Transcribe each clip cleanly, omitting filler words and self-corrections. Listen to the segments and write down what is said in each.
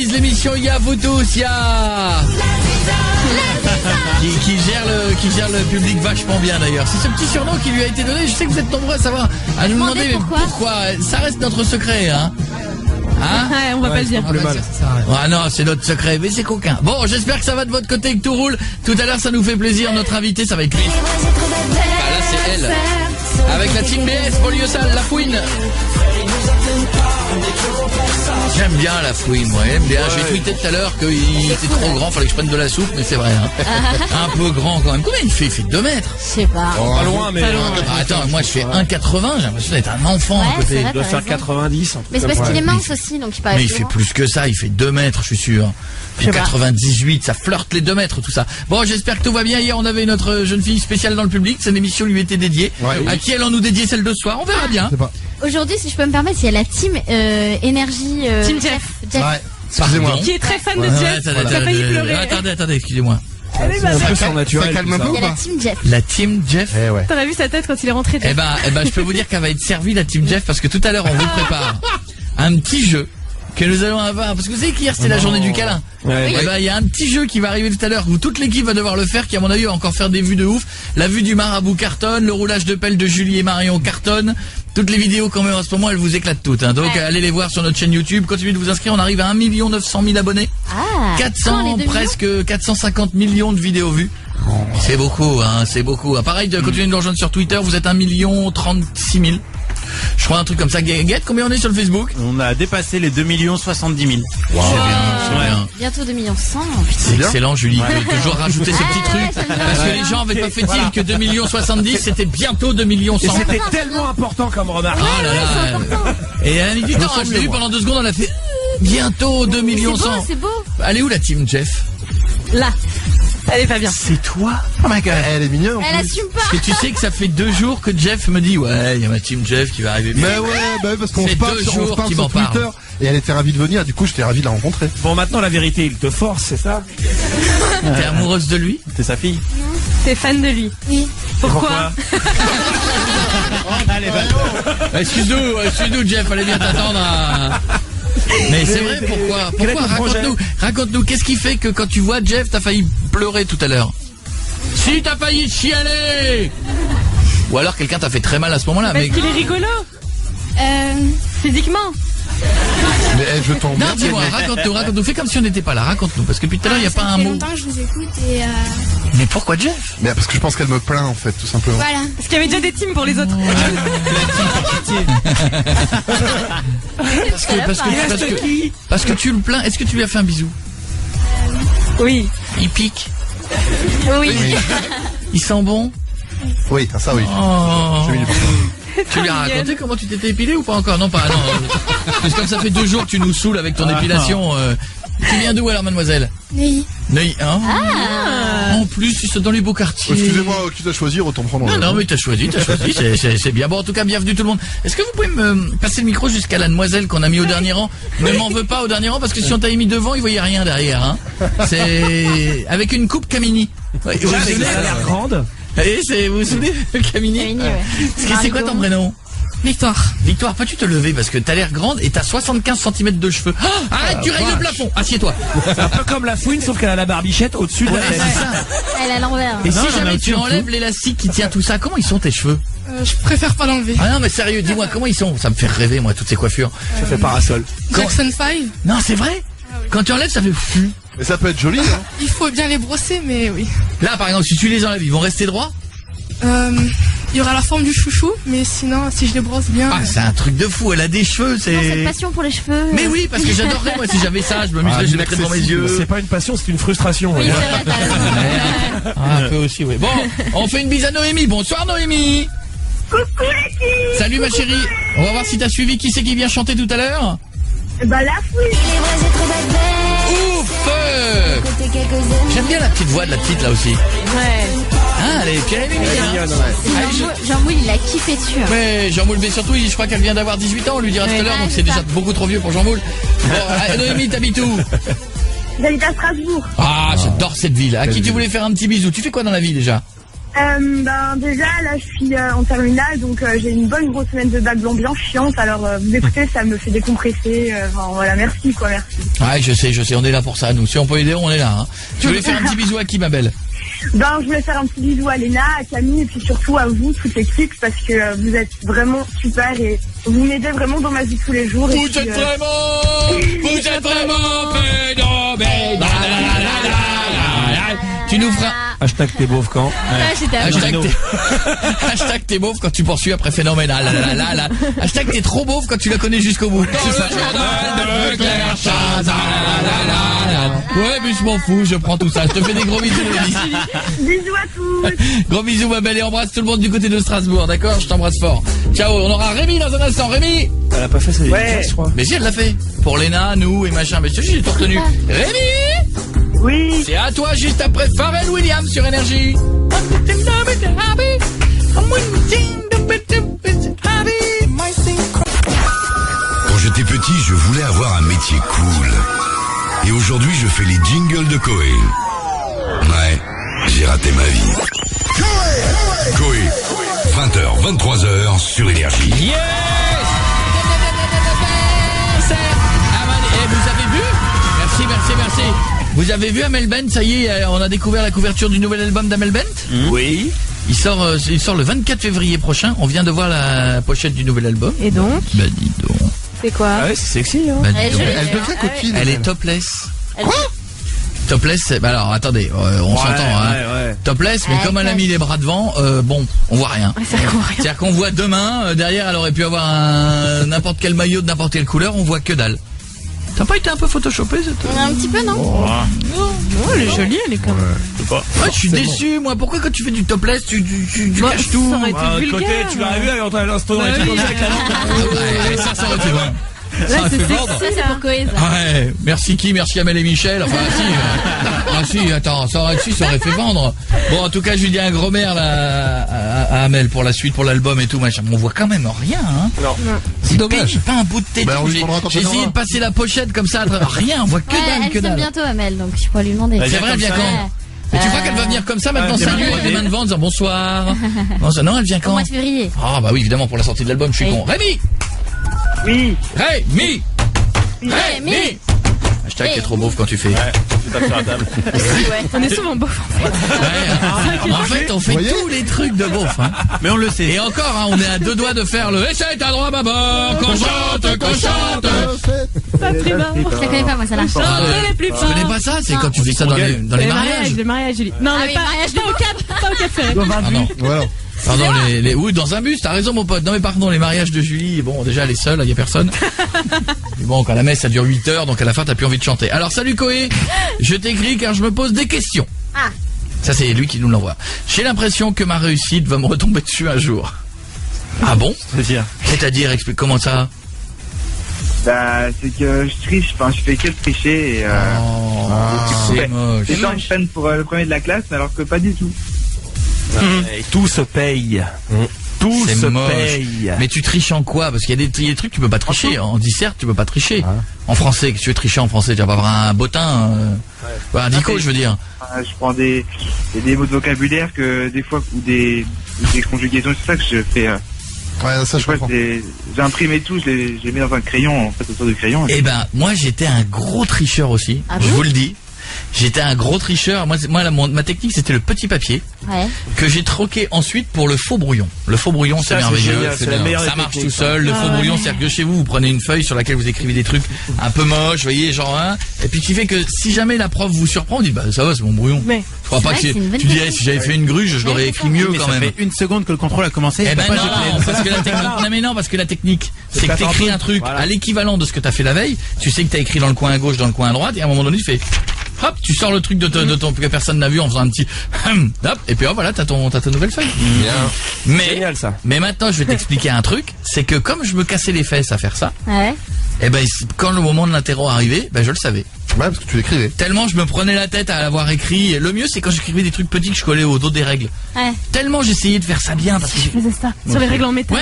organise l'émission. Il y a vous tous, il y a... qui gère le public vachement bien d'ailleurs. C'est ce petit surnom qui lui a été donné. Je sais que vous êtes nombreux à savoir, à nous demander pourquoi. Ça reste notre secret, hein. Ouais, on va pas le dire. Ah non, c'est notre secret, mais c'est coquin. Bon, j'espère que ça va de votre côté, que tout roule. Tout à l'heure, ça nous fait plaisir. Notre invité, ça va être Cliff. Ah, là, c'est elle. Avec la team BS, Banlieue Sale, La Fouine. J'aime bien La Fouine, moi. J'aime bien. J'ai tweeté tout à l'heure qu'il était trop grand, fallait que je prenne de la soupe, mais c'est vrai, hein. Un peu grand quand même. Combien il fait? Il fait 2 mètres. Je sais pas. Pas loin, mais... Attends, moi je fais 1,80, j'ai l'impression d'être un enfant à côté. Il doit faire 90. Mais c'est parce qu'il est mince aussi, donc il paraît. Mais il fait plus que ça, il fait 2 mètres, je suis sûr. Puis 98, ça flirte les 2 mètres, tout ça. Bon, j'espère que tout va bien. Hier, on avait notre jeune fille spéciale dans le public. Cette émission lui était dédiée. À qui allons nous dédier celle de ce soir? On verra bien. Aujourd'hui, si je peux me permettre, il y a la team énergie. Team Jeff. Ouais. Excusez-moi. Qui est très fan de Jeff. Ça a failli pleurer. Attendez, excusez-moi. C'est un peu surnaturel. Il y a la team Jeff. La team Jeff. Eh ouais. T'en as vu sa tête quand il est rentré. Eh ben, je peux vous dire qu'elle va être servie, la team Jeff, parce que tout à l'heure, on vous prépare un petit jeu que nous allons avoir, parce que vous savez qu'hier c'était la journée du câlin. Ouais. Eh ben, il y a un petit jeu qui va arriver tout à l'heure où toute l'équipe va devoir le faire, qui à mon avis va encore faire des vues de ouf. La vue du marabout cartonne, le roulage de pelle de Julie et Marion cartonne. Toutes les vidéos quand même en ce moment, elles vous éclatent toutes, hein. Donc allez les voir sur notre chaîne YouTube, continuez de vous inscrire, on arrive à 1 900 000 abonnés. 400, presque 450 millions de vidéos vues. C'est beaucoup, hein, c'est beaucoup. Pareil, continuez de nous rejoindre sur Twitter, vous êtes 1 36 000. Je crois un truc comme ça. Guette, combien on est sur le Facebook? On a dépassé les 2 70 000. Wow. C'est bien. Bientôt 2 100 000. C'est excellent, Julie. De toujours rajouter ce petit truc. Parce que les gens avaient pas fait-il que 2 70 000, c'était bientôt 2 100 000. C'était tellement important comme remarque. Ah là là. Et elle a mis du temps, je l'ai vu pendant 2 secondes, on a fait bientôt 2 100 000. C'est beau. Elle est où la team Jeff? Là. Elle est pas bien. C'est toi? Oh my god. Elle est mignonne. Elle assume pas. Parce que tu sais que ça fait 2 jours que Jeff me dit ouais, il y a ma team Jeff qui va arriver. Mais ouais, parce qu'on se parle sur Twitter et elle était ravie de venir, du coup j'étais ravi de la rencontrer. Bon, maintenant la vérité, il te force, c'est ça? T'es amoureuse de lui? T'es sa fille? T'es fan de lui? Oui. Pourquoi? Allez, va. Excuse-nous Jeff, fallait bien t'attendre à... Mais c'est vrai, pourquoi? Raconte-nous, qu'est-ce qui fait que quand tu vois Jeff, t'as failli pleurer tout à l'heure? Si, t'as failli chialer! Ou alors quelqu'un t'a fait très mal à ce moment-là, Parce mais... qu'il est rigolo. Physiquement. Mais je t'en Non, dis-moi, raconte-nous, fais comme si on n'était pas là, raconte-nous, parce que depuis tout à l'heure, il n'y a pas un mot. Ça fait longtemps que je vous écoute et Mais pourquoi Jeff? Mais parce que je pense qu'elle me plaint en fait, tout simplement. voilà. Parce qu'il y avait déjà des teams pour les autres. Parce que tu le plains, est-ce que tu lui as fait un bisou? Oui. Il pique? Oui. Il sent bon? Oui, ça oui. Oh. J'ai mis du parfum. Tu lui as raconté comment tu t'étais épilé ou pas encore? Non, pas, non. Parce que comme ça fait 2 jours que tu nous saoules avec ton épilation. Tu viens d'où alors, mademoiselle? Neuilly. Neuilly, hein? En plus, c'est dans les beaux quartiers. Excusez-moi, quitte à choisir, autant prendre. Non, mais t'as choisi, c'est bien. Bon, en tout cas, bienvenue tout le monde. Est-ce que vous pouvez me passer le micro jusqu'à la demoiselle qu'on a mis au dernier rang? Ne m'en veux pas au dernier rang parce que si on t'avait mis devant, il voyait rien derrière, hein. C'est avec une coupe Camini. Ouais, Elle a l'air grande. Et vous vous souvenez de Camini? Camini, ouais. C'est quoi ton prénom? Victoire. Victoire, peux-tu te lever parce que t'as l'air grande et t'as 75 cm de cheveux. Arrête, tu règles le plafond. Assieds-toi. C'est un peu comme la fouine, sauf qu'elle a la barbichette au-dessus de la tête. C'est ça. Elle est à l'envers. Et Non, si j'en ai jamais au-dessus, tu en enlèves l'élastique qui tient tout ça, comment ils sont tes cheveux? Je préfère pas l'enlever. Ah non mais sérieux, dis-moi comment ils sont. Ça me fait rêver moi toutes ces coiffures. Ça fait parasol. Jackson 5. Non c'est vrai. Quand tu enlèves ça fait fou. Mais ça peut être joli, hein. Il faut bien les brosser, mais oui. Là par exemple si tu les enlèves ils vont rester droits. Il y aura la forme du chouchou, mais sinon, si je les brosse bien. Ah c'est un truc de fou. Elle a des cheveux Non, cette c'est. passion pour les cheveux. Mais oui parce que j'adorerais moi si j'avais ça je me muserais je le mettrais devant mes yeux. C'est pas une passion, c'est une frustration. Oui, ouais. c'est vrai, t'as raison. Ah, un peu aussi oui. Bon on fait une bise à Noémie. Bonsoir Noémie. Coucou l'équipe. Salut ma chérie. On va voir si t'as suivi qui c'est qui vient chanter tout à l'heure. Bah la fouine. Ouf. J'aime bien la petite voix de la petite là aussi. Ouais. Ah elle est bien aimée. Jean-Moule, il a kiffé dessus. Mais Jean Moule, mais surtout, je crois qu'elle vient d'avoir 18 ans, on lui dira tout à l'heure, donc c'est déjà beaucoup trop vieux pour Jean Moule. Bon, Noémie, t'habites où? J'habite à Strasbourg. Ah, j'adore cette ville. À qui tu voulais faire un petit bisou? Tu fais quoi dans la vie déjà? Déjà, là, je suis en terminale, donc j'ai une bonne grosse semaine de bac blanc bien chiante. Alors, vous écoutez, ça me fait décompresser. Voilà, merci, quoi, merci. Ouais, je sais, on est là pour ça, nous. Si on peut aider, on est là. Hein. Tu voulais faire un petit bisou à qui, ma belle? Je voulais faire un petit bisou à Léna, à Camille, et puis surtout à vous, toute l'équipe, parce que vous êtes vraiment super et vous m'aidez vraiment dans ma vie de tous les jours. Vous êtes vraiment phénoménal. Tu nous feras... Hashtag t'es beauf quand Hashtag t'es beauf quand tu poursuis après phénoménal. Hashtag t'es trop beauf quand tu la connais jusqu'au bout. C'est ça. Ouais, mais je m'en fous, je prends tout ça. Je te fais des gros bisous. Bisous à tous. Gros bisous, ma belle, et embrasse tout le monde du côté de Strasbourg, d'accord? Je t'embrasse fort. Ciao, on aura Rémi dans un instant. Rémi! Elle a pas fait ça, je crois. Mais si, elle l'a fait. Pour Léna, nous et machin. Mais j'ai tout retenu. Rémi! Oui. C'est à toi juste après Pharrell Williams sur Énergie. Quand j'étais petit, je voulais avoir un métier cool. Et aujourd'hui, je fais les jingles de Koé. Ouais, j'ai raté ma vie. Koé, 20h, 23h sur Énergie. Yes! Et vous avez vu? Merci. Vous avez vu Amel Bent? Ça y est, on a découvert la couverture du nouvel album d'Amel Bent. Oui. Il sort le 24 février prochain. On vient de voir la pochette du nouvel album. Et donc? Bah dis donc. C'est quoi? Ah ouais, c'est sexy, hein. Bah, dis donc. Elle devient coquine. Elle est topless. Quoi? Topless, bah alors attendez, on s'entend, hein. Ouais. Topless, mais comme elle a mis les bras devant, bon, on voit rien. Ça court rien. C'est-à-dire qu'on voit deux mains, derrière elle aurait pu avoir n'importe quel maillot de n'importe quelle couleur, on voit que dalle. T'as pas été un peu photoshopé cette... Un petit peu, non? Non, elle est jolie, elle est quand même. Ouais, je suis déçu, moi. Pourquoi quand tu fais du topless, tu caches tout? Ça aurait été vulgaire. Côté, tu l'as vu avec l'instant, Ouais, ça aurait été bon. Là, Ça c'est fait sexy, vendre. C'est pour Koé, ça. Ouais, merci qui? Merci Amel et Michel. Enfin, si, attends, ça aurait fait vendre. Bon, en tout cas, je lui dis un gros merde à Amel pour la suite, pour l'album et tout, machin. On voit quand même rien, hein. Non. C'est dommage. Pas un bout de tête. On lui demandera quand J'ai elle essayé viendra. de passer la pochette comme ça, rien, on voit que dalle, Elle que vient dalle. bientôt, Amel, donc je pourrais lui demander. C'est vrai, elle vient quand? Mais tu crois qu'elle va venir comme ça maintenant, salut, avec les mains devant, en disant bonsoir. Non, elle vient Au quand? mois de février. Ah bah oui, évidemment, pour la sortie de l'album, je suis Oui. con. Rémi! Oui. Rémi! Rémi! Hashtag t'es trop beauf quand tu fais. On est souvent beau. Ouais, en fait, on fait voyez tous les trucs de beauf, hein. Mais on le sait. Et encore, hein, on est à deux doigts de faire le essaye ta droit bâbord, qu'on chante. Ça prima. Je la connais pas, moi, ça là. Les plus Tu connais pas ça? C'est quand tu fais ça dans les mariages. Les mariages, Julie. Non, Ah mais oui, pas mariage au cap, pas au cap ferré. Ah non. Voilà. Pardon, oui, dans un bus, t'as raison, mon pote. Non, mais pardon, les mariages de Julie, bon, déjà, elle est seule, il y a personne. Mais bon, quand la messe, ça dure 8 heures, donc à la fin, t'as plus envie de chanter. Alors, salut Koé, je t'écris car je me pose des questions. Ah. Ça, c'est lui qui nous l'envoie. J'ai l'impression que ma réussite va me retomber dessus un jour. Ah bon? C'est-à-dire, explique comment ça? Bah, c'est que je triche, enfin, je fais que tricher et C'est moche. les gens me prennent pour le premier de la classe, alors que pas du tout. Et tout se paye. Tout C'est se moche. paye. Mais tu triches en quoi? Parce qu'il y a des trucs que tu peux pas tricher. En dissert, tu peux pas tricher. En français, que tu veux tricher en français, tu vas pas avoir un bottin, un dico, je veux dire. Je prends des mots de vocabulaire que des fois, ou des conjugaisons, c'est ça que je fais. Ouais, ça je comprends. J'ai imprimé tout, je l'ai mis dans un crayon, en fait, autour du crayon. Eh ben, moi, j'étais un gros tricheur aussi. Ah je bon vous le dis. J'étais un gros tricheur. Moi, ma technique, c'était le petit papier Ouais. que j'ai troqué ensuite pour le faux brouillon. Le faux brouillon, c'est Ça, c'est merveilleux. génial, c'est la meilleure Ça des marche techniques, tout seul. Le faux brouillon, c'est-à-dire que chez vous, vous prenez une feuille sur laquelle vous écrivez des trucs un peu moches, vous voyez, genre, hein, et puis qui fait que si jamais la prof vous surprend, on dit, bah, ça va, c'est mon brouillon. Mais Je crois pas vrai que que c'est une bonne tu dirais, technique. si j'avais fait une gruge, je l'aurais écrit mieux Mais quand ça même. fait une seconde que le contrôle a commencé. Eh ben Pas non, jeter. parce que la technique, non mais non, parce que la technique, c'est que t'écris un truc à l'équivalent de ce que t'as fait la veille, tu sais que t'as écrit dans le coin gauche, dans le coin droite, et à un moment donné, tu fais, hop, tu sors le truc de ton, que personne n'a vu en faisant un petit, hop, et puis hop, voilà, t'as ta nouvelle feuille. Mais, Génial, ça. mais maintenant, je vais t'expliquer un truc, c'est que comme je me cassais les fesses à faire ça, Ouais. eh ben, quand le moment de l'interro arrivait, ben, je le savais. Ouais, parce que tu l'écrivais. Tellement je me prenais la tête à l'avoir écrit. Le mieux, c'est quand j'écrivais des trucs petits que je collais au dos des règles. Ouais. Tellement j'essayais de faire ça bien parce que Je faisais ça. Sur les règles en métal.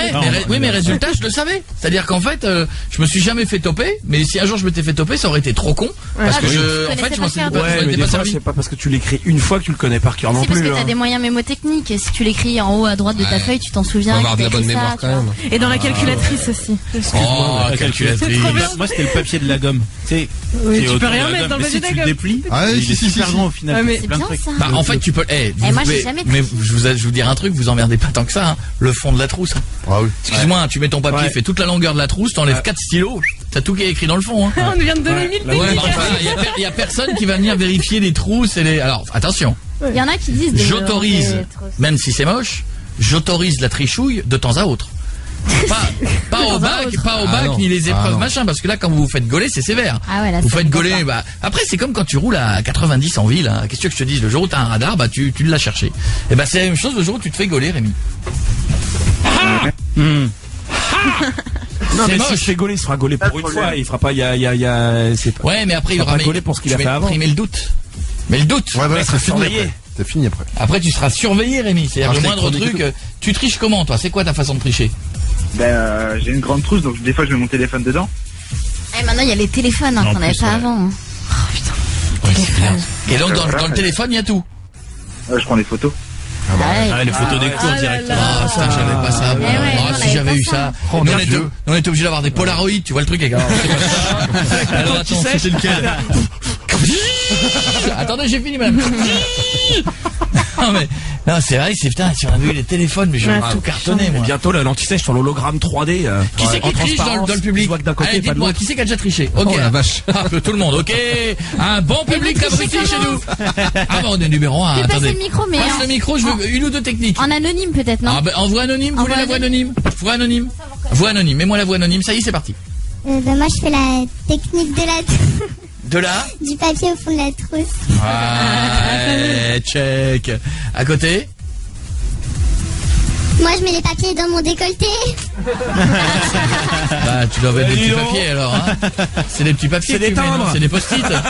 Ouais, mais résultat, je le savais. C'est-à-dire qu'en fait, je me suis jamais fait toper, mais si un jour je m'étais fait toper, ça aurait été trop con. Parce que en fait, je m'en suis Ouais, mais des fois, c'est pas parce que tu l'écris une fois que tu le connais par cœur non C'est parce plus. que t'as des moyens mémotechniques. Si tu l'écris en haut à droite de ta feuille, tu t'en souviens. On va avoir que de la t'as bonne écrit ça, mémoire tu quand vois. même. Et dans la calculatrice aussi. Oh, calculatrice. Moi, c'était le papier de la gomme. Tu sais, Oui, c'est tu autour peux de rien la mettre gomme. dans le Mais si papier tu de le la déplies, Ah oui, il est si, super si. grand au final. Ah, mais- C'est C'est plein de bien trucs. ça. Bah, en fait, tu peux. moi, j'ai jamais mais triché. je vous dire un truc, vous emmerdez pas tant que ça. Hein. Le fond de la trousse. Hein. Ah oui. Excuse-moi, tu mets ton papier, Ouais. fais toute la longueur de la trousse, t'enlèves 4 stylos, t'as tout qui est écrit dans le fond. Hein. On vient de donner Ouais. 1000 Ouais, techniques. enfin, y a personne qui va venir vérifier les trousses et les. Alors, attention. Il y en a qui disent. J'autorise, même si c'est moche, j'autorise la trichouille de temps à autre. Pas au bac, non. ni les Ah épreuves non. machin, parce que là, quand vous vous faites gauler, c'est sévère. Ah ouais, là, Vous ça faites me gauler, va bah, après, c'est comme quand tu roules à 90 en ville, hein. Qu'est-ce que je te dis? Le jour où t'as un radar, bah, tu l'as cherché. Et bah, c'est la même chose le jour où tu te fais gauler, Rémi. Non, C'est mais moche. si je fais gauler, il sera gaulé Pas de pour une problème. fois. Il fera pas, c'est pas. Ouais, mais après, il y Faut aura pas gauler pour ce qu'il a tu fait mets- avant. Mais le doute. Mais le doute. Ouais, voilà, c'est fini surveillé. après. C'est fini après. Après, tu seras surveillé, Rémi. C'est-à-dire le Hashtag moindre chronique. truc. Tu triches comment, toi? C'est quoi ta façon de tricher? Ben, j'ai une grande trousse, donc des fois je mets mon téléphone dedans. Et maintenant, il y a les téléphones hein, En qu'on n'avait plus, pas ouais. avant. hein. Ouais, c'est bien. Et donc, dans le téléphone, il y a tout. Je prends des photos. Ah, les photos des cours là directement. Ah, putain, j'avais pas ça. ouais, Ah, on si avait j'avais pas eu ça. ça. Oh, Nous, vieux. on était obligé d'avoir des Polaroid, tu vois le truc, les gars. C'est pas ça. Alors, attends, c'était lequel? Attendez, j'ai fini, madame. Non, mais, non, c'est vrai que c'est putain, si on avait eu les téléphones, mais j'aurais tout cartonné, Et moi. bientôt, l'anti-sèche sur l'hologramme 3D. Qui c'est qui en triche dans transparence, le public? tu vois que d'un côté, Allez, pas de dites-moi, l'autre. qui c'est qui a déjà triché? Ok. Oh la vache. Ah, tout le monde, ok. Un bon public d'abrutis chez nous. Ah, bah, on est numéro 1, Fais passer attendez. le micro, mais Passe le micro, je veux une ou deux techniques. en anonyme peut-être, non? Ah, bah, en voix anonyme, vous En voulez voix la voix anonyme? Voix anonyme. Voix anonyme, mets-moi la voix anonyme, ça y est, c'est parti. Moi, je fais la technique De là. du papier au fond de la trousse. Ouais, check. À côté. Moi, je mets les papiers dans mon décolleté. Bah, tu dois mettre des dis petits donc. papiers alors, hein. C'est des petits papiers. C'est des que tu mets, non, timbres. c'est des post-it. Bah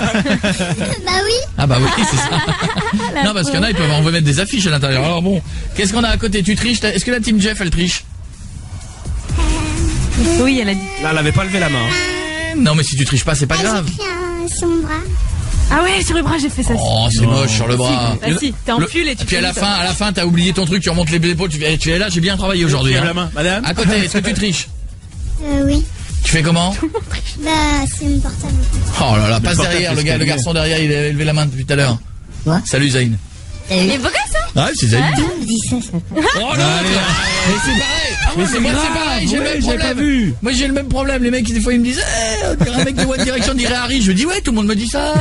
oui. Ah bah oui, c'est ça. Non, parce qu'il y en a, on veut mettre des affiches à l'intérieur. Alors bon, qu'est-ce qu'on a à côté? Tu triches? Est-ce que la team Jeff, elle triche? Oui, elle a dit. Là, elle avait pas levé la main. hein. Non, mais si tu triches pas, c'est pas Ah, grave. j'ai pris un sur mon bras. Ah ouais, sur le bras, j'ai fait ça. Oh, c'est moche sur le bras. Bah si, t'es en pull et tu Puis à fais la fin, t'as oublié ton truc, tu remontes les épaules, tu es là, j'ai bien travaillé aujourd'hui. Lève Hein. la main, madame. À côté, est-ce que tu triches? Oui. Tu fais comment? Bah, c'est mon portable. Oh là là, passe portable, derrière, c'est le ce qu'elle garçon derrière, il a levé la main depuis tout à l'heure. Quoi? Salut Zayn. Mais pourquoi ça? Ah, c'est Zayn. On me dit ça, ça. Oh non, mais c'est pareil. Mais c'est moi, c'est pareil, j'ai le même j'avais pas problème. vu. Moi, j'ai le même problème. Les mecs, des fois, ils me disent, on dirait un mec de One Direction dirait Harry. Je dis, ouais, tout le monde me dit ça.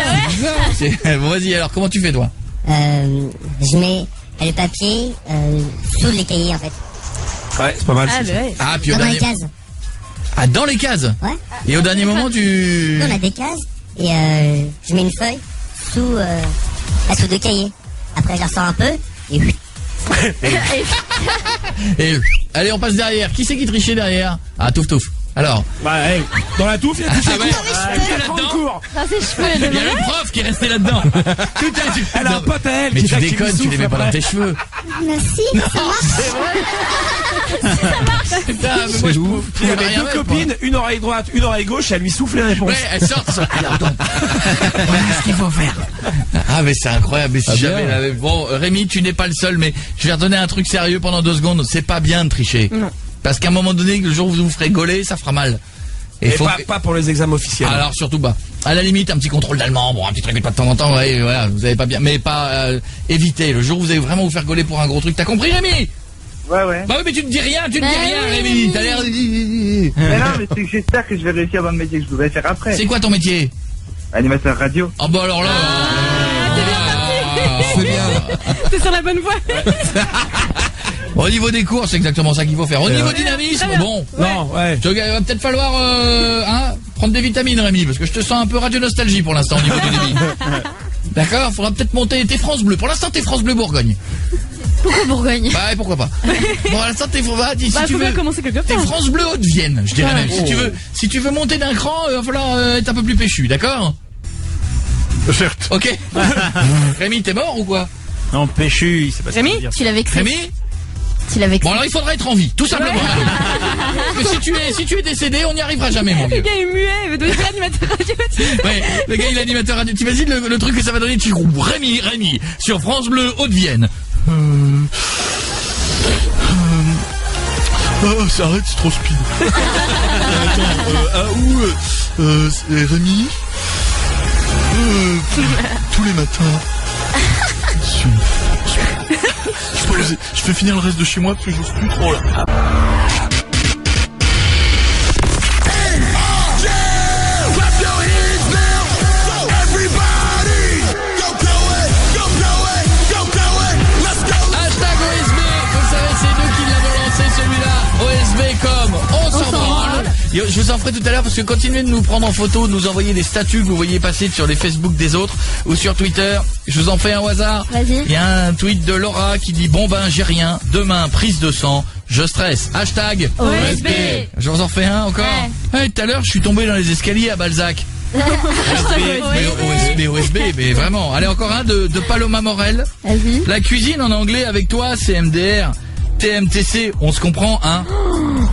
Bon, vas-y, alors, comment tu fais, toi? Je mets le papier sous les cahiers, en fait. Ouais, c'est pas mal. Ah, ça. ouais. Ah, puis au Dans les dernier. cases. Ah, dans les cases. Ouais. Et au dernier moment, tu. Nous, on a des cases. Et je mets une feuille sous deux cahiers. Après, je la ressors un peu. Et Et allez, on passe derrière. Qui c'est qui trichait derrière? Ah, touf touf. Alors. Bah, hey, dans la touffe, il y a tout Ah ouais. court. Dans ses cheveux, Il y a le prof qui est resté là-dedans. Elle a un pote à elle. Mais qui tu fait qu'il déconnes, lui tu les souffle mets pas dans après. tes cheveux. merci, ça marche. Putain, mais moi, je Il y pouvais avait rien deux mettre, copines, une oreille droite, une oreille gauche, et elle lui souffle les moi. réponses. Ouais, elles sortent. Alors donc, voilà ce qu'il faut faire. Ah, mais c'est incroyable. Mais si jamais. Bon, Rémi, tu n'es pas le seul, mais je vais redonner un truc sérieux pendant 2 secondes. C'est pas bien de tricher. Non. Parce qu'à un moment donné, le jour où vous vous ferez gauler, ça fera mal. Et pas pour les examens officiels. Alors surtout pas. À la limite, un petit contrôle d'allemand, bon, un petit truc de temps en temps, ouais, voilà, vous avez pas bien, mais pas éviter. Le jour où vous allez vraiment vous faire gauler pour un gros truc, t'as compris, Rémi? Ouais, ouais. Bah oui, mais tu ne dis rien, tu ne Bah dis rien, oui, Rémi. Rémi. T'as l'air. Mais non, mais c'est que j'espère que je vais réussir dans le métier que je voudrais faire après. C'est quoi ton métier? Animateur radio. Ah bah alors là. C'est bien. T'es sur la bonne voie. Au niveau des cours, c'est exactement ça qu'il faut faire. Au niveau dynamisme, bon, Non, ouais. il va peut-être falloir prendre des vitamines, Rémi, parce que je te sens un peu radio nostalgie pour l'instant au niveau du débit. D'accord, faudra peut-être monter tes France Bleu. Pour l'instant, t'es France Bleu Bourgogne. Pourquoi Bourgogne? Bah, pourquoi pas. Pour l'instant, si Bah, tu faut bien veux. commencer quelque T'es part. France Bleu Haute-Vienne, je dirais Ouais. même. Si tu veux monter d'un cran, il va falloir être un peu plus péchu, d'accord? Certes. Ok. Rémi, t'es mort ou quoi? Non, péchu, il sait pas ce Rémi, qu'il veut dire. Tu l'as vexé. Rémi? Tu l'as vexé. Bon alors il faudrait être en vie, tout simplement. Parce que si tu es décédé, on n'y arrivera jamais, mon le vieux. gars est muet, il doit être l'animateur radio. Ouais, le gars il est animateur radio. T'imagines le truc que ça va donner? Tu roules Rémi, sur France Bleu Haute-Vienne. Oh, ça arrête, c'est trop speed. Attends, c'est Rémi. Tous les matins. Je fais finir le reste de chez moi parce que j'ose plus trop là. Hashtag OSB, vous savez c'est nous qui l'avons lancé celui-là. OSB comme on s'en branle. Je vous en ferai tout à l'heure parce que continuez de nous prendre en photo, de nous envoyer des statuts que vous voyez passer sur les Facebook des autres ou sur Twitter. Je vous en fais un au hasard. Vas-y. Il y a un tweet de Laura qui dit bon ben j'ai rien, demain prise de sang, je stresse. Hashtag OSB. Je vous en fais un encore. Ouais, tout à l'heure je suis tombé dans les escaliers à Balzac. OSB, mais vraiment. Allez, encore un de Paloma Morel. Vas-y. La cuisine en anglais avec toi, c'est MDR. TMTC, on se comprend, hein?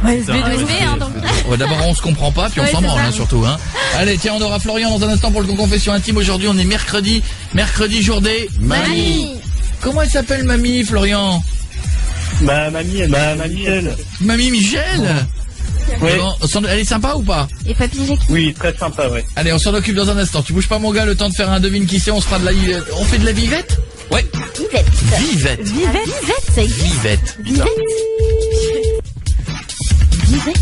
OSB, hein, donc. Ouais, d'abord, on se comprend pas, puis on s'en branle, hein, surtout, hein. Allez, tiens, on aura Florian dans un instant pour le confession intime. Aujourd'hui, on est mercredi jour des Mamie. Comment elle s'appelle, mamie, Florian? Mamie Michel. Mamie Michel? Ouais. Bon, elle est sympa ou pas? Et Papy Jacques. Oui, très sympa, ouais. Allez, on s'en occupe dans un instant. Tu bouges pas, mon gars, le temps de faire un devine qui c'est. On se fera on fait de la vivette? Ouais. Vivette. Vivette. Vivette, ça existe. Vivette. Vivette. Vivette.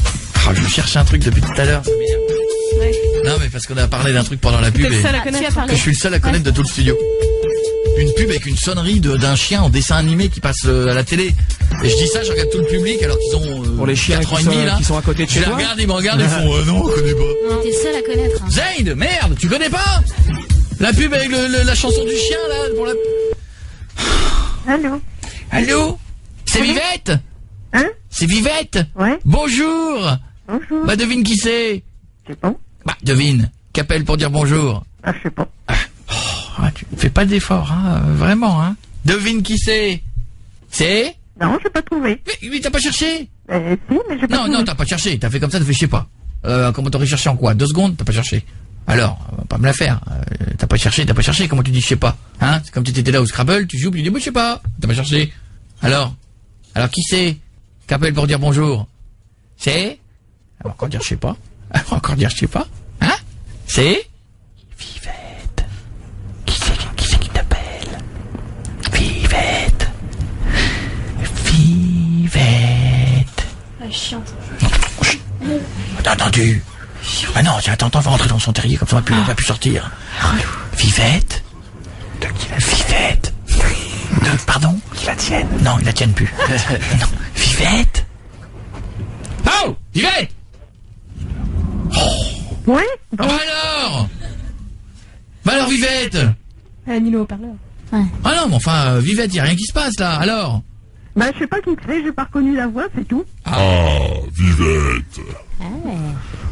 Ah, je cherche un truc depuis tout à l'heure. Ouais. Non, mais parce qu'on a parlé d'un truc pendant la pub T'es le et seul à Tu as connaître. parlé. que je suis le seul à connaître de tout le studio. Une pub avec une sonnerie d'un chien en dessin animé qui passe à la télé. Et je dis ça, je regarde tout le public alors qu'ils ont Pour les chiens 4 ans et demi là. qui sont à côté de Je chez les toi. regarde, ils me regardent, ils font non, on connaît pas. T'es le seul à connaître. Hein. Zayd, merde, tu connais pas? La pub avec la chanson du chien là pour la. Allô? Allô? C'est Vivette? Hein? C'est Vivette? Ouais. Bonjour. Bonjour. Bah devine qui c'est? Je sais pas. Bah devine. Qu'appelle pour dire bonjour? Ah, je sais pas. Ah, tu fais pas d'effort, hein, vraiment, hein. Devine qui c'est? C'est? Non, j'ai pas trouvé. Mais t'as pas cherché? Si, mais j'ai pas trouvé. Non, t'as pas cherché. T'as fait comme ça, t'as fait je sais pas. Comment t'aurais cherché en quoi? 2 secondes? T'as pas cherché. Alors, va pas me la faire. T'as pas cherché. Comment tu dis je sais pas? Hein? C'est comme si t'étais là au Scrabble, tu joues, puis tu dis moi je sais pas. T'as pas cherché. Alors qui c'est? Qu'appelle pour dire bonjour? C'est? Encore dire je sais pas. Encore dire je sais pas. Hein? C'est? Vivette. Qui c'est qui t'appelle? Vivette. Ah, chiant. T'as entendu? Ah non, tiens, attends, va rentrer dans son terrier, comme ça on va plus sortir. Vivette? Vivette? Pardon? La tienne? Non, ils la tiennent plus. Non. Vivette? Oh! Vivette! Oui? Bah alors, Vivette? Elle a mis le haut-parleur. Ouais. Ah non, mais enfin, Vivette, y a rien qui se passe là, alors? Bah, je sais pas qui c'est, j'ai pas reconnu la voix, c'est tout. Ah, Vivette.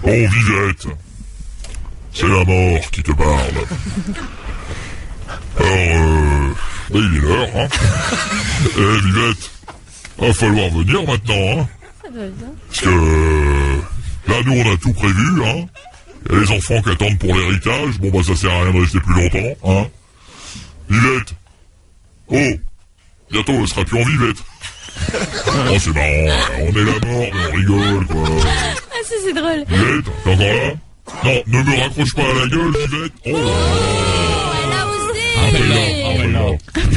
Oh, Vivette. C'est la mort qui te parle. Alors, il est l'heure, hein. Vivette, va falloir venir maintenant, hein. Parce que, là, nous, on a tout prévu, hein. Il y a les enfants qui attendent pour l'héritage. Bon, bah, ça sert à rien de rester plus longtemps, hein. Vivette. Oh. Bientôt, elle sera plus en Vivette. Oh, c'est marrant. On est la mort, mais on rigole, quoi. Ah, ça c'est drôle. Vivette, t'es encore là? Non, ne me raccroche pas à la gueule, Vivette. Oh là là. Elle a osé.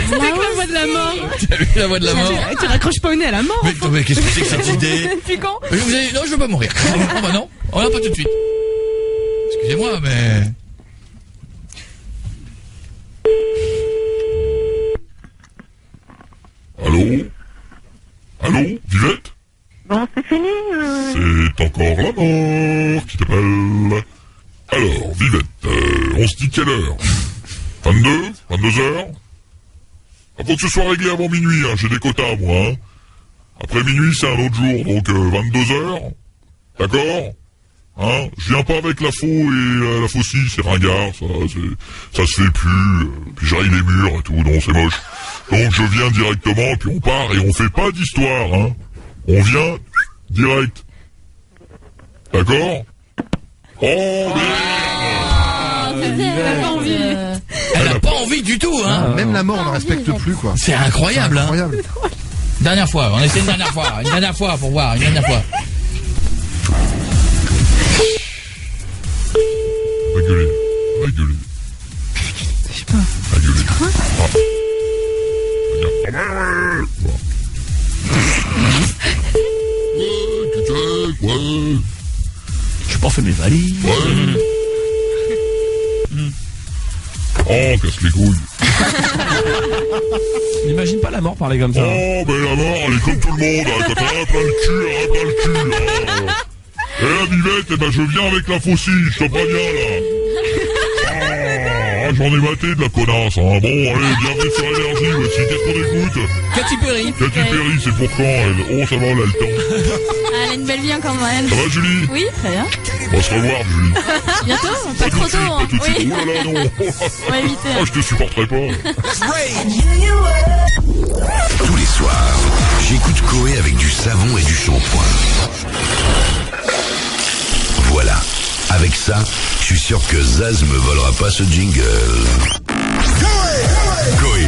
C'est avec la voix de la mort. T'as vu la voix de la mort? Tu raccroches pas au nez à la mort. Mais qu'est-ce que c'est que cette idée? Depuis quand? Non, je veux pas mourir. Oh bah non, on n'a pas tout de suite. Excusez-moi, mais... Allô? Allô, Vivette? Bon, c'est fini. C'est encore la mort qui t'appelle. Alors, Vivette, on se dit quelle heure? 22 heures? Faut que ce soit réglé avant minuit, hein, j'ai des quotas, moi, hein. Après minuit, c'est un autre jour, donc 22 heures. D'accord? Hein, je viens pas avec la faux et la faucille, c'est ringard, ça se fait plus, puis j'aille les murs et tout, non, c'est moche. Donc je viens directement, puis on part et on fait pas d'histoire, hein. On vient direct. D'accord? Oh merde! Elle a pas envie du tout, hein. Même la mort, on ne respecte plus, quoi. C'est incroyable, hein. Dernière fois, on essaie une dernière fois pour voir, une dernière fois. Va gueuler. Je sais pas. Va gueuler. Ouais. J'ai pas fait mes valises. Ouais. Oh, casse les couilles. N'imagine pas la mort parler comme ça. Oh, ben la mort, elle est comme tout le monde, hein. Quand elle a plein le cul, hein. Eh la bivette, eh ben je viens avec la faucille, je te préviens là. J'en ai maté de la connasse, hein. Bon, allez, bienvenue sur Énergie, aussi, qu'est-ce qu'on écoute? Katy Perry. Katy Perry, c'est pour quand, elle? Oh, ça va, elle a le temps. Elle a une belle vie encore, elle. Ça va, Julie? Oui, très bien. On va se revoir, Julie. Bientôt, pas trop tôt, hein. Pas tout de suite, Oui. oh là là, non. On va éviter. Oh, je te supporterai pas. Tous les soirs, j'écoute Coé avec du savon et du shampoing. Voilà. Avec ça, je suis sûr que Zaz me volera pas ce jingle. Coé.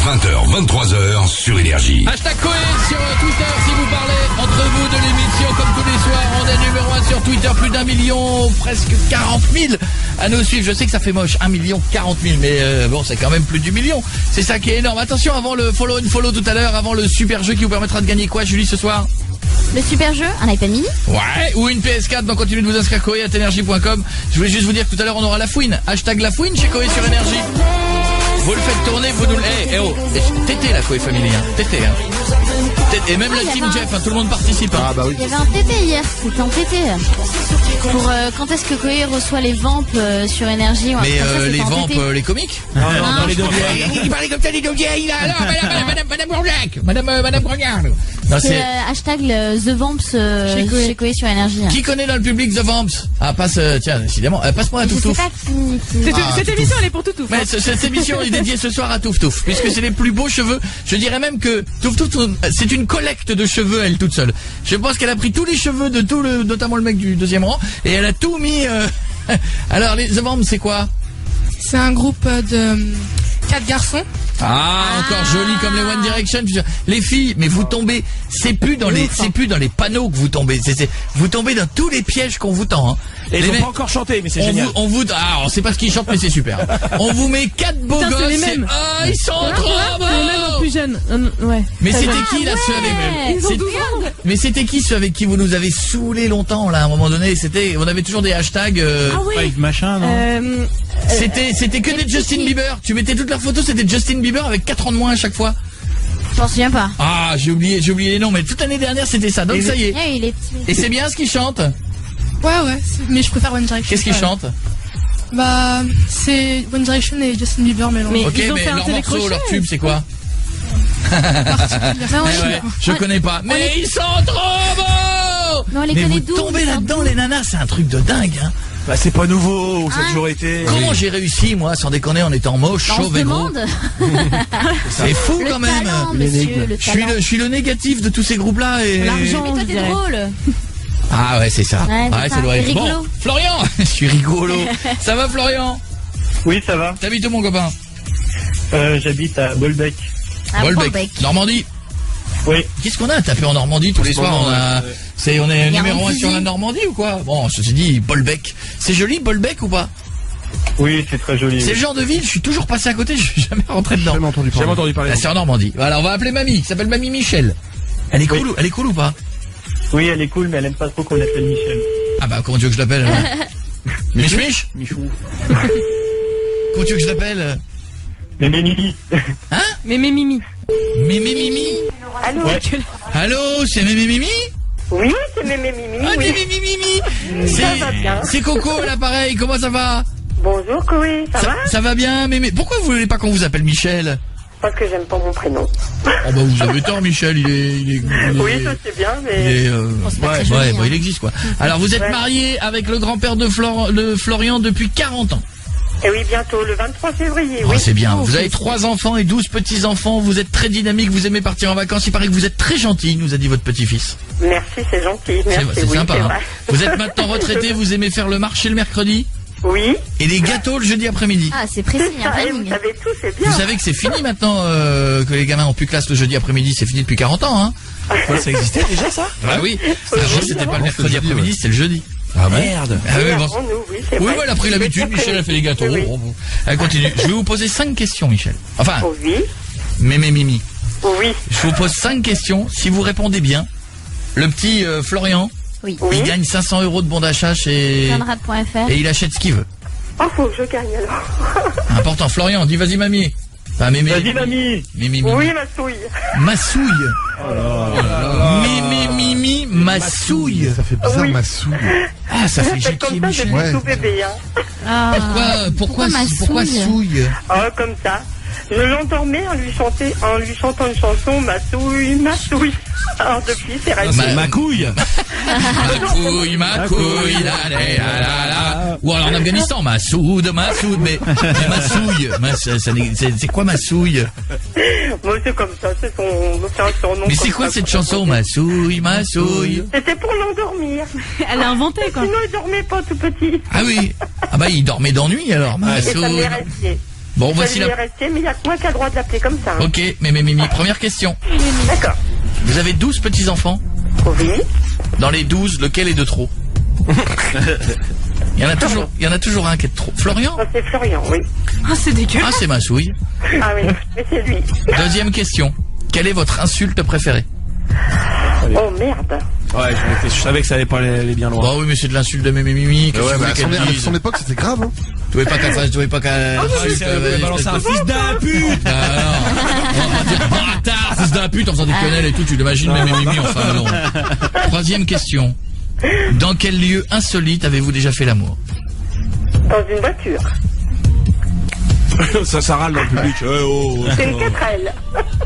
20h, 23h sur Énergie. Hashtag Coé sur Twitter si vous parlez entre vous de l'émission comme tous les soirs. On est numéro 1 sur Twitter, plus d'1 million, presque 40 000 à nous suivre. Je sais que ça fait moche, 1 million 40 000, mais bon, c'est quand même plus du million. C'est ça qui est énorme. Attention, avant le follow and follow tout à l'heure, avant le super jeu qui vous permettra de gagner quoi, Julie, ce soir? Le super jeu, un iPad mini. Ouais, ou une PS4, donc continuez de vous inscrire coé@energie.com. Je voulais juste vous dire que tout à l'heure on aura la fouine. Hashtag la fouine chez Coé sur Énergie. Vous le faites tourner, vous nous le... Tété la Coé Family, hein. Tété, hein. Et même la team Jeff, hein, tout le monde participe, hein. Ah bah oui. Il y avait un TT hier, c'était en TT. Pour quand est-ce que Coé reçoit les vampes sur Énergie. Mais les vampes, les comiques? Non, les deux vieilles. Il parlait comme ça, les deux vieilles, là. Alors, madame Bourlac, madame Grognard. C'est hashtag The Vamps chez Coé sur Énergie. Qui connaît dans le public The Vamps? Ah, passe, tiens, décidément. Passe-moi à Touf Touf. Cette émission, elle est pour Toutouf. Mais cette émission est dédiée ce soir à Touf Touf, puisque c'est les plus beaux cheveux. Je dirais même que Touf Touf, c'est une collecte de cheveux, elle toute seule. Je pense qu'elle a pris tous les cheveux de notamment le mec du deuxième rang, et elle a tout mis. Alors, les The Vamps, c'est quoi? C'est un groupe de 4 garçons. Ah, encore joli comme les One Direction. Les filles, mais vous tombez, c'est plus dans les panneaux que vous tombez. Vous tombez dans tous les pièges qu'on vous tend, hein. Et ils ont pas encore chanté, mais c'est génial. On sait pas ce qu'ils chantent, mais c'est super. On vous met 4 beaux gosses. Les mêmes. Ah, ils sont trop beaux. Les mêmes en plus jeunes. Ouais. Mais c'était qui là, ceux avec Mais c'était qui ceux avec qui vous nous avez saoulé longtemps là à un moment donné? On avait toujours des hashtags. Avec machin, non? C'était que des Justin Bieber. Tu mettais toutes leurs photos, c'était Justin Bieber avec 4 ans de moins à chaque fois. Je m'en souviens pas. Ah, j'ai oublié les noms, mais toute l'année dernière c'était ça. Donc ça y est. Il est petit. Et c'est bien ce qu'ils chantent? Ouais, mais je préfère One Direction. Qu'est-ce qu'ils chantent? Bah, c'est One Direction et Justin Bieber mélangés. Ok, mais leur morceau, leur tube, c'est quoi? Je connais pas. Mais ils sont trop beaux! Non, les mais vous douze, tombez là-dedans, les nanas, c'est un truc de dingue, hein. Bah c'est pas nouveau, ça a toujours été. Comment j'ai réussi, moi, sans déconner, en étant moche, chauve et gros? C'est fou quand même. Je suis le négatif de tous ces groupes-là et. L'argent, mais toi t'es drôle. Ah ouais, c'est ça. Ouais, ça doit être bon. Florian, je suis rigolo. Ça va, Florian? Oui, ça va. T'habites où, mon copain? J'habite à Bolbec. Bolbec. Normandie. Oui. Qu'est-ce qu'on a à taper en Normandie tous les soirs? On est numéro 1 sur la Normandie ou quoi? Bon, ceci dit, Bolbec. C'est joli, Bolbec ou pas? Oui, c'est très joli. C'est le genre de ville, je suis toujours passé à côté, je suis jamais rentré dedans. Jamais entendu parler. C'est en Normandie. Voilà, on va appeler mamie, qui s'appelle Mamie Michel. Elle est cool ou pas? Oui, elle est cool, mais elle aime pas trop qu'on l'appelle Michel. Ah bah, comment tu veux que je l'appelle? Michou? Michou. Comment tu veux que je l'appelle? Mémé Mimi. Hein? Mémé Mimi. Mémé Mimi? Allô? Ouais. Allô, c'est Mémé Mimi? Oui, c'est Mémé Mimi. Ah, Oui. Mémé Mimi! Ça va bien. C'est Coco à l'appareil, comment ça va? Bonjour, Coé, ça va? Ça va bien, Mémé. Pourquoi vous voulez pas qu'on vous appelle Michel? Parce que j'aime pas mon prénom. Oh bah vous avez tort, Michel, il est oui, je sais bien, mais... Il existe quoi. Alors vous êtes marié avec le grand-père de Florian depuis 40 ans. Et oui, bientôt, le 23 février, oui. C'est bien, vous avez 3 enfants et 12 petits-enfants, vous êtes très dynamique, vous aimez partir en vacances, il paraît que vous êtes très gentil, nous a dit votre petit-fils. Merci, c'est gentil, merci. C'est sympa, hein. Vous êtes maintenant retraité, vous aimez faire le marché le mercredi? Oui. Et les gâteaux le jeudi après-midi. Ah, c'est précis, vous savez tout, c'est bien. Vous savez que c'est fini maintenant, que les gamins ont plus classe le jeudi après-midi, c'est fini depuis 40 ans, hein. Ça existait déjà, ça? Ah oui. Avant, c'était pas le mercredi après-midi, c'était le jeudi. Ah merde. Ah oui, bon. Oui, elle a pris l'habitude, Michel a fait les gâteaux. Oui. Bon. Elle continue. Je vais vous poser 5 questions, Michel. Enfin, oui. Mimi. Oui. Je vous pose 5 questions. Si vous répondez bien, le petit Florian, il gagne 500 € de bon d'achat chez Conrad.fr et il achète ce qu'il veut. Oh, faut que je gagne alors. Important, Florian, dis vas-y mamie. Enfin, Mémé. Vas-y mamie. Mimi. Oui, ma souille. Massouille. Mimi, massouille. Ça fait bizarre, massouille. Ah, ça fait comme ça Michel. depuis tout bébé, hein. Pourquoi souille? Oh, comme ça. Je l'endormais en lui chantant une chanson, ma souille. Alors depuis, c'est resté. Ma couille. Ma couille, la. Ou alors en Afghanistan, Massoud, mais Massouille. C'est quoi Massouille? Moi, c'est comme ça, c'est un surnom. Mais c'est quoi cette chanson, Massouille? C'était pour l'endormir. Elle a inventé, quoi. Sinon, il dormait pas tout petit. Ah oui. Ah bah, il dormait d'ennui alors, Et ça Massouille. m'est resté. Bon, voici Ça lui est resté, mais il n'y a que moi qui a le droit de l'appeler comme ça. Hein. Ok, mais Mimi, première question. D'accord. Vous avez 12 petits-enfants? Oui. Dans les 12, lequel est de trop? Il y en a toujours un qui est de trop. Florian? Ça, c'est Florian, oui. Ah, c'est dégueulasse. Ah, c'est Massouille. Ah oui, mais c'est lui. Deuxième question. Quelle est votre insulte préférée? Oh merde. Ouais, je savais que ça allait pas aller bien loin. Bah oui, mais c'est de l'insulte de Mimi. À son époque, c'était grave, hein. Tu pouvais pas qu'elle fasse, tu pouvais pas qu'elle... Elle balance un fils d'un pute. Non, on va dire bâtard, fils d'un pute en faisant des quenelles et tout, tu l'imagines, mais Mimi, enfin non. Troisième question. Dans quel lieu insolite avez-vous déjà fait l'amour? Dans une voiture. Ça râle dans le public. C'est une 4L.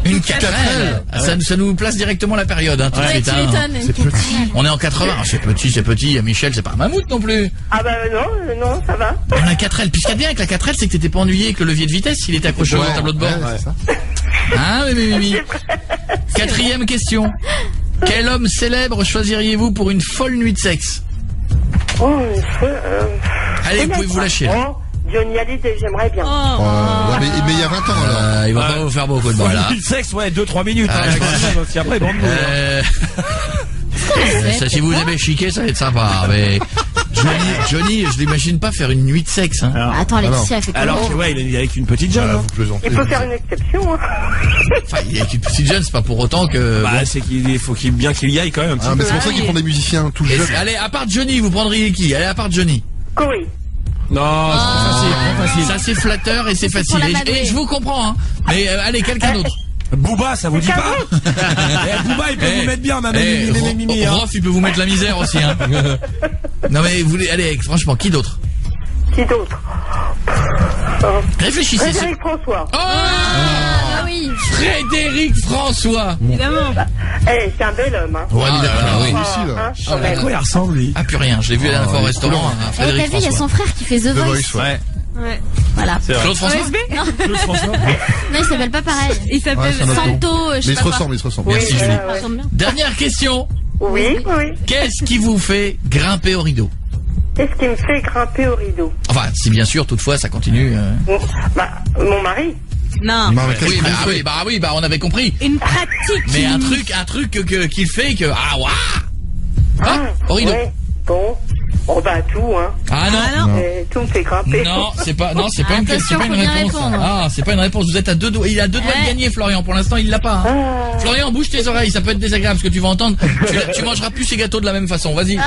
Une 4L. Ça nous place directement la période, hein, tout de suite. Hein. C'est petit. On est en 80. C'est petit. Michel, c'est pas un mammouth non plus. Ah bah non, ça va. On a 4L. Puis ce qu'il y a bien avec la 4L, c'est que t'étais pas ennuyé que le levier de vitesse, il était accroché au tableau de bord. Ouais, c'est ça. Hein, Mimi. Quatrième question. Quel homme célèbre choisiriez-vous pour une folle nuit de sexe? Allez, vous pouvez vous lâcher. Johnny Hallyday, j'aimerais bien. Ouais, mais il y a 20 ans alors. Il va pas vous faire beaucoup de mal là. Le sexe, ouais, 2-3 minutes. Si après, bon. Si vous aimez chiquer, ça va être sympa. Mais Johnny, je l'imagine pas faire une nuit de sexe. Hein. Attends, Alexia, elle fait quoi? Alors que ouais, il est avec une petite jeune. Vous plaisantez. Il faut faire une exception. Hein. Enfin, il est avec une petite jeune, c'est pas pour autant que. Bah, c'est qu'il faut bien qu'il y aille quand même. Mais c'est pour ça qu'ils font des musiciens tout jeunes. Allez, à part Johnny, vous prendriez qui? Allez, à part Johnny. Corey. Non, c'est facile. Ça c'est flatteur et c'est facile. Et je vous comprends, hein. Mais allez, quelqu'un d'autre. Booba, ça vous dit pas? Booba, il peut vous mettre bien, ma Mimi. Rof, il peut vous mettre la misère aussi, hein. Non mais vous voulez, allez, franchement, qui d'autre? Qui d'autre? Réfléchissez. Frédéric François. Ah oui. Frédéric François. Évidemment. C'est un bel homme, hein. Ouais, oui. À quoi il ressemble, lui? Ah, plus rien. Je l'ai vu à la fois au restaurant. T'as vu, il y a son frère qui fait The Voice. Ouais. Voilà. Claude François? Non. Claude François? Non, il s'appelle pas pareil. Il s'appelle Santo, Mais ils se ressemblent, Merci, Julie. Ressemble bien. Dernière question. Oui. Qu'est-ce qui vous fait grimper au rideau? Qu'est-ce qui me fait grimper au rideau? Enfin, si bien sûr, toutefois, ça continue. Mon mari. Non. Oui, on avait compris. Une pratique. Mais un truc qu'il fait que... Ah, waouh! Au rideau. Ouais. Bon. Oh bah tout, hein. Ah non. Tout me fait grimper. Non, c'est pas une question, c'est pas une réponse. Ah, c'est pas une réponse. Vous êtes à 2 doigts. Il a 2 doigts de gagner, Florian. Pour l'instant, il l'a pas. Hein. Florian, bouge tes oreilles. Ça peut être désagréable ce que tu vas entendre. Tu mangeras plus ces gâteaux de la même façon. Vas-y.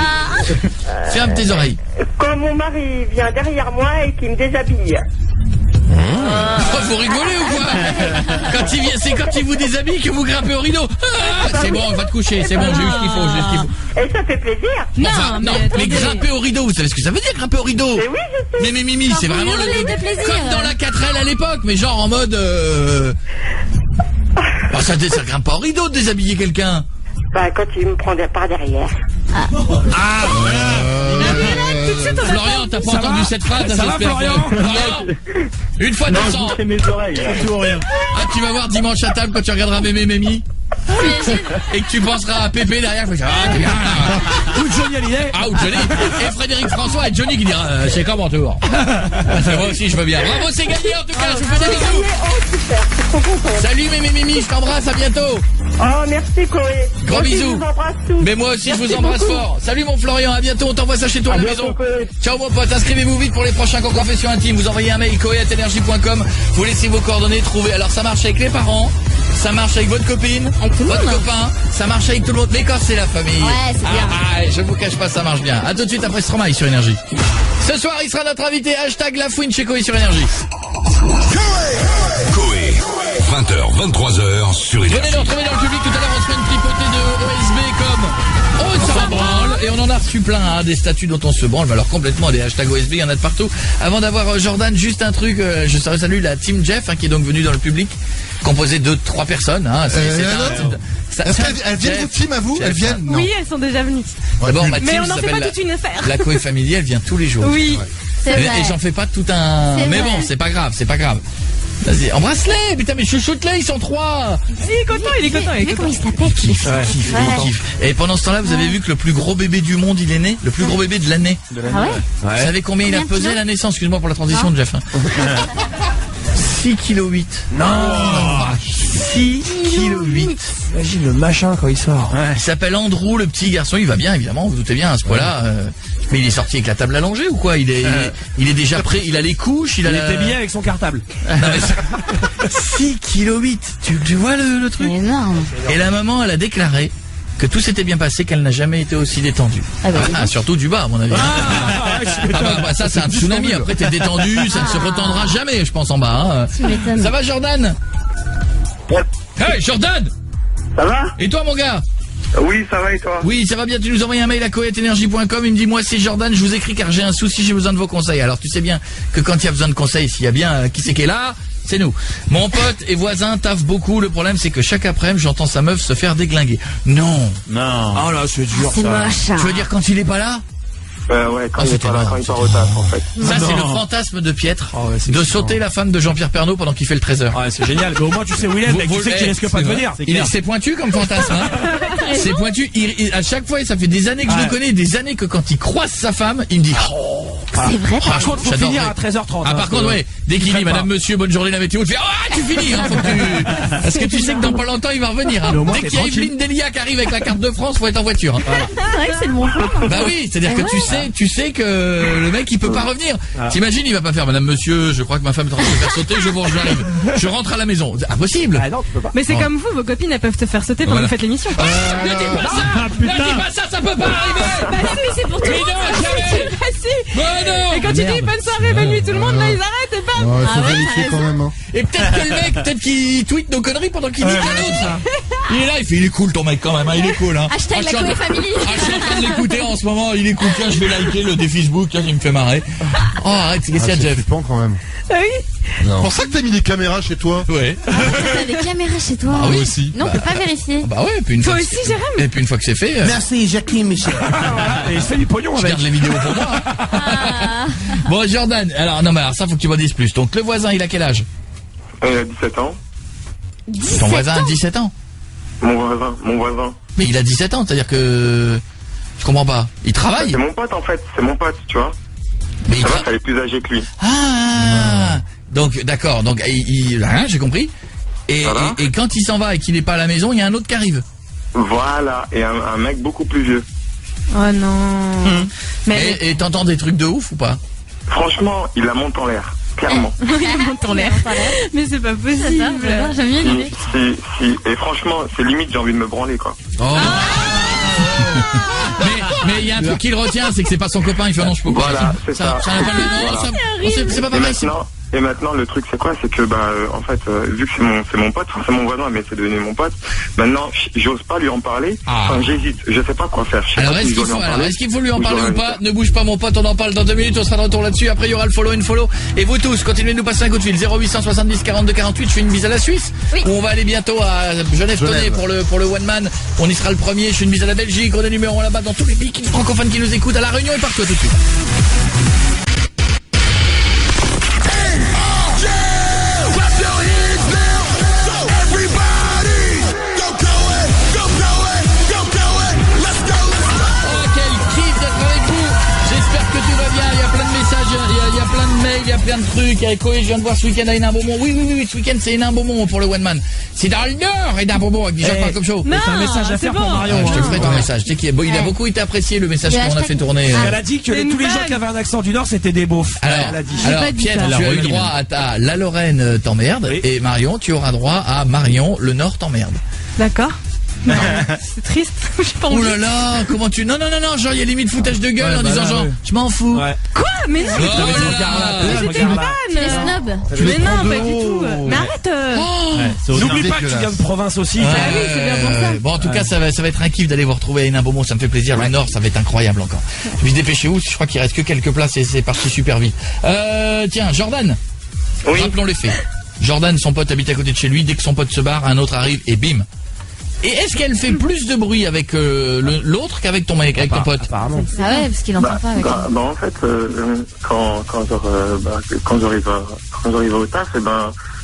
Ferme tes oreilles. Quand mon mari vient derrière moi et qu'il me déshabille. Vous rigolez ou quoi? C'est quand il vous déshabille que vous grimpez au rideau. C'est bon, va te coucher, c'est bon, j'ai eu ce qu'il faut, Et ça fait plaisir. Non, mais grimper au rideau, vous savez ce que ça veut dire, grimper au rideau? Mais oui, je sais. Mais Mimi, c'est vraiment comme dans la 4L à l'époque, mais genre en mode ça grimpe pas au rideau de déshabiller quelqu'un. Bah, quand il me prend par derrière. Florian, t'as pas entendu cette phrase? Ça va, Florian? Une fois 200. Mes oreilles. Tout rien. Ah, tu vas voir dimanche à table quand tu regarderas Mémé Mémi. Et que tu penseras à Pépé derrière. Ou Johnny Hallyday. Ou Johnny. Et Frédéric François et Johnny qui dira c'est comme en tour. Moi aussi je veux bien. Bravo, c'est gagné en tout cas. Je vous fais des bisous. Super, je suis trop content. Salut Mémé Mémi, je t'embrasse, à bientôt. Oh, merci Chloé. Gros bisous. Mais moi aussi je vous embrasse fort. Salut mon Florian, à bientôt, on t'envoie ça chez toi à la maison. Ciao mon pote, inscrivez-vous vite pour les prochains concours confessions intimes. Vous envoyez un mail koé@energie.com, vous laissez vos coordonnées, trouvez. Alors ça marche avec les parents, ça marche avec votre copine, avec tout le votre monde. Copain, ça marche avec tout le monde, mais quand c'est la famille. Ouais, c'est bien. Je vous cache pas, ça marche bien. A tout de suite après Stromae sur Énergie. Ce soir, il sera notre invité, #La Fouine chez Koé sur Énergie. Koé, 20h, 23h sur Énergie. Venez nous retrouver dans le public, tout à l'heure on se fait une tripotée de OSB comme ça va branle, et on en a reçu plein, des statuts dont on se branle, alors complètement, des #OSB, il y en a de partout. Avant d'avoir Jordan, juste un truc, je salue la team Jeff, qui est donc venue dans le public, composée de 3 personnes. Elles viennent votre team à vous? Elles viennent? Non. Oui, elles sont déjà venues. D'abord, ma team Mais on n'en fait s'appelle pas toute une affaire. la Koé Family, elle vient tous les jours. Oui. C'est vrai. Et j'en fais pas tout un... C'est Mais vrai. bon, c'est pas grave, c'est pas grave. Vas-y, embrasse-les, putain, mais chouchoute-les, ils sont 3. Si, il est content, il est content. Mais comment il s'appelle? Kiff. Et pendant ce temps-là, vous avez vu que le plus gros bébé du monde, il est né? Le plus gros bébé de l'année. Ah ouais? Vous savez combien il a Combien de pesé à kilos la naissance? Excuse-moi pour la transition, Jeff. 6,8 kg. Non, 6,8 kg. Imagine le machin quand il sort. Il s'appelle Andrew, le petit garçon. Il va bien, évidemment. Vous doutez bien à ce point-là. Mais il est sorti avec la table allongée ou quoi? Il est déjà prêt. Il a les couches. Il était bien avec son cartable. 6,8 kg. Tu vois le truc? C'est énorme. Et la maman, elle a déclaré que tout s'était bien passé, qu'elle n'a jamais été aussi détendue. Surtout du bas, à mon avis. Ça, c'est un tsunami. Après, t'es détendu, ça ne se retendra jamais, je pense, en bas. Tu m'étonnes. Ça va, Jordan? Hey, Jordan! Ça va? Et toi, mon gars? Oui, ça va et toi? Oui, ça va bien. Tu nous envoies un mail à koé@energie.com. Il me dit, moi, c'est Jordan, je vous écris car j'ai un souci, j'ai besoin de vos conseils. Alors, tu sais bien que quand il y a besoin de conseils, s'il y a bien qui c'est qui est là, c'est nous. Mon pote et voisin taffe beaucoup. Le problème, c'est que chaque après-midi, j'entends sa meuf se faire déglinguer. Non. Oh là, c'est dur, C'est ça. moche. Tu veux dire quand il est pas là? Ouais, quand il est pas là, quand il part au taf, en fait. Ça, c'est le fantasme de Pietre, de sauter la femme de Jean-Pierre Pernaut pendant qu'il fait le 13h. Ouais, c'est génial. Mais au moins, tu sais où il est, mec. Tu sais qu'il risque pas de venir. C'est pointu comme fantasme, hein. C'est pointu. À chaque fois, ça fait des années que je le connais, des années que quand il croise sa femme, il me dit, C'est vrai. Par contre, faut finir à 13h30. par contre, ouais. Dès qu'il dit, madame, monsieur, bonne journée, la météo, tu fais, tu finis, hein, faut que tu... Parce que tu sais que dans pas longtemps, il va revenir, hein. Dès qu'il y a Evelyne Delia qui arrive avec la carte de France, faut être en voiture, hein. C'est vrai que c'est le bon plan. Bah oui, c'est-à-dire que tu sais que le mec il peut pas revenir. T'imagines, il va pas faire madame monsieur, je crois que ma femme est en train de me faire sauter, j'arrive. Je rentre à la maison. C'est impossible. Non, tu peux pas. Mais c'est comme vous, vos copines, elles peuvent te faire sauter pendant que vous faites l'émission. Ne dis pas ça. Ne dis pas ça, ça peut pas arriver. Bah si, c'est pour tout le monde. jamais. Bah si. Bah non. Et quand tu dis bonne soirée, bonne nuit, tout le monde, là, ils arrêtent et bam. Ouais, faut vérifier quand même, hein. Et peut-être que le mec, peut-être qu'il tweet nos conneries pendant qu'il dit à l'autre. Il est là, il fait, il est cool ton mec quand même, hein, il est cool, hein. Hashtag la Koé Family. Je suis en train de l'écouter en ce moment, il est cool, tiens, je vais liker le défi Facebook, tiens, il me fait marrer. Oh, arrête, qu'est-ce qu'il y a, C'est Jeff? flippant quand même. Ah oui. C'est pour ça que t'as mis des caméras chez toi. Ouais. T'as des caméras chez toi. Ah oui aussi. Non, on peut pas vérifier. Bah ouais, puis une Toi fois. aussi, Jérôme. Et puis une fois que c'est fait. Merci, Jacqueline Michel. Et il se fait du pognon Je avec. garde les vidéos pour moi. Bon, Jordan, alors non, mais alors ça, faut que tu m'en dises plus. Donc, le voisin, il a quel âge? 17 ans. Ton voisin a 17 ans. Mon voisin. Mais il a 17 ans, c'est-à-dire que... Je comprends pas. Il travaille? C'est mon pote, en fait. C'est mon pote, tu vois. Mais il Ça va, elle est plus âgée que lui. Ah. Donc, d'accord. Donc, j'ai compris. Et quand il s'en va et qu'il n'est pas à la maison, il y a un autre qui arrive. Voilà. Et un mec beaucoup plus vieux. Oh non. Mais Et t'entends des trucs de ouf ou pas? Franchement, il la monte en l'air. Clairement. il monte en l'air. Mais c'est pas possible. J'aime bien l'idée. Si. Et franchement, c'est limite, j'ai envie de me branler, quoi. Oh. Mais il y a un truc qu'il retient, c'est que c'est pas son copain. Il fait non, je peux pas. Voilà, c'est ça. Ça n'a pas le nom. C'est pas pareil. Et maintenant, le truc, c'est quoi? C'est que, en fait, vu que c'est mon pote, c'est mon voisin, mais c'est devenu mon pote, maintenant, j'ose pas lui en parler. Enfin, j'hésite. Je sais pas quoi faire. Alors, est-ce qu'il faut lui en parler ou pas? Ne bouge pas, mon pote, on en parle dans 2 minutes, on sera de retour là-dessus. Après, il y aura le follow and follow. Et vous tous, continuez de nous passer un coup de fil. 0870 42 48. Je fais une bise à la Suisse. Oui. Où on va aller bientôt à Genève-Tonnet pour le one man. On y sera le premier. Je fais une bise à la Belgique. On a numéro là-bas dans tous les pays francophones qui nous écoutent à La Réunion et partout. À tout de suite. Il y a plein de mails, il y a plein de trucs. Avec Koé, je viens de voir ce week-end à Hénin-Beaumont. Oui, ce week-end c'est Hénin-Beaumont pour le one man. C'est dans le Nord, Hénin-Beaumont, avec déjà pas comme show. C'est un message à faire pour Marion. Je te ferai ton message. Tu sais il a beaucoup été apprécié le message qu'on a fait tourner. Elle a dit que tous les gens qui avaient un accent du Nord c'était des beaufs. Alors Pierre, tu as eu droit à La Lorraine t'emmerde et Marion, tu auras droit à Marion, le Nord t'emmerde. D'accord. Non, c'est triste. J'ai pas envie. Oh là là, comment tu... Non, genre il y a limite foutage de gueule en disant genre, je m'en fous. Ouais. Quoi? Mais non, c'était une vanne. Tu es snob. Mais non, pas du tout. Mais arrête. N'oublie pas que tu viens de province aussi. Ah oui, c'est bien pour ça. Bon, en tout cas, ça va être un kiff d'aller vous retrouver à Hénin-Beaumont, ça me fait plaisir. Le Nord, ça va être incroyable encore. Je vais dépêcher-vous, je crois qu'il reste que quelques places et c'est parti super vite. Tiens, Jordan. Oui. Rappelons les faits. Jordan, son pote habite à côté de chez lui. Dès que son pote se barre, un autre arrive et bim. Et est-ce qu'elle fait plus de bruit avec l'autre qu'avec ton mec, avec ton pote? Apparemment. Ah ouais, parce qu'il entend pas avec en fait, quand j'arrive au taf,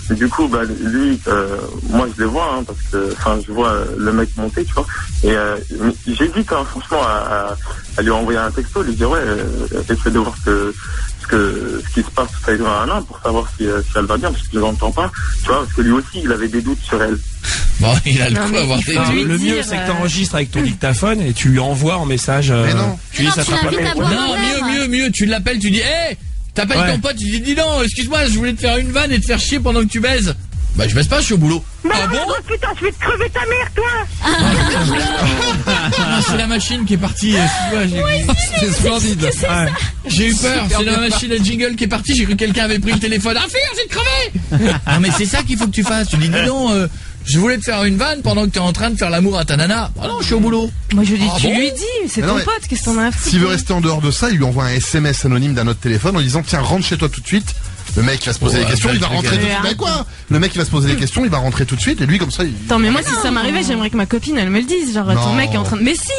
du coup, lui, moi je le vois, parce que, je vois le mec monter, tu vois, et j'hésite, franchement, à lui envoyer un texto, lui dire, essaie de voir ce qui se passe tout à l'heure pour savoir si elle va bien, parce que je l'entends pas, tu vois, parce que lui aussi, il avait des doutes sur elle. Bon, il a le coup d'avoir des doutes. Le mieux, c'est que t'enregistres avec ton dictaphone et tu lui envoies en message. Mais non. Tu dis ça sera pas. Non, mieux, tu l'appelles, tu dis, t'appelles ton pote, tu dis, dis non, excuse-moi, je voulais te faire une vanne et te faire chier pendant que tu baises. Je baise pas, je suis au boulot. Ah bon? Putain, je vais te crever ta mère, toi! C'est la machine qui est partie. C'est splendide. J'ai eu peur. C'est la machine à jingle qui est partie. J'ai cru que quelqu'un avait pris le téléphone. Ah, je vais te crever! Non, mais c'est ça qu'il faut que tu fasses. Tu dis, dis non, je voulais te faire une vanne pendant que tu es en train de faire l'amour à ta nana. Ah non, je suis au boulot. Moi, je dis, tu lui dis, c'est ton pote, qu'est-ce qu'on a à foutre? S'il veut rester en dehors de ça, il lui envoie un SMS anonyme d'un autre téléphone en disant, tiens, rentre chez toi tout de suite. Le mec il va se poser des questions, il va rentrer tout de suite. Mais quoi? Le mec il va se poser des questions, il va rentrer tout de suite et lui comme ça il... Attends, mais moi si ça m'arrivait, j'aimerais que ma copine elle me le dise. Genre ton mec est en train de... Mais si,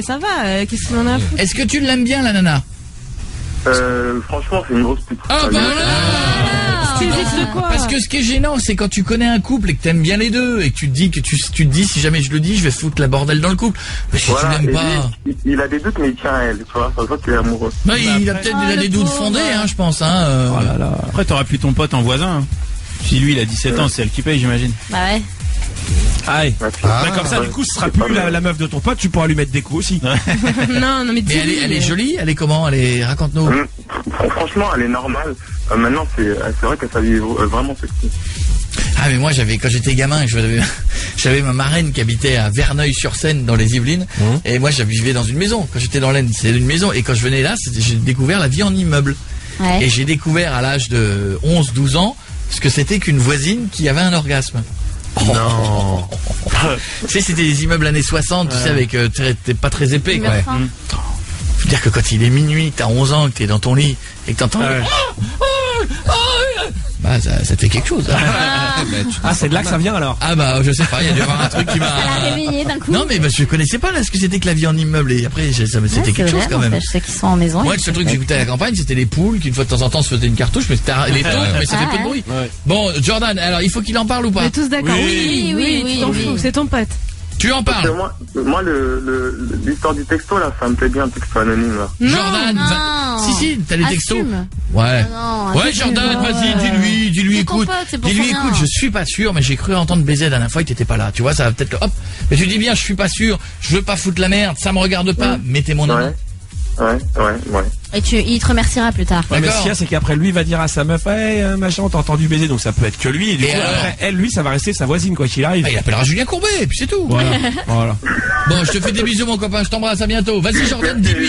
ça va, qu'est-ce qu'on en a à foutre? Est-ce que tu l'aimes bien la nana? Franchement c'est une grosse pute. Parce que ce qui est gênant, c'est quand tu connais un couple et que t'aimes bien les deux et que tu te dis que tu te dis si jamais je le dis, je vais foutre la bordel dans le couple. Mais si tu l'aimes pas, il a des doutes mais il tient à elle, tu vois. Ça se voit qu'il est amoureux. Il a peut-être des doutes fondés, je pense. Oh là là. Après t'auras plus ton pote en voisin. Si lui il a 17 ans, c'est elle qui paye, j'imagine. Bah ouais. Aïe. Comme ça, du coup, ce sera plus la meuf de ton pote, tu pourras lui mettre des coups aussi. non, mais elle est jolie, elle est comment? Raconte-nous. Franchement, elle est normale. Maintenant, c'est vrai que ça lui vraiment sexy. Ah, mais moi, quand j'étais gamin, j'avais ma marraine qui habitait à Verneuil-sur-Seine dans les Yvelines. Et moi, je vivais dans une maison. Quand j'étais dans l'Aisne, c'était une maison. Et quand je venais là, j'ai découvert la vie en immeuble. Ouais. Et j'ai découvert à l'âge de 11-12 ans ce que c'était qu'une voisine qui avait un orgasme. Non. Tu sais, c'était des immeubles années 60, tu sais, avec t'es pas très épais, quoi. Faut dire que quand il est minuit, t'as 11 ans, que t'es dans ton lit et que t'entends ça te fait quelque chose. C'est de là que ça vient alors. Je sais pas, il y a dû y avoir un truc qui m'a réveillé d'un coup. Non mais je connaissais pas ce que c'était que la vie en immeuble et après c'était quelque chose quand même. Je sais qu'ils sont en maison. Moi le seul truc que j'écoutais à la campagne c'était les poules qui une fois de temps en temps se faisaient une cartouche mais c'était les taux mais ça fait peu de bruit. Bon Jordan, alors il faut qu'il en parle ou pas? On est tous d'accord. Oui, tu t'en fous, c'est ton pote. Tu en parles? Moi, l'histoire du texto, là, ça me plaît bien, le texto anonyme, là. Jordan, si, t'as les textos. Ouais. Ouais, Jordan, vas-y, dis-lui, écoute. Dis-lui, écoute, je suis pas sûr, mais j'ai cru entendre baiser la dernière fois, il t'était pas là. Tu vois, ça va peut-être hop. Mais tu dis bien, je suis pas sûr, je veux pas foutre la merde, ça me regarde pas, mettez mon nom. Ouais. Et il te remerciera plus tard. Ouais, mais ce qu'il y a, c'est qu'après lui il va dire à sa meuf, machin, on t'a entendu baiser, donc ça peut être que lui. Et du coup, après, elle, lui, ça va rester sa voisine, quoi qu'il arrive. Il appellera Julien Courbet, et puis c'est tout. Voilà. Bon, je te fais des bisous, mon copain, je t'embrasse, à bientôt. Vas-y, Jordan, dis-lui.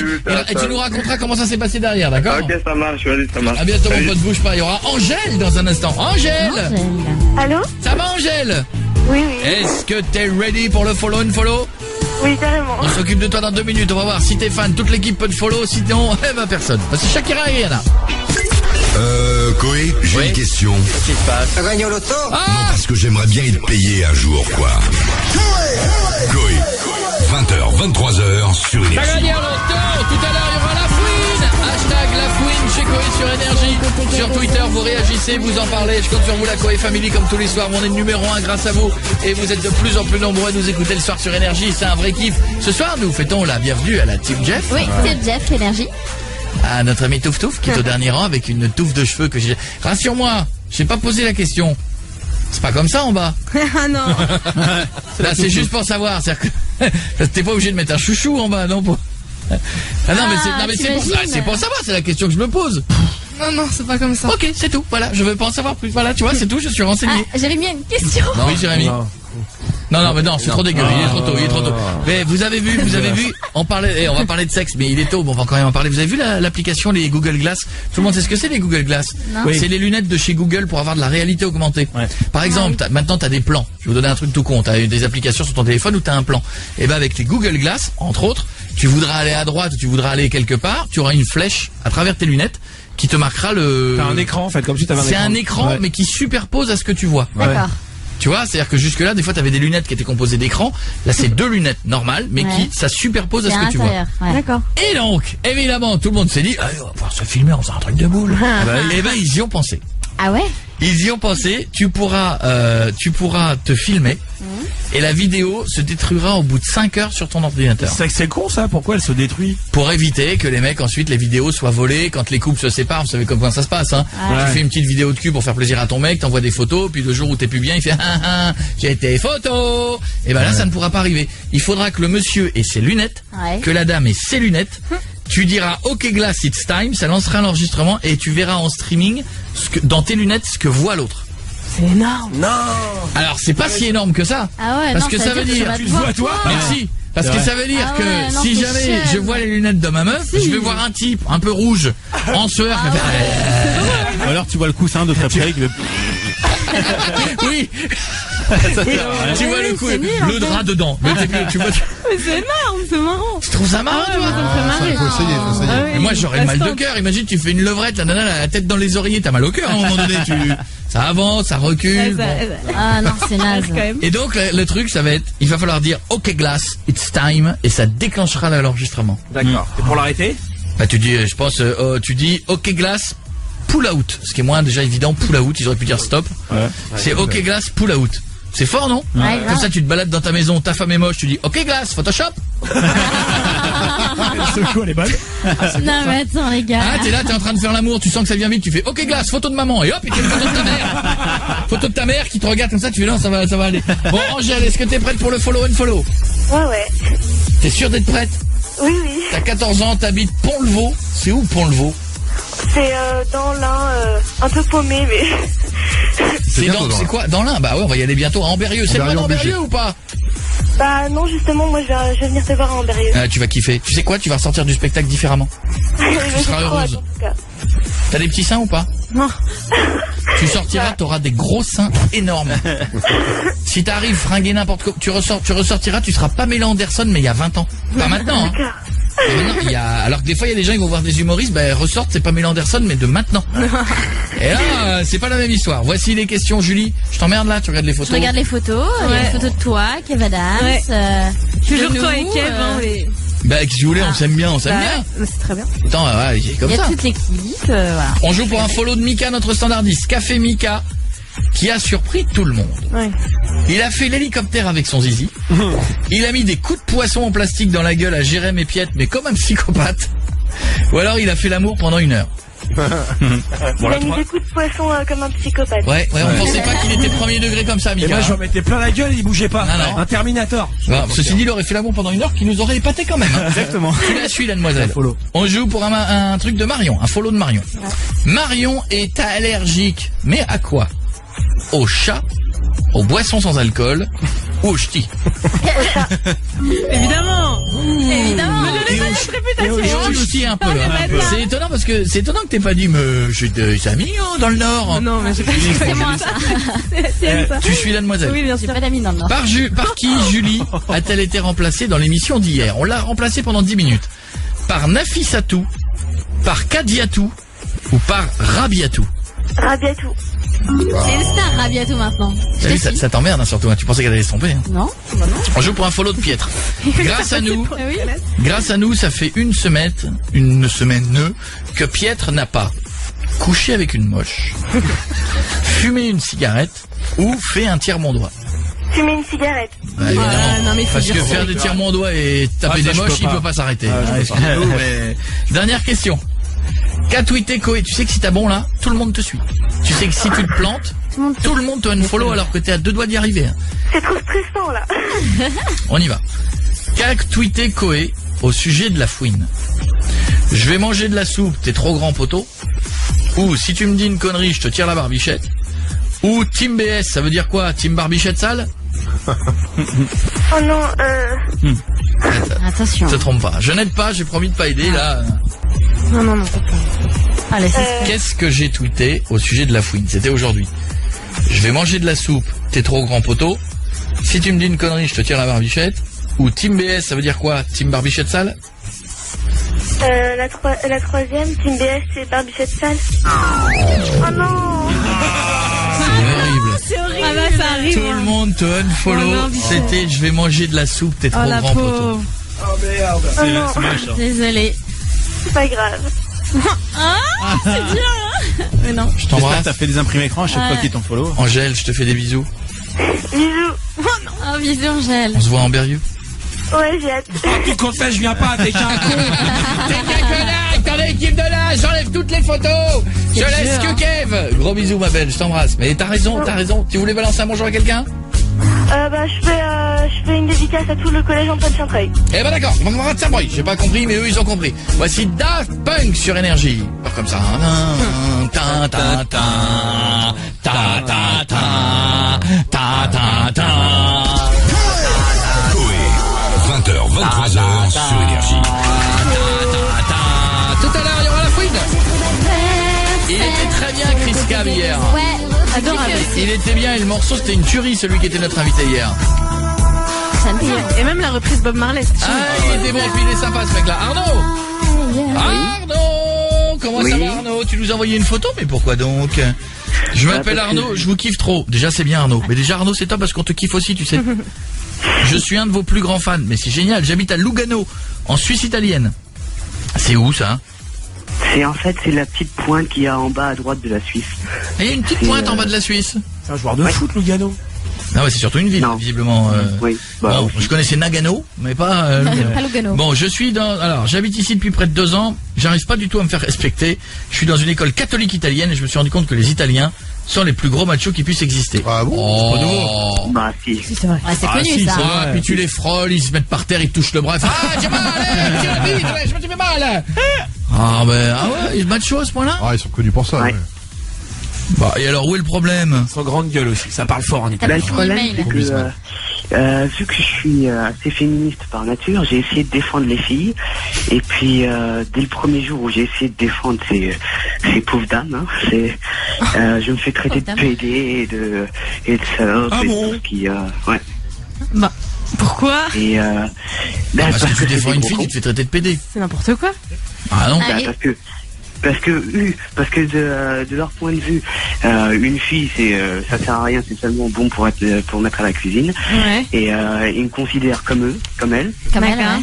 Et tu nous raconteras comment ça s'est passé derrière, d'accord? Ok, ça marche, vas-y, ça marche. À bientôt, mon pote, bouge pas. Il y aura Angèle dans un instant. Angèle! Allô? Ça va, Angèle? Oui. Est-ce que t'es ready pour le follow and follow? Oui, carrément. On s'occupe de toi dans 2 minutes. On va voir si t'es fan. Toute l'équipe peut te follow. Si non, personne. Parce que Shakira et Rihanna. Koé, j'ai une question. Qu'est-ce qui se passe? T'as gagné au loto? Non, parce que j'aimerais bien être payé un jour, quoi. Koé, 20h, 23h sur Énergie. T'as gagné au loto. Tout à l'heure, il y aura la fouine. Hashtag la fouine chez Koé sur Énergie. Sur Twitter, vous réagissez, vous en parlez. Je compte sur vous, la Koé Family, comme tous les soirs. On est le numéro 1 grâce à vous. Et vous êtes de plus en plus nombreux à nous écouter le soir sur Énergie. C'est un vrai kiff. Ce soir, nous fêtons la bienvenue à la Team Jeff. Oui, c'est Jeff, Énergie. À notre ami Touf Touf, qui est au dernier rang avec une touffe de cheveux que j'ai... Rassure-moi, j'ai pas posé la question. C'est pas comme ça en bas. Ah non. Là, c'est juste pour savoir. C'est-à-dire que t'es pas obligé de mettre un chouchou en bas, non? Ah non, mais c'est pour savoir, c'est la question que je me pose. Non, c'est pas comme ça. Ok, c'est tout. Voilà, je veux pas en savoir plus. Voilà, tu vois, c'est tout, je suis renseigné. Jérémy a une question. Non, oui, Jérémy. Non, mais non, c'est trop dégueu. Il est trop tôt. Mais vous avez vu, on va parler de sexe, mais il est tôt, bon, on va quand même en parler. Vous avez vu l'application, les Google Glass? Tout le monde sait ce que c'est, les Google Glass? Oui. C'est les lunettes de chez Google pour avoir de la réalité augmentée. Ouais. Par exemple, maintenant, t'as des plans. Je vais vous donner un truc tout con. T'as des applications sur ton téléphone où t'as un plan. Et ben, avec les Google Glass, entre autres, tu voudras aller à droite ou tu voudras aller quelque part, tu auras une flèche à travers tes lunettes qui te marquera le... T'as un écran, en fait, comme si t'avais un écran. C'est un écran, mais qui superpose à ce que tu vois. D'accord. Tu vois, c'est-à-dire que jusque-là, des fois, t'avais des lunettes qui étaient composées d'écran. Là, c'est 2 lunettes normales, mais ça superpose à ce que tu vois. Ouais. D'accord. Et donc, évidemment, tout le monde s'est dit, on va pouvoir se filmer en faisant un truc de boule. Et ben, ils y ont pensé. Ah ouais? Ils y ont pensé. Tu pourras te filmer. Et la vidéo se détruira au bout de 5 heures sur ton ordinateur. C'est con ça, pourquoi elle se détruit? Pour éviter que les mecs ensuite les vidéos soient volées quand les couples se séparent. Vous savez comment ça se passe, hein? Ouais. Tu fais une petite vidéo de cul pour faire plaisir à ton mec, t'envoies des photos, puis le jour où t'es plus bien, il fait j'ai tes photos. Et ben là, ça ne pourra pas arriver. Il faudra que le monsieur ait ses lunettes, que la dame ait ses lunettes. Tu diras OK Glass, it's time, ça lancera l'enregistrement et tu verras en streaming dans tes lunettes ce que voit l'autre. C'est énorme. Non. Alors c'est pas si énorme que ça. Ah ouais, parce non, que ça veut dire tu te vois toi. Merci. Parce que ça veut dire que si jamais je vois les lunettes de ma meuf, je vais voir un type un peu rouge en sueur. Ou alors tu vois le coussin de très près. Oui. Tu vois le coup, le drap dedans. Mais tu vois. Mais c'est énorme, c'est marrant. Tu trouves ça marrant, toi? Faut essayer. Et moi, j'aurais mal de cœur. Imagine, tu fais une levrette, la nana, la tête dans les oreillers, t'as mal au cœur à un moment donné. Ça avance, ça recule. Ah non, c'est naze. Et donc, le truc, ça va être, il va falloir dire OK Glass, it's time, et ça déclenchera l'enregistrement. D'accord. Et pour l'arrêter? Bah, tu dis, je pense, tu dis OK Glass, pull out. Ce qui est moins déjà évident, pull out. Ils auraient pu dire stop. C'est OK Glass, pull out. C'est fort, non? Comme ça, tu te balades dans ta maison, ta femme est moche, tu dis OK Glass, Photoshop. Ce coup, elle est bonne. Non mais attends les gars. Ah, t'es là, t'es en train de faire l'amour, tu sens que ça vient vite, tu fais OK Glass, photo de maman, et hop, et tu as une photo de ta mère. Photo de ta mère qui te regarde comme ça, tu fais non, ça va aller. Bon, Angèle, est-ce que t'es prête pour le follow and follow? Ouais. T'es sûre d'être prête? Oui. T'as 14 ans, t'habites Pont-le-Vaux. C'est où Pont-le-Vaux? C'est dans l'Ain, un peu paumé, mais... C'est quoi? Dans l'Ain? Bah ouais, on va y aller bientôt à Ambérieux. C'est loin d'Ambérieux ou pas? Bah non, justement, moi je vais venir te voir à Ambérieux. Tu vas kiffer. Tu sais quoi? Tu vas ressortir du spectacle différemment. Tu seras heureuse. T'as des petits seins ou pas? Non. Tu sortiras, t'auras des gros seins énormes. Si t'arrives fringué n'importe quoi, tu ressortiras, tu seras Pamela Anderson, mais il y a 20 ans. Pas maintenant, hein. Alors que des fois, il y a des gens qui vont voir des humoristes, ressortent, c'est Pamela Anderson, mais de maintenant. Et là, c'est pas la même histoire. Voici les questions, Julie. Je t'emmerde là, tu regardes les photos. Je regarde les photos, il y a une photo de toi, Kev Adams. Toujours toi et Kev, Bah, qu'est-ce que vous voulez, on s'aime bien. C'est très bien. Attends, comme ça. Il y a toute l'équipe, voilà. On joue pour un follow de Mika, notre standardiste. Café Mika, qui a surpris tout le monde. Ouais. Il a fait l'hélicoptère avec son zizi. Il a mis des coups de poisson en plastique dans la gueule à Jérém et Piette, mais comme un psychopathe. Ou alors il a fait l'amour pendant 1 heure. Il a mis des coups de poisson comme un psychopathe. Ouais, on pensait pas qu'il était premier degré comme ça, Mika. Et moi, je m'en mettais plein la gueule, il bougeait pas. Non. Un Terminator. Bon, ceci dit, il aurait fait l'amour pendant 1 heure qui nous aurait épaté quand même. Hein. Exactement. Tu la suis, la demoiselle. On joue pour un truc de Marion, un follow de Marion. Ouais. Marion est allergique, mais à quoi? Au chat, aux boissons sans alcool ou au ch'ti? Évidemment. Évidemment. Me donnez pas notre réputation. Et au ch'ti un peu. C'est étonnant parce que c'est étonnant que t'aies pas dit mais j'ai des amis dans le Nord. Non, mais j'ai pas dit c'est moi ça. Tu suis la demoiselle. Oui, bien sûr. J'ai pas d'amis dans le Nord. Par qui Julie a-t-elle été remplacée dans l'émission d'hier? On l'a remplacée pendant 10 minutes. Par Nafissatou, par Kadiatou ou par Rabiatou? Rabiatou. C'est une star, Rabiatou maintenant. Ça t'emmerde hein, surtout, hein. Tu pensais qu'elle allait se tromper hein. Non. On joue pour un follow de Pietre. Grâce à nous, ça fait une semaine que Pietre n'a pas couché avec une moche, fumé une cigarette ou fait un tiers-mon-doigt. Fumer une cigarette. Bah, non, mais parce que faire des tiers-mon-doigt et taper des moches, il peut pas s'arrêter. Mais... Dernière question. Qu'a tweeté Koé? Tu sais que si t'as bon là, tout le monde te suit. Tu sais que si tu te plantes, tout le monde te unfollow alors que t'es à 2 doigts d'y arriver. Hein. C'est trop stressant là. On y va. Qu'a tweeté Koé au sujet de la fouine? Je vais manger de la soupe, t'es trop grand poteau. Ou si tu me dis une connerie, je te tire la barbichette. Ou Team BS, ça veut dire quoi? Team barbichette sale? Oh non, Attention. Ne te trompe pas. Je n'aide pas, j'ai promis de pas aider là. Non. Allez, Qu'est-ce que j'ai tweeté au sujet de la fouine? C'était aujourd'hui. Je vais manger de la soupe, t'es trop grand poteau. Si tu me dis une connerie, je te tire la barbichette. Ou Team BS, ça veut dire quoi? Team barbichette sale? La troisième, Team BS, c'est barbichette sale. Oh non. C'est horrible. C'est horrible. Ah bah, ça arrive. Tout le monde te unfollow. C'était je vais manger de la soupe, t'es trop grand poteau. Oh merde. Oh non. Désolée. C'est pas grave. C'est bien hein. Mais non. Je t'embrasse. T'as fait des imprimés écran à chaque fois qu'ils t'ont follow. Angèle, je te fais des bisous. Bisous. Oh, bisous, Angèle. On se voit en Berrieux. Ouais, j'ai hâte. Tu confesses, je viens pas, t'es qu'un con. T'es qu'un connard, t'en es équipe de là, j'enlève toutes les photos. Je laisse que Kev. Gros bisous ma belle, je t'embrasse. Mais t'as raison. Tu voulais balancer un bonjour à quelqu'un? Je fais une dédicace à tout le collège Antoine Saint-Treuil. Eh ben d'accord, on va de Saint-Breuil. J'ai pas compris, mais eux ils ont compris. Voici Daft Punk sur Énergie. Pas comme ça. Ta ta ta ta ta ta ta ta ta. Koé, 20h, 23h sur Énergie. Tout à l'heure, il y aura la fouine. Il était très bien Chris Cab hier. Ouais, adorable. Il était bien et le morceau c'était une tuerie, celui qui était notre invité hier. Ça me dit. Et même la reprise Bob Marley. Il était bon, puis il est sympa ce mec là. Arnaud, comment ça va Arnaud? Tu nous as envoyé une photo, mais pourquoi donc? Je m'appelle Arnaud, je vous kiffe trop. Déjà c'est bien Arnaud, mais déjà Arnaud c'est top parce qu'on te kiffe aussi, tu sais. Je suis un de vos plus grands fans, mais c'est génial, j'habite à Lugano, en Suisse italienne. C'est où ça? C'est la petite pointe qu'il y a en bas à droite de la Suisse. Il y a une petite pointe en bas de la Suisse. C'est un joueur de foot, Lugano. Non, c'est surtout une ville, visiblement. Oui. Bon, je connaissais Nagano, mais pas Lugano. Pas Lugano. Bon, j'habite ici depuis près de 2 ans. J'arrive pas du tout à me faire respecter. Je suis dans une école catholique italienne et je me suis rendu compte que les Italiens sont les plus gros machos qui puissent exister. Ah bon? C'est pas nouveau. Bah si. C'est vrai. Ouais, c'est connu ça. Puis tu les frôles, ils se mettent par terre, ils te touchent le bras. J'ai mal, je me suis fait mal. Ah ouais, macho à ce point-là? Ah, ils sont connus pour ça. Ouais. Bah, et alors où est le problème? Sans grande gueule aussi, ça parle fort en italien. Le problème, c'est que vu que je suis assez féministe par nature, j'ai essayé de défendre les filles. Et puis, dès le premier jour où j'ai essayé de défendre ces pauvres dames, je me fais traiter de PD et de salope et tout ce qui... ouais. Bah, pourquoi? Et parce que tu défends une fille, tu te fais traiter de PD. C'est n'importe quoi. Ah non. Parce que de leur point de vue, une fille, ça sert à rien, c'est seulement bon pour mettre à la cuisine. Ouais. Et ils me considèrent comme eux, comme elles. Comme elle, hein.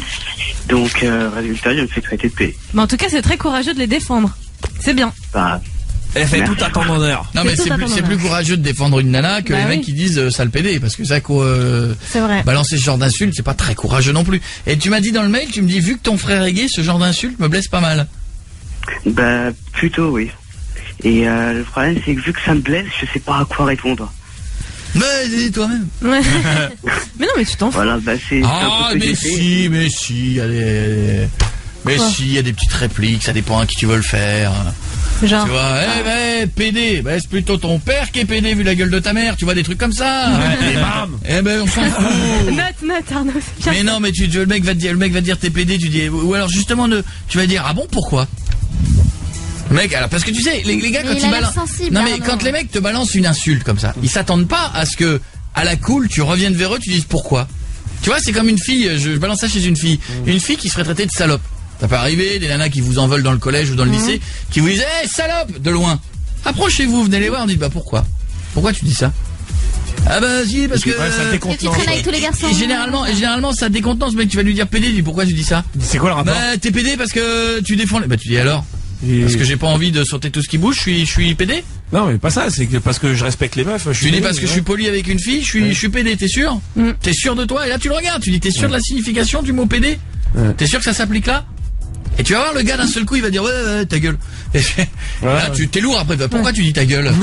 Donc, résultat, je me fais traiter de paix. Mais en tout cas, c'est très courageux de les défendre. C'est bien. Bah, elle fait tout à ton honneur. Non mais c'est plus courageux de défendre une nana que les mecs qui disent sale pédé, parce que ça c'est vrai. Balancer ce genre d'insulte, c'est pas très courageux non plus. Et tu m'as dit dans le mail, tu me dis vu que ton frère est gay, ce genre d'insulte me blesse pas mal. Bah, plutôt, oui. Et le problème, c'est que vu que ça me blesse, je sais pas à quoi répondre. Mais dis toi-même. Ouais. Mais non, mais tu t'en fous. Voilà, bah c'est. Ah, mais si, il y a des. Mais si, il y a des petites répliques, ça dépend à qui tu veux le faire. Genre. Tu vois, PD, c'est plutôt ton père qui est PD vu la gueule de ta mère, tu vois, des trucs comme ça. Et bam. On s'en fout. Note, Arnaud. Mais non, mais le mec va te dire t'es PD, tu dis, ou alors justement, tu vas dire, ah bon, pourquoi? Mec, alors, parce que tu sais, les gars, quand ils balancent. Non, mais quand les mecs te balancent une insulte comme ça, ils s'attendent pas à ce que, à la cool, tu reviennes vers eux, tu dises pourquoi. Tu vois, c'est comme une fille, je balance ça chez une fille. Une fille qui serait traitée de salope. Ça peut arriver, des nanas qui vous en veulent dans le collège ou dans le lycée, qui vous disent, hey, salope, de loin. Approchez-vous, venez les voir, on dit, bah pourquoi? Pourquoi tu dis ça? Ah bah si, parce que ça décontenance. Tu traînes avec tous les garçons. Et généralement ça décontenance, mec, tu vas lui dire PD, dis pourquoi tu dis ça? C'est quoi le rapport? Bah t'es PD parce que tu défends bah tu dis alors. Parce que j'ai pas envie de sauter tout ce qui bouge, je suis PD? Non mais pas ça, c'est que parce que je respecte les meufs. Tu dis parce que je suis poli avec une fille, je suis PD, t'es sûr? T'es sûr de toi? Et là tu le regardes, tu dis t'es sûr de la signification du mot PD? T'es sûr que ça s'applique là? Et tu vas voir le gars d'un seul coup il va dire ouais ta gueule. Et là, t'es lourd après, pourquoi tu dis ta gueule?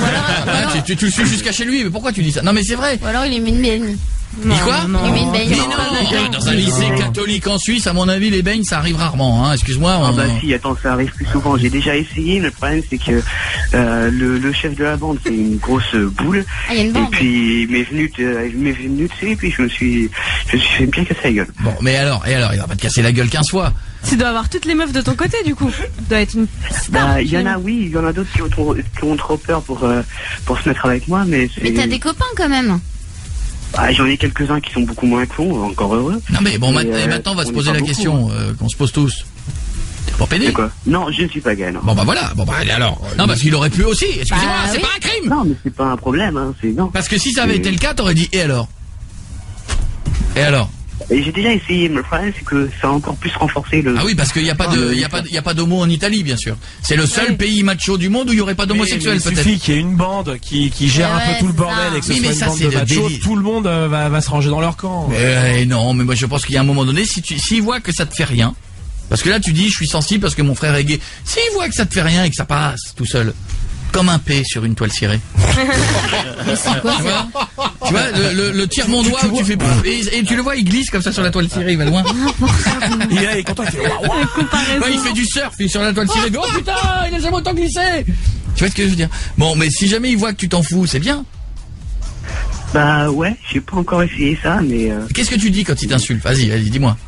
Tu le suis jusqu'à chez lui, mais pourquoi tu dis ça? Non mais c'est vrai. Ou alors il est une baigne. Il quoi? Il met une baigne. Mais non, dans un lycée catholique en Suisse, à mon avis, les baignes, ça arrive rarement, hein. Excuse-moi. Ah bah si, attends, ça arrive plus souvent. J'ai déjà essayé, mais le problème c'est que le chef de la bande, c'est une grosse boule. Ah, il y a une bande. Et puis il m'est venu dessus, et puis je me suis fait bien casser la gueule. Bon, mais alors, il va pas te casser la gueule 15 fois. Tu dois avoir toutes les meufs de ton côté, du coup. Tu dois être une star. Bah, il y en a, oui, il y en a d'autres qui ont trop peur pour se mettre avec moi, mais c'est... Mais t'as des copains quand même. Ah, j'en ai quelques-uns qui sont beaucoup moins cons, encore heureux. Non mais bon, maintenant on va se poser la question qu'on se pose tous. T'es pas pédé? Quoi? Non, je ne suis pas gay, non. Bon bah voilà, alors. Non, parce qu'il aurait pu aussi, excusez-moi, c'est pas un crime. Non, mais c'est pas un problème, hein, non. Parce que si ça avait été le cas, t'aurais dit, et alors? Et j'ai déjà essayé, mais le problème c'est que ça a encore plus renforcé le... Ah oui, parce qu'il n'y a pas d'homo en Italie, bien sûr. C'est le seul pays macho du monde où il n'y aurait pas d'homosexuels, peut-être. Il suffit qu'il y ait une bande qui gère un peu tout le bordel et que ce soit une bande de machos, tout le monde va se ranger dans leur camp. Non, mais moi je pense qu'il y a un moment donné, s'il voit que ça te fait rien, parce que là tu dis je suis sensible parce que mon frère est gay, s'il voit que ça te fait rien et que ça passe tout seul, comme un P sur une toile cirée. Mais c'est quoi ça? Tu vois, le tire mon doigt où tu fais et tu le vois, il glisse comme ça sur la toile cirée, il va loin. Il est content, il fait ouais, il fait du surf, il est sur la toile cirée, oh putain, il a jamais autant glissé. Tu vois ce que je veux dire? Bon, mais si jamais il voit que tu t'en fous, c'est bien. Bah ouais, j'ai pas encore essayé ça, mais... Qu'est-ce que tu dis quand il t'insulte? Vas-y, dis-moi.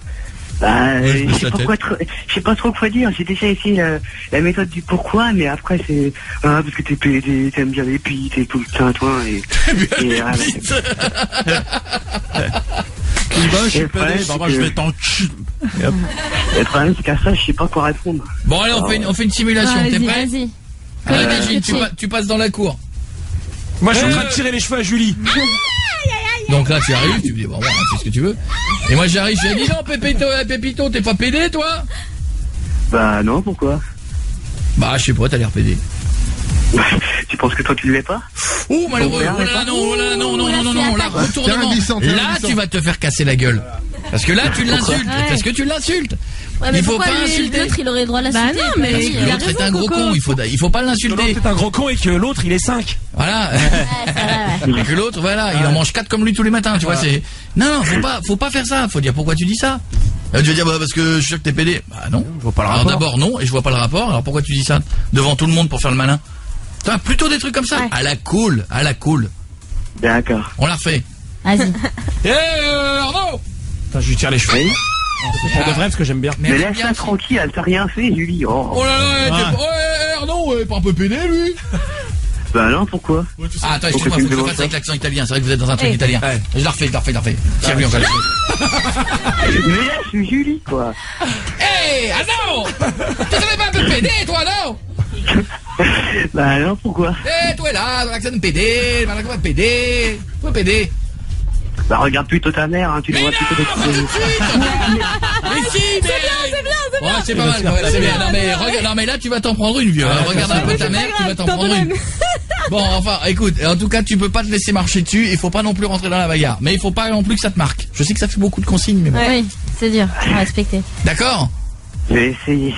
Bah, je sais pas trop quoi dire. J'ai déjà essayé la méthode du pourquoi, mais après c'est parce que t'aimes bien les pites et tout le tintouin et je vais t'en... Le problème c'est qu'à ça, je sais pas quoi répondre. Bon allez, on fait une simulation, t'es prêt? Vas-y. Imagine, tu passes dans la cour. Moi je suis en train de tirer les cheveux à Julie. Donc là tu arrives, tu me dis bon voilà, fais ce que tu veux. Et moi j'arrive, je dis non Pépito, t'es pas pédé toi? Bah non, pourquoi? Bah je sais pas, t'as l'air pédé. Tu penses que toi tu ne l'es pas? Oh malheureux, non, là retournement. Là tu vas te faire casser la gueule. Parce que là tu l'insultes, parce que tu l'insultes. Ouais, il faut pas insulter. L'autre il aurait le droit de l'insulter. Bah non, mais l'autre est un gros con, il faut pas l'insulter. L'autre est un gros con et que l'autre il est 5. Voilà. Et que l'autre, voilà, il en mange 4 comme lui tous les matins, tu vois, c'est... Non, faut pas faire ça, faut dire pourquoi tu dis ça. Tu vas dire, bah, parce que je suis sûr que t'es pédé. Bah non, je vois pas le rapport. Alors d'abord non, et je vois pas le rapport, alors pourquoi tu dis ça devant tout le monde pour faire le malin? Toi, plutôt des trucs comme ça, à la cool. D'accord. On la refait. Vas-y. Arnaud! Attends, je lui tire les cheveux. C'est pour de vrai parce que j'aime bien. Mais laisse-la tranquille, elle t'a rien fait, Julie. Oh là là, Arnaud, pas un peu pédé lui? Bah non, pourquoi? Ah attends, excuse-moi, faut que je le fasse avec l'accent italien, c'est vrai que vous êtes dans un truc italien. Je la refais. Tire-lui encore les cheveux. Mais là, je suis Julie, quoi. Hey, Arnaud! Tu savais pas un peu pédé, toi, non? Bah non, pourquoi? Toi là, dans l'accent de pédé, toi pédé. Bah regarde plutôt ta mère, hein, tu devrais plutôt t'exprimer. Mais si, c'est bien. Ouais, c'est pas mal, c'est bien. Non mais là tu vas t'en prendre une, vieux. Regarde un peu ta mère, tu vas t'en prendre une. Bon, enfin, écoute, en tout cas, tu peux pas te laisser marcher dessus, il faut pas non plus rentrer dans la bagarre. Mais il faut pas non plus que ça te marque. Je sais que ça fait beaucoup de consignes, mais bon. Oui, c'est dur, à respecter. D'accord? Je vais essayer.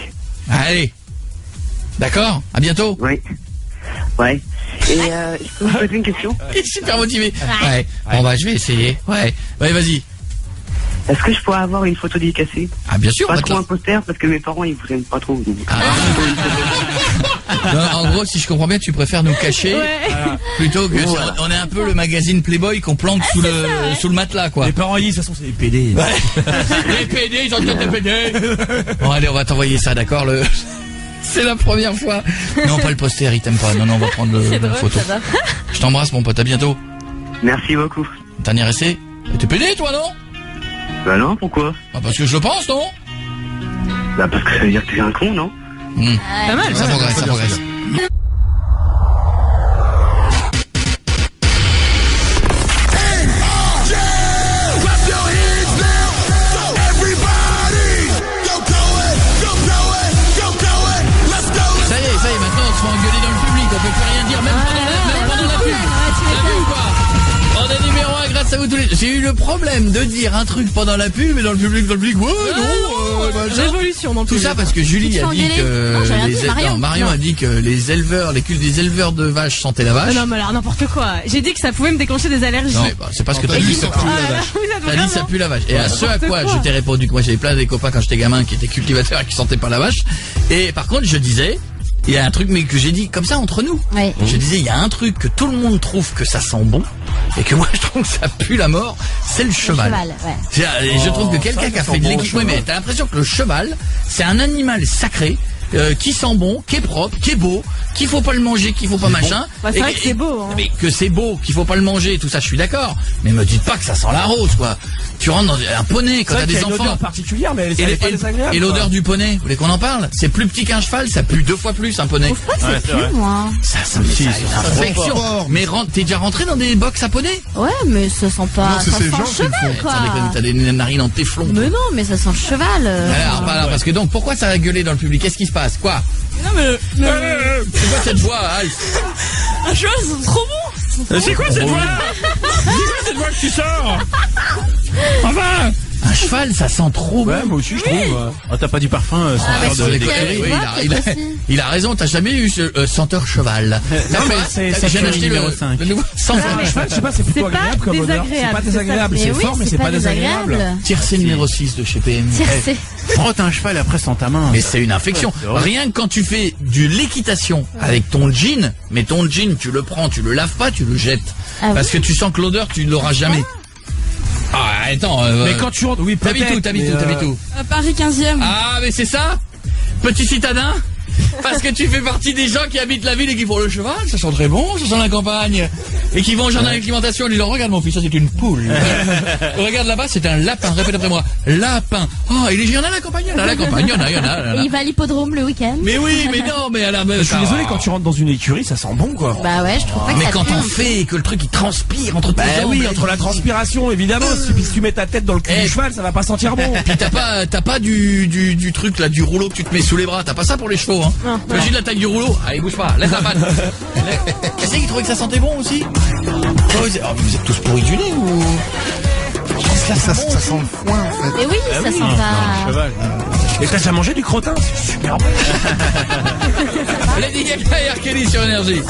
Allez. D'accord, à bientôt. Oui. Ouais. Et je peux vous poser une question? Il est super motivé. Ouais. Bon bah je vais essayer. Ouais. Ouais, vas-y. Est-ce que je pourrais avoir une photo dédicacée? Ah bien sûr. Pas trop un poster parce que mes parents ils vous aiment pas trop. Donc. Non, en gros, si je comprends bien, tu préfères nous cacher plutôt que on est un peu le magazine Playboy qu'on plante sous le matelas, quoi. Les parents ils disent, de toute façon c'est des PD. Les PD, ils ont des PD. Bon allez, on va t'envoyer ça, d'accord. C'est la première fois. Non, pas le poster, il t'aime pas. Non, on va prendre la photo. Je t'embrasse, mon pote, à bientôt. Merci beaucoup. Dernier essai. T'es PD, toi, non? Bah non, pourquoi? Bah parce que je le pense, non? Bah parce que ça veut dire que t'es un con, non? Pas mal. Ça progresse, ça progresse. Ça y est, maintenant on se fait engueuler dans le public, on peut plus rien dire, même pendant la pub. T'as vu ou quoi? On est numéro 1 grâce à vous tous les... J'ai eu le problème de dire un truc pendant la pub et dans le public, Révolution dans le tout ça parce que Julie a dit que Marion a dit que les éleveurs de vaches sentaient la vache. Non mais alors n'importe quoi. J'ai dit que ça pouvait me déclencher des allergies. Non, c'est parce que t'as dit ça pue la vache. T'as dit ça pue la vache. Et à ce à quoi je t'ai répondu que moi j'avais plein des copains quand j'étais gamin qui étaient cultivateurs et qui sentaient pas la vache. Et par contre je disais, il y a un truc mais que j'ai dit comme ça entre nous. Ouais. Je disais il y a un truc que tout le monde trouve que ça sent bon et que moi je trouve que ça pue la mort, c'est le cheval. Ouais. Et je trouve que quelqu'un qui a fait de l'équipement, mais t'as l'impression que le cheval, c'est un animal sacré. Qui sent bon, qui est propre, qui est beau, qu'il faut pas le manger, qu'il faut pas machin. Bah, c'est vrai que c'est beau. Hein. Mais que c'est beau, qu'il faut pas le manger, tout ça, je suis d'accord. Mais me dites pas que ça sent la rose, quoi. Tu rentres dans un poney quand t'as des enfants. C'est une odeur particulière, mais elle est pas désagréable. Et l'odeur du poney, vous voulez qu'on en parle? C'est plus petit qu'un cheval, ça pue 2 fois plus un poney. Je trouve pas que ça pue, moi. Ça me infection. Mais t'es déjà rentré dans des box à poney? Ouais, mais ça sent pas. Ça sent le cheval, quoi. T'as des narines en téflon. Mais non, mais ça sent le cheval. Alors, parce que donc, pourquoi ça a gueulé dans le public? Qu'est-ce qui se passe? Quoi? Non mais c'est quoi cette voix, Alf? Un cheval, c'est trop bon. C'est quoi cette voix? C'est quoi cette voix que tu sors? Enfin, un cheval, ça sent trop bon. Ouais, moi aussi, je trouve. Oh, t'as pas du parfum senteur il a raison, t'as jamais eu ce senteur cheval. Non, mais c'est acheté numéro 5. Le nouveau senteur cheval. Je sais pas, c'est plutôt agréable comme odeur. C'est pas désagréable, c'est fort, mais c'est pas désagréable. Tiercé numéro 6 de chez PM. Frotte un cheval après sans ta main. Mais c'est une infection. Rien que quand tu fais de l'équitation avec ton jean, mais ton jean, tu le prends, tu le laves pas, tu le jettes. Parce que tu sens que l'odeur, tu ne l'auras jamais. Ah, attends. Mais quand tu rentres, oui, peut-être. T'habites où? Paris 15e. Ah, mais c'est ça? Petit citadin? Parce que tu fais partie des gens qui habitent la ville et qui font le cheval, ça sent très bon, ça sent la campagne. Et qui vont au jardin d'alimentation et disent, regarde mon fils, ça c'est une poule. Regarde là-bas, c'est un lapin, répète après moi. Lapin. Oh, il y en a à la campagne, il y en a. Et il va à l'hippodrome le week-end. Mais oui, mais non, mais à la Je suis désolé, quand tu rentres dans une écurie, ça sent bon, quoi. Bah ouais, je trouve pas que mais ça quand pue. on fait que le truc il transpire entre tes jambes. Oui, entre la transpiration, évidemment. Si tu mets ta tête dans le cul du cheval, ça va pas sentir bon. Puis t'as pas du truc là, du rouleau que tu te mets sous les bras. T'as pas ça pour les chevaux, hein. T'imagines la taille du rouleau? Allez, bouge pas, laisse la patte. Qu'est-ce qui trouvait que ça sentait bon aussi? Vous êtes tous pourris du nez ou? Ça sent le foin, en fait. Et oui, ça sent pas. Et t'as déjà mangé du crottin? C'est super bon. Lady Gaga et R. Kelly sur Énergie.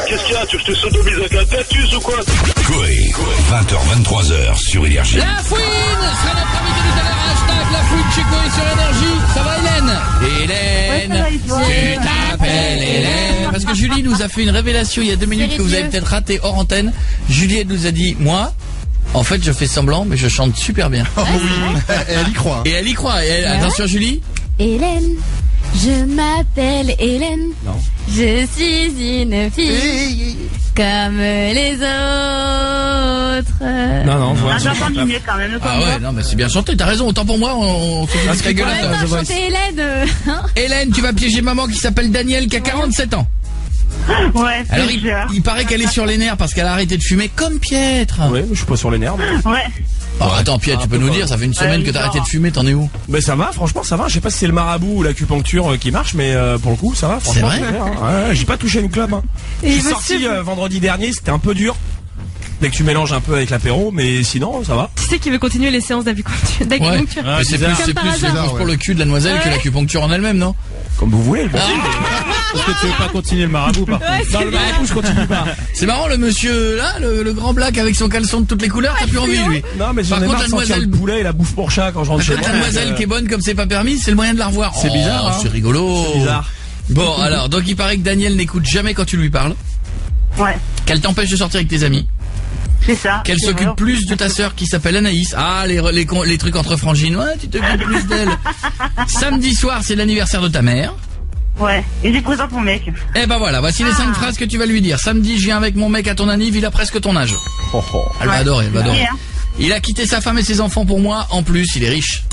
Qu'est-ce qu'il y a? Tu te sodomises avec la têtus ou quoi? Coé, 20h, 23h sur Énergie. La fouine sera notre invité tout à l'heure. Hashtag la fouine chez Coé sur Énergie. Ça va, Hélène? Hélène, tu t'appelles Hélène. Parce que Julie nous a fait une révélation il y a 2 minutes que vous avez peut-être raté hors antenne. Julie, elle nous a dit, moi, en fait, je fais semblant, mais je chante super bien. Oh oui. Et elle y croit. Et elle y croit. Attention, Julie. Hélène, je m'appelle Hélène. Non. Je suis une fille comme les autres. Non, Ah, j'entends mieux quand même. Ah ouais, non, mais c'est bien chanté. T'as raison. Autant pour moi, on se fout de la gueule. Chanter Hélène. Hélène, tu vas piéger maman qui s'appelle Danielle, qui a 47 ans. Ouais. Alors il paraît qu'elle est sur les nerfs parce qu'elle a arrêté de fumer comme Pietre. Ouais, je suis pas sur les nerfs. Ouais. Oh, attends, Pietre, tu peux nous dire, ça fait une semaine que t'as arrêté de fumer, t'en es où? Mais ça va, franchement, ça va. Je sais pas si c'est le marabout ou l'acupuncture qui marche, mais pour le coup, ça va. Franchement, c'est vrai. Ouais, j'ai pas touché une clope. Hein. Je suis sorti vendredi dernier, c'était un peu dur. Dès que tu mélanges un peu avec l'apéro, mais sinon, ça va. Tu sais qu'il veut continuer les séances d'acupuncture. Ouais. C'est plus pour le cul de la noiselle que l'acupuncture en elle-même, non? Comme vous voulez, bon. Parce que tu veux pas continuer le marabout, par contre. Non, le marabout, je continue pas. C'est marrant, le monsieur là, le grand black avec son caleçon de toutes les couleurs, t'as plus envie lui. Non, mais Par j'en ai contre, marre de sentir le poulet et la bouffe pour chat quand je rentre chez moi. La demoiselle qui est bonne comme c'est pas permis, c'est le moyen de la revoir. C'est bizarre, hein. C'est rigolo. C'est bizarre. Bon, alors, donc il paraît que Daniel n'écoute jamais quand tu lui parles. Ouais. Qu'elle t'empêche de sortir avec tes amis. C'est ça. Qu'elle s'occupe plus de ta sœur qui s'appelle Anaïs. Ah, les trucs entre frangines. Ouais, tu t'occupes plus d'elle. Samedi soir, c'est l'anniversaire de ta mère. Ouais. Et j'ai présente mon mec. Eh ben voilà, voici les 5 phrases que tu vas lui dire. Samedi, je viens avec mon mec à ton anniv, il a presque ton âge. Elle va adorer, elle va adorer. Il a quitté sa femme et ses enfants pour moi, en plus, il est riche.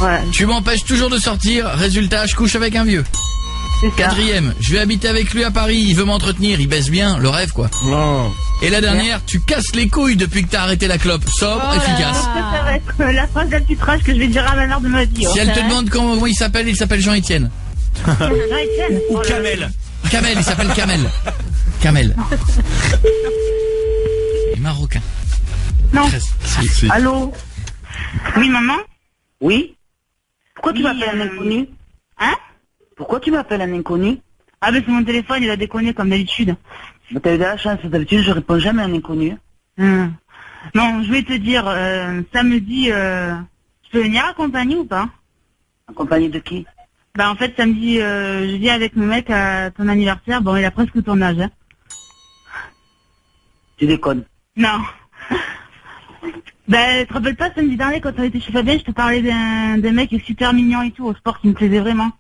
Ouais. Tu m'empêches toujours de sortir, résultat, je couche avec un vieux. 4e, je vais habiter avec lui à Paris, il veut m'entretenir, il baisse bien, le rêve quoi. Non. Et la dernière, tu casses les couilles depuis que t'as arrêté la clope, sobre, efficace. Ça va être la phrase la plus trash que je vais dire à ma mère de ma vie. Si elle te demande comment il s'appelle Jean-Étienne. Jean-Étienne. Ou Kamel. Kamel, il s'appelle Kamel. Kamel. Il est marocain. Non. Si. Allô. Oui, maman. Oui. Pourquoi tu m'appelles un inconnu? Hein? Pourquoi tu m'appelles un inconnu? Ah ben c'est mon téléphone, il a déconné comme d'habitude. Mais t'as eu de la chance, d'habitude je réponds jamais à un inconnu. Non, je voulais te dire, samedi, tu peux venir accompagner ou pas? Accompagné de qui? Bah en fait samedi, je viens avec mon mec à ton anniversaire, bon il a presque ton âge. Hein. Tu déconnes? Non. Ben, tu te rappelles pas samedi dernier quand on était chez Fabien, je te parlais d'un mec super mignon et tout, au sport qui me plaisait vraiment.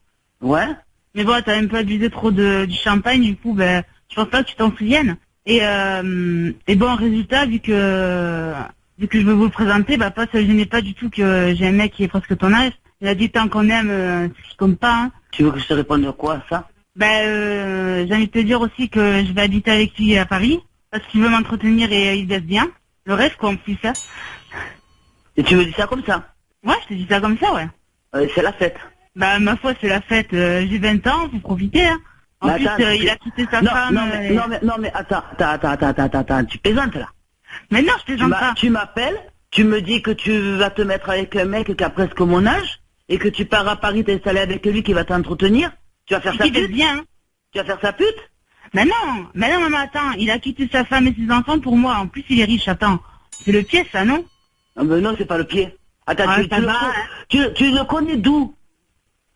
Ouais. Mais bon, t'as même pas abusé trop du champagne, du coup, ben, je pense pas que tu t'en souviennes. Et bon, résultat, vu que je veux vous le présenter, bah pas, ça ne gênait pas du tout que j'ai un mec qui est presque ton âge. Il a dit tant qu'on aime, c'est ce qui compte pas, hein. Tu veux que je te réponde de quoi, ça? Ben, j'ai envie de te dire aussi que je vais habiter avec lui à Paris, parce qu'il veut m'entretenir et il baisse bien. Le reste, quoi, en plus, ça. Et tu me dis ça comme ça? Ouais, je te dis ça comme ça, ouais. C'est la fête. Bah, ma foi, c'est la fête. J'ai 20 ans, faut profiter, hein. En plus, il a quitté sa femme. Non, mais attends, tu plaisantes, là. Mais non, je plaisante pas. Tu m'appelles, tu me dis que tu vas te mettre avec un mec qui a presque mon âge, et que tu pars à Paris t'installer avec lui qui va t'entretenir. Tu vas faire sa pute? Bien. Tu vas faire sa pute? Mais non, maman, attends, il a quitté sa femme et ses enfants pour moi. En plus, il est riche, attends. C'est le pied, ça, non? Ah ben non, c'est pas le pied. Attends, tu le connais d'où?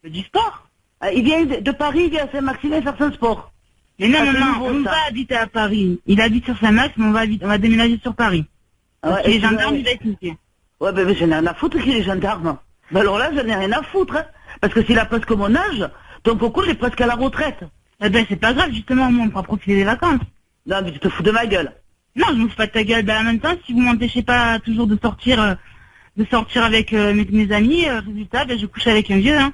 Du sport. Il vient de Paris, il vient à Saint-Maximin faire son sport. Mais non, maman, on va habiter à Paris. Il habite sur Saint-Max, mais on va déménager sur Paris. Ouais, les gendarmes, il va être niqué. Ouais, mais j'en ai rien à foutre qu'il est gendarme. Ben alors là, j'en ai rien à foutre, hein. Parce que s'il a presque mon âge, ton coco, il est presque à la retraite. Eh ben, c'est pas grave, justement, moi, on pourra profiter des vacances. Non, mais tu te fous de ma gueule. Non, je me fous pas de ta gueule. Ben, en même temps, si vous m'empêchez pas toujours de sortir avec mes amis, résultat, ben, je couche avec un vieux, hein.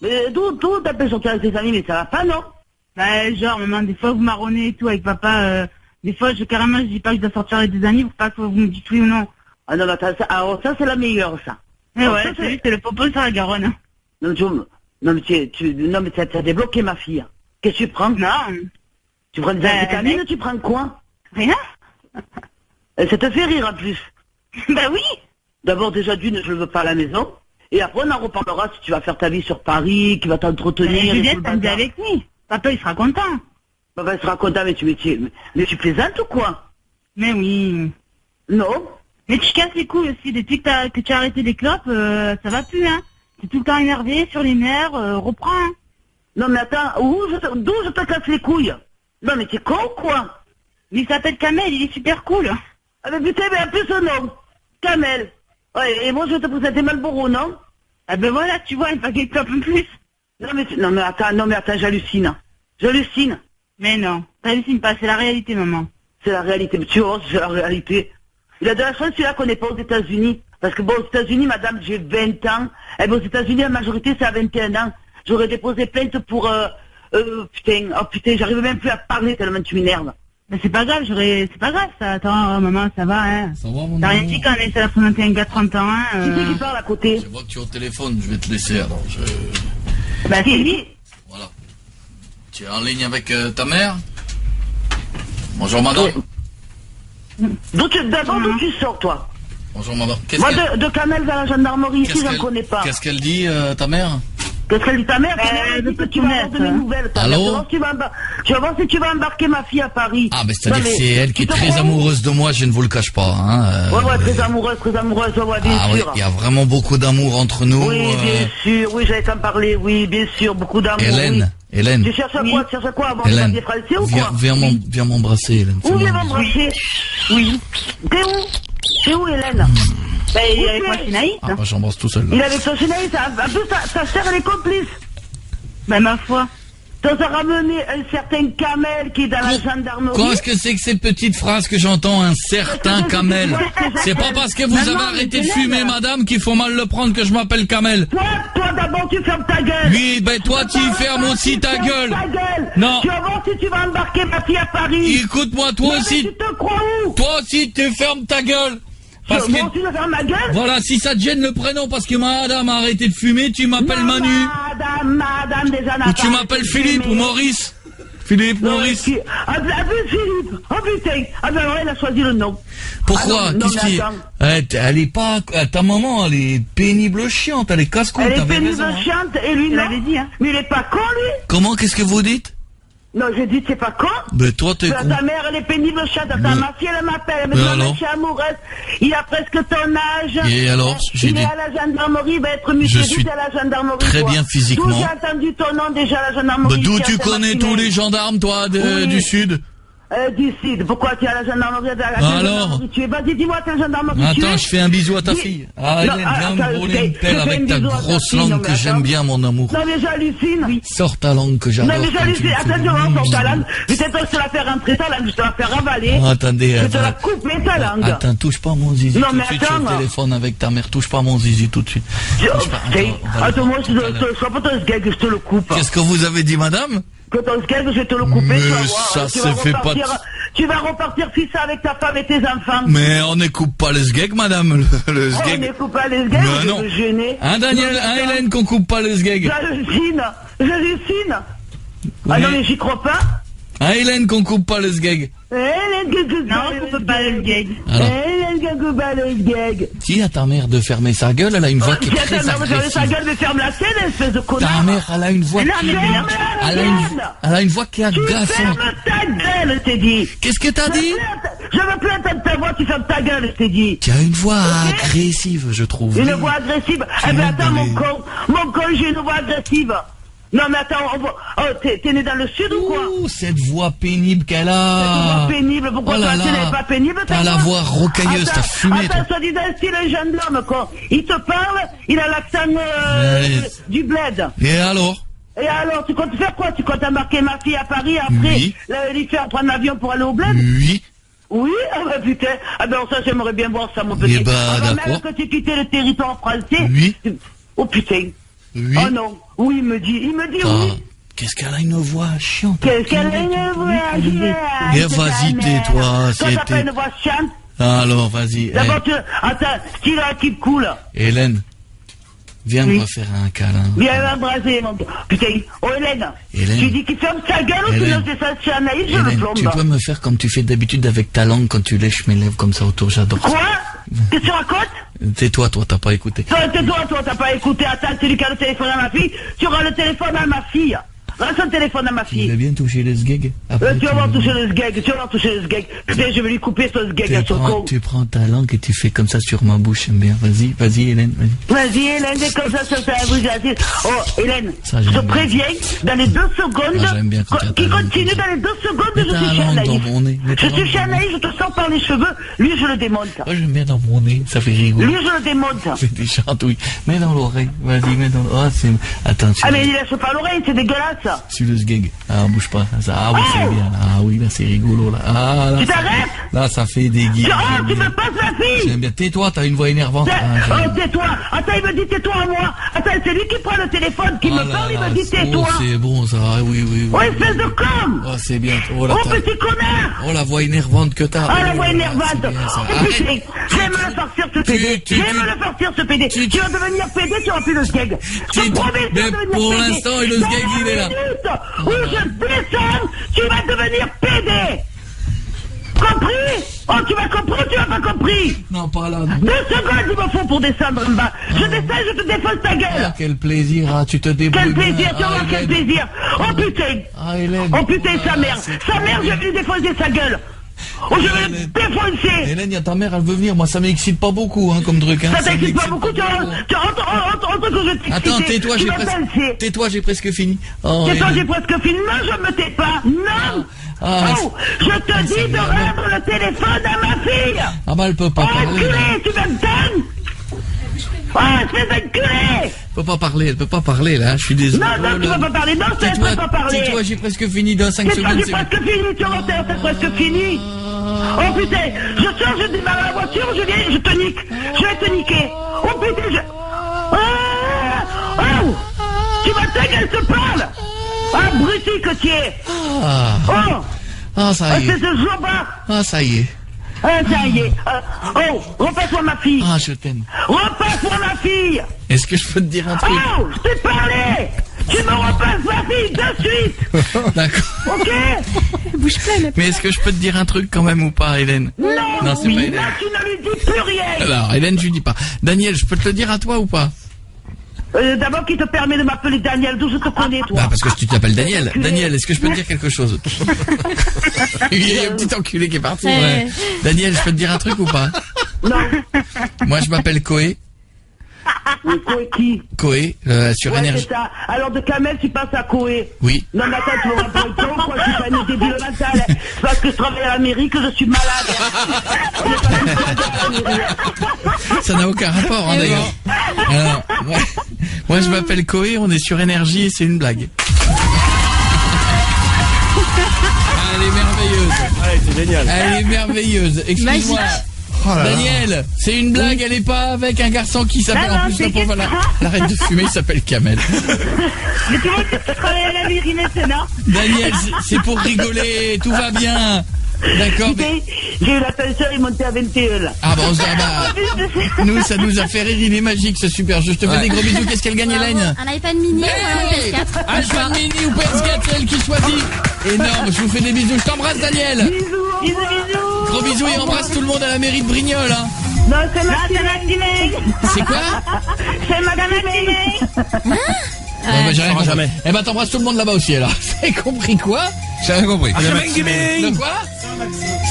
Mais d'où t'as pu sortir avec tes amis, mais ça va pas, non? Bah, genre, maman, des fois, vous marronnez et tout avec papa, des fois, je dis pas que je dois sortir avec des amis pour pas que vous me dites oui ou non. Ah non, attends, alors ça, c'est la meilleure, ça. Mais ouais, c'est le popo sur la Garonne, hein. Non, mais t'as débloqué ma fille. Qu'est-ce que tu prends? Non. Tu prends des vitamines, tu prends quoi? Rien. Ça te fait rire, en plus. Bah oui. D'abord, déjà, d'une, je le veux pas à la maison. Et après, on en reparlera si tu vas faire ta vie sur Paris, qui va t'entretenir. Juliette, t'as dit avec lui. Papa, il sera content. Papa, il sera content, mais tu plaisantes ou quoi? Mais oui. Non. Mais tu casses les couilles aussi. Depuis que tu as arrêté les clopes, ça va plus, hein. T'es tout le temps énervé, sur les nerfs, reprends, hein. Non, mais attends, d'où je te casse les couilles? Non, mais t'es con ou quoi? Il s'appelle Kamel, il est super cool. Ah, mais putain, mais en plus, non. Kamel. Ouais, et moi, je vais te présenter Malboro, non? Ah ben voilà, tu vois, un paquet de clopes en plus. Non, mais attends, j'hallucine. J'hallucine. Mais non, t'hallucines pas, c'est la réalité, maman. C'est la réalité, mais tu vois, c'est la réalité. Il a de la chance, celui-là, qu'on n'est pas aux États-Unis. Parce que bon, aux États-Unis, madame, j'ai 20 ans. Et bon, aux États-Unis, la majorité, c'est à 21 ans. J'aurais déposé plainte pour, putain, j'arrive même plus à parler tellement tu m'énerves. Mais c'est pas grave, c'est pas grave, ça. Attends, maman, ça va, hein. Ça va, mon T'as rien dit quand on essaie de présenter un gars de 30 ans, hein. Qui c'est qui parle à côté? Je vois que tu es au téléphone, je vais te laisser, alors Bah, c'est lui. Voilà. Tu es en ligne avec ta mère? Bonjour, madame. D'où tu sors, toi? Bonjour, madame. Moi, de Kamel vers la gendarmerie, ici, j'en connais pas. Qu'est-ce qu'elle dit, ta mère? Qu'est-ce qu'elle dit ta mère? Elle dit que tu vas avoir de mes nouvelles. Allô? Tu vas voir si tu vas embarquer ma fille à Paris. Ah, mais c'est-à-dire que c'est elle qui est très amoureuse de moi, je ne vous le cache pas. Hein. Ouais, très amoureuse, ouais, bien sûr. Oui, il y a vraiment beaucoup d'amour entre nous. Oui, bien sûr, oui, j'allais t'en parler, oui, bien sûr, beaucoup d'amour. Hélène. Tu cherches à quoi avant les papiers français ou quoi? Viens m'embrasser, Hélène. Où viens m'embrasser? Oui. T'es où, Hélène? Ben, il est avec moi chez Naïs. Ah, bah, j'embrasse tout seul. Là. Il est avec toi chez Naïs, un peu sa sœur, elle est complice. Ben, ma foi. Ça a ramené un certain Kamel qui est dans la gendarmerie. Qu'est-ce que c'est que cette petite phrase que j'entends, un certain Kamel? C'est pas parce que vous avez arrêté de fumer, madame, qu'il faut mal le prendre que je m'appelle Kamel. Toi d'abord, tu fermes ta gueule. Oui, ben toi, tu fermes aussi ta gueule. Non. Tu vas voir si tu vas embarquer ma fille à Paris. Écoute-moi, toi aussi. Tu te crois où? Toi aussi, tu fermes ta gueule. Moi aussi, je ferme ma gueule. Voilà, si ça te gêne le prénom parce que madame a arrêté de fumer, tu m'appelles Manu. Madame déjà n'a ou tu m'appelles Philippe ou Maurice. Philippe, Maurice. Philippe. Oh putain. Ah ben elle a choisi le nom. Pourquoi? Qu'est-ce qui est? Elle est pas, ta maman, elle est pénible chiante, elle est casse-couille. Elle est pénible chiante et lui non. Mais il est pas con lui. Comment? Qu'est-ce que vous dites? Non, je dis c'est pas con. Mais toi t'es con. Ta mère elle est pénible chiante, ma fille elle m'appelle, elle me dit je suis amoureuse. Il a presque ton âge. Et alors? Il est à la gendarmerie, il va être muté à la gendarmerie. Très bien physiquement. D'où j'ai entendu ton nom déjà à la gendarmerie. D'où tu connais tous les gendarmes toi du sud? Du sud. Pourquoi tu es à la gendarmerie? Alors? Vas-y, dis-moi quelle gendarmerie tu es. Attends, je fais un bisou à ta fille. Ah, Hélène, viens me rouler une pelle avec ta grosse langue que j'aime bien, mon amour. Non, mais j'hallucine. Sors ta langue que j'adore. Non, mais j'hallucine. Attention, sors ta langue. Peut-être que je te la faire rentrer ta langue, je te la faire ravaler. Attendez. Je te la couper ta langue. Attends, touche pas mon zizi tout de suite sur le téléphone avec ta mère. Touche pas mon zizi tout de suite. Attends, moi, je sois pas ton sgeg, je te le coupe. Qu'est-ce que vous avez dit, madame? Que ton sgeg, je vais te le couper. Mais ça se fait pas. Tu vas repartir fils avec ta femme et tes enfants. Mais on n'écoute pas le sgeg, madame. Le sgeg. On n'écoute pas le sgeg, je vais me gêner. Hein, Daniel, hein, Hélène, qu'on coupe pas le sgeg. J'hallucine. Ah non, mais j'y crois pas. Hein, Hélène, qu'on coupe pas le sgeg. Non, on coupe pas le sgeg. Hélène, qu'on coupe pas le sgeg. Dis à ta mère de fermer sa gueule, elle a une voix qui est très agressive. Ta mère de fermer sa gueule, mais ferme la scène, espèce de connard. Ta mère, elle a une voix qui elle a une voix qui est agaçante. Tu fermes ta gueule, je t'ai dit. Qu'est-ce que t'as dit? Je veux plus entendre ta voix, tu fermes ta gueule, je t'ai dit. Tu as une voix agressive, je trouve. Une voix agressive? Eh ben attends, mon con, j'ai une voix agressive. Non mais attends, t'es né dans le sud ou quoi? Cette voix pénible qu'elle a. Cette voix pénible, pourquoi toi tu n'es pas pénible? T'as la voix rocailleuse, t'as fumé. Attends, ça dit d'un style gendarme quoi. Il te parle, il a l'accent du bled. Et alors? Tu comptes faire quoi? Tu comptes embarquer ma fille à Paris après lui faire prendre l'avion pour aller au bled? Oui, ah bah putain, ah ben ça j'aimerais bien voir ça mon petit. Eh bah d'accord. Même que tu quittais le territoire français. Oh putain. Oh non, oui, il me dit oui. Qu'est-ce qu'elle a une voix chiante. Qu'est-ce qu'elle a une voix chiante. Et vas-y, tais-toi, c'était... Ça une voix chiante. Alors, vas-y. D'abord, attends, style qui coule. Hélène, viens me refaire un câlin. Viens m'embrasser, mon gars. Putain, oh Hélène, tu dis qu'il ferme sa gueule ou sinon c'est ça, c'est Anaïs, je le plombe. Tu peux me faire comme tu fais d'habitude avec ta langue quand tu lèches mes lèvres comme ça autour, j'adore ça. Quoi? Qu'est-ce que tu racontes? Tais-toi, toi, t'as pas écouté. Tais-toi, t'as pas écouté. Attends, c'est lui qui a le téléphone à ma fille. Tu auras le téléphone à ma fille. Rends son téléphone à ma fille. Tu vas bien toucher le sgeg. Tu vas voir toucher le sgeg, Putain, je vais lui couper son sgeg à ce con. Tu prends ta langue et tu fais comme ça sur ma bouche, j'aime bien. Vas-y, Hélène, Vas-y, Hélène, c'est comme ça sur ta bouche. Oh, Hélène, je te préviens, dans les 2 secondes, qui continue dans les 2 secondes, je suis chez Anaïs. Je suis chez Anaïs, je te sors par les cheveux, lui, je le démonte. Moi, j'aime bien dans mon nez, ça fait rigolo. Lui, je le démonte. Ça fait des chantouilles. Mets dans l'oreille, vas-y, mets dans l'oreille. Attends, ah, mais il laisse pas l'oreille, c'est dégueulasse. Sur le sgeg. Ah, bouge pas. Ah oui, c'est bien. Ah oui, là, c'est rigolo, là. Ah, là. Tu t'arrêtes? Là, ça fait des guillemets. Oh, tu me passes la fille! J'aime bien. Tais-toi, t'as une voix énervante. Oh, tais-toi. Attends, il me dit tais-toi à moi. Attends, c'est lui qui prend le téléphone, qui me parle, il me dit tais-toi. Oh, c'est bon, ça. Oui. Oh, espèce de con! Oh, c'est bien. Oh, petit connard! Oh, la voix énervante que t'as. Oh, la voix énervante. Je vais me le farcir, ce PD. Tu vas devenir PD, tu auras plus le sgeg. Je te promets, tu vas devenir PD. Pour l'instant, le sgeg, il est là. Où je descends, tu vas devenir PD. Compris? Oh, tu m'as compris ou tu m'as pas compris? Non, pas là. 2 secondes il me faut pour descendre en bas. Je descends, je te défonce ta gueule. Ah, quel plaisir, ah, tu te débrouilles. Quel plaisir, tu bien. vois, quel plaisir. Oh putain. Ah, Hélène. Oh putain, sa mère. Sa mère, je vais lui défoncer sa gueule. Oh, je vais le défoncer. Hélène, y a ta mère, elle veut venir. Moi, ça m'excite pas beaucoup, hein, comme truc. Hein. Ça t'excite pas beaucoup, tu vois, entre que je t'excite. Attends, tais-toi, j'ai presque fini. Oh, tais-toi, Hélène. j'ai presque fini. Non, je me tais pas. Non. Ah, Oh, je te dis de rendre le téléphone à ma fille. Ah bah, elle peut pas parler. Enculé, tu m'entends? Ah, espèce d'enculé. Elle peut pas parler, là. Je suis désolé. Non, tu vas pas parler. Non, ça ne peut pas parler. Tais-toi, j'ai presque fini dans 5 Tais-toi, secondes. j'ai presque fini, tu vois, c'est presque fini. Oh putain, je sors, je démarre la voiture, je viens, je te nique. Je vais te niquer. Oh putain, Oh, tu m'entends qu'elle se parle? Ah, bruti que tu es. Oh. Ah, ça y est. C'est ce jour-là. Ah, ça y est. Ah, ça y est. Oh, repasse-moi ma fille. Ah, je t'aime. Repasse-moi ma fille. Est-ce que je peux te dire un truc? Oh, je t'ai parlé. Tu me repasses ma fille de suite. D'accord. Ok. Bouge pleine. Mais est-ce que je peux te dire un truc quand même ou pas, Hélène? Non, c'est oui, pas Hélène. là, tu ne lui dis plus rien. Alors, Hélène, je lui dis pas. Daniel, je peux te le dire à toi ou pas? D'abord, qui te permet de m'appeler Daniel, d'où je te connais, toi? Bah, parce que tu t'appelles Daniel. Daniel, est-ce que je peux te dire quelque chose? Il y a un petit enculé qui est parti. Ouais. Daniel, je peux te dire un truc ou pas? Non. Moi, je m'appelle Koé. Koé qui? Koé, sur Ouais, Énergie. c'est ça. Alors de Kamel, tu passes à Koé. Oui. Non, mais attends, tu m'auras pas le temps, quoi. Je suis pas une débile mentale. C'est parce que je travaille à la mairie que je suis malade. Ça n'a aucun rapport, hein, d'ailleurs. Alors, moi, je m'appelle Koé, on est sur Énergie et c'est une blague. Elle est merveilleuse. Ouais, c'est génial. Elle est merveilleuse. Excuse-moi. Oh là là. Daniel, c'est une blague, elle est pas avec un garçon qui s'appelle, en plus, le pauvre, elle arrête de fumer, il s'appelle Kamel. Mais tu vois que tu travailles à la mairie maintenant? Daniel, c'est pour rigoler, tout va bien. D'accord. Mais... J'ai eu l'ascenseur, il montait à 21 là. Ah bon, nous, ça nous a fait rire, il est magique, c'est super. Je te fais des gros bisous. Qu'est-ce qu'elle gagne, Hélène? Un iPad mini ou un PS4? iPad mini ou PS4, c'est elle qui choisit. Énorme, je vous fais des bisous. Je t'embrasse, Daniel. Bisous. Gros bisous et embrasse tout le monde à la mairie de Brignoles. Hein. Non, c'est Maxime. C'est quoi? C'est Madame Maxime. J'ai rien compris. Jamais. Eh ben, t'embrasses tout le monde là-bas aussi, alors. J'ai compris quoi? J'ai rien compris. De quoi?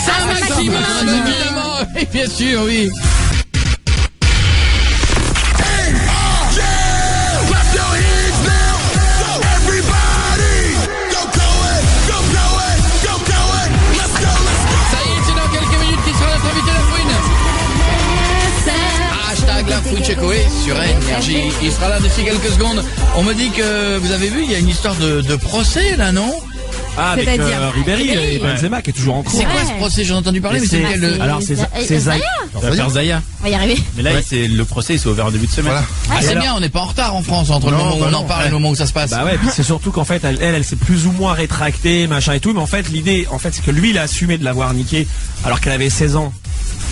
Saint-Maximin, évidemment. Oui, bien sûr, oui. La fouine chez Koé sur Énergie. Il sera là d'ici quelques secondes. On me dit que vous avez vu, il y a une histoire de procès là, non? Ah, avec Ribéry et Benzema qui est toujours en cours. C'est quoi ce procès? J'en ai entendu parler, mais c'est lequel? Alors c'est Zaya. L'affaire Zaya. On va y arriver. Mais là, c'est le procès, il s'est ouvert en début de semaine. Voilà. Ah, c'est bien, on n'est pas en retard en France entre le moment où on en parle et le moment où ça se passe. Bah ouais, puis c'est surtout qu'en fait, elle s'est plus ou moins rétractée, machin et tout, mais en fait, l'idée, c'est que lui, il a assumé de l'avoir niqué alors qu'elle avait 16 ans.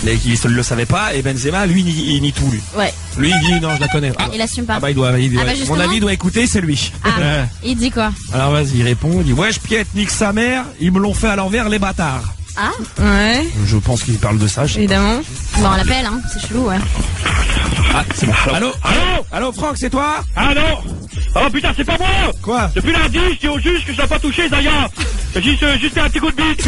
Mais qu'il ne le savait pas, et Benzema, lui, il nie tout, lui. Ouais. Lui, il dit, non, je la connais. Il assume pas. Ah bah, mon avis, il doit écouter, c'est lui. Ah, il dit quoi? Alors, vas-y, il répond, il dit, ouais, je piète, nique sa mère, ils me l'ont fait à l'envers, les bâtards. Ah, ouais. Je pense qu'il parle de ça, évidemment. Bon, on l'appelle, hein, c'est chelou, ouais. Ah, c'est bon. Allô, Franck, c'est toi? Ah non! Oh putain, c'est pas moi! Quoi? Depuis lundi, je dis au juge que je l'ai pas touché, Zaya! J'ai juste fait un petit coup de bite!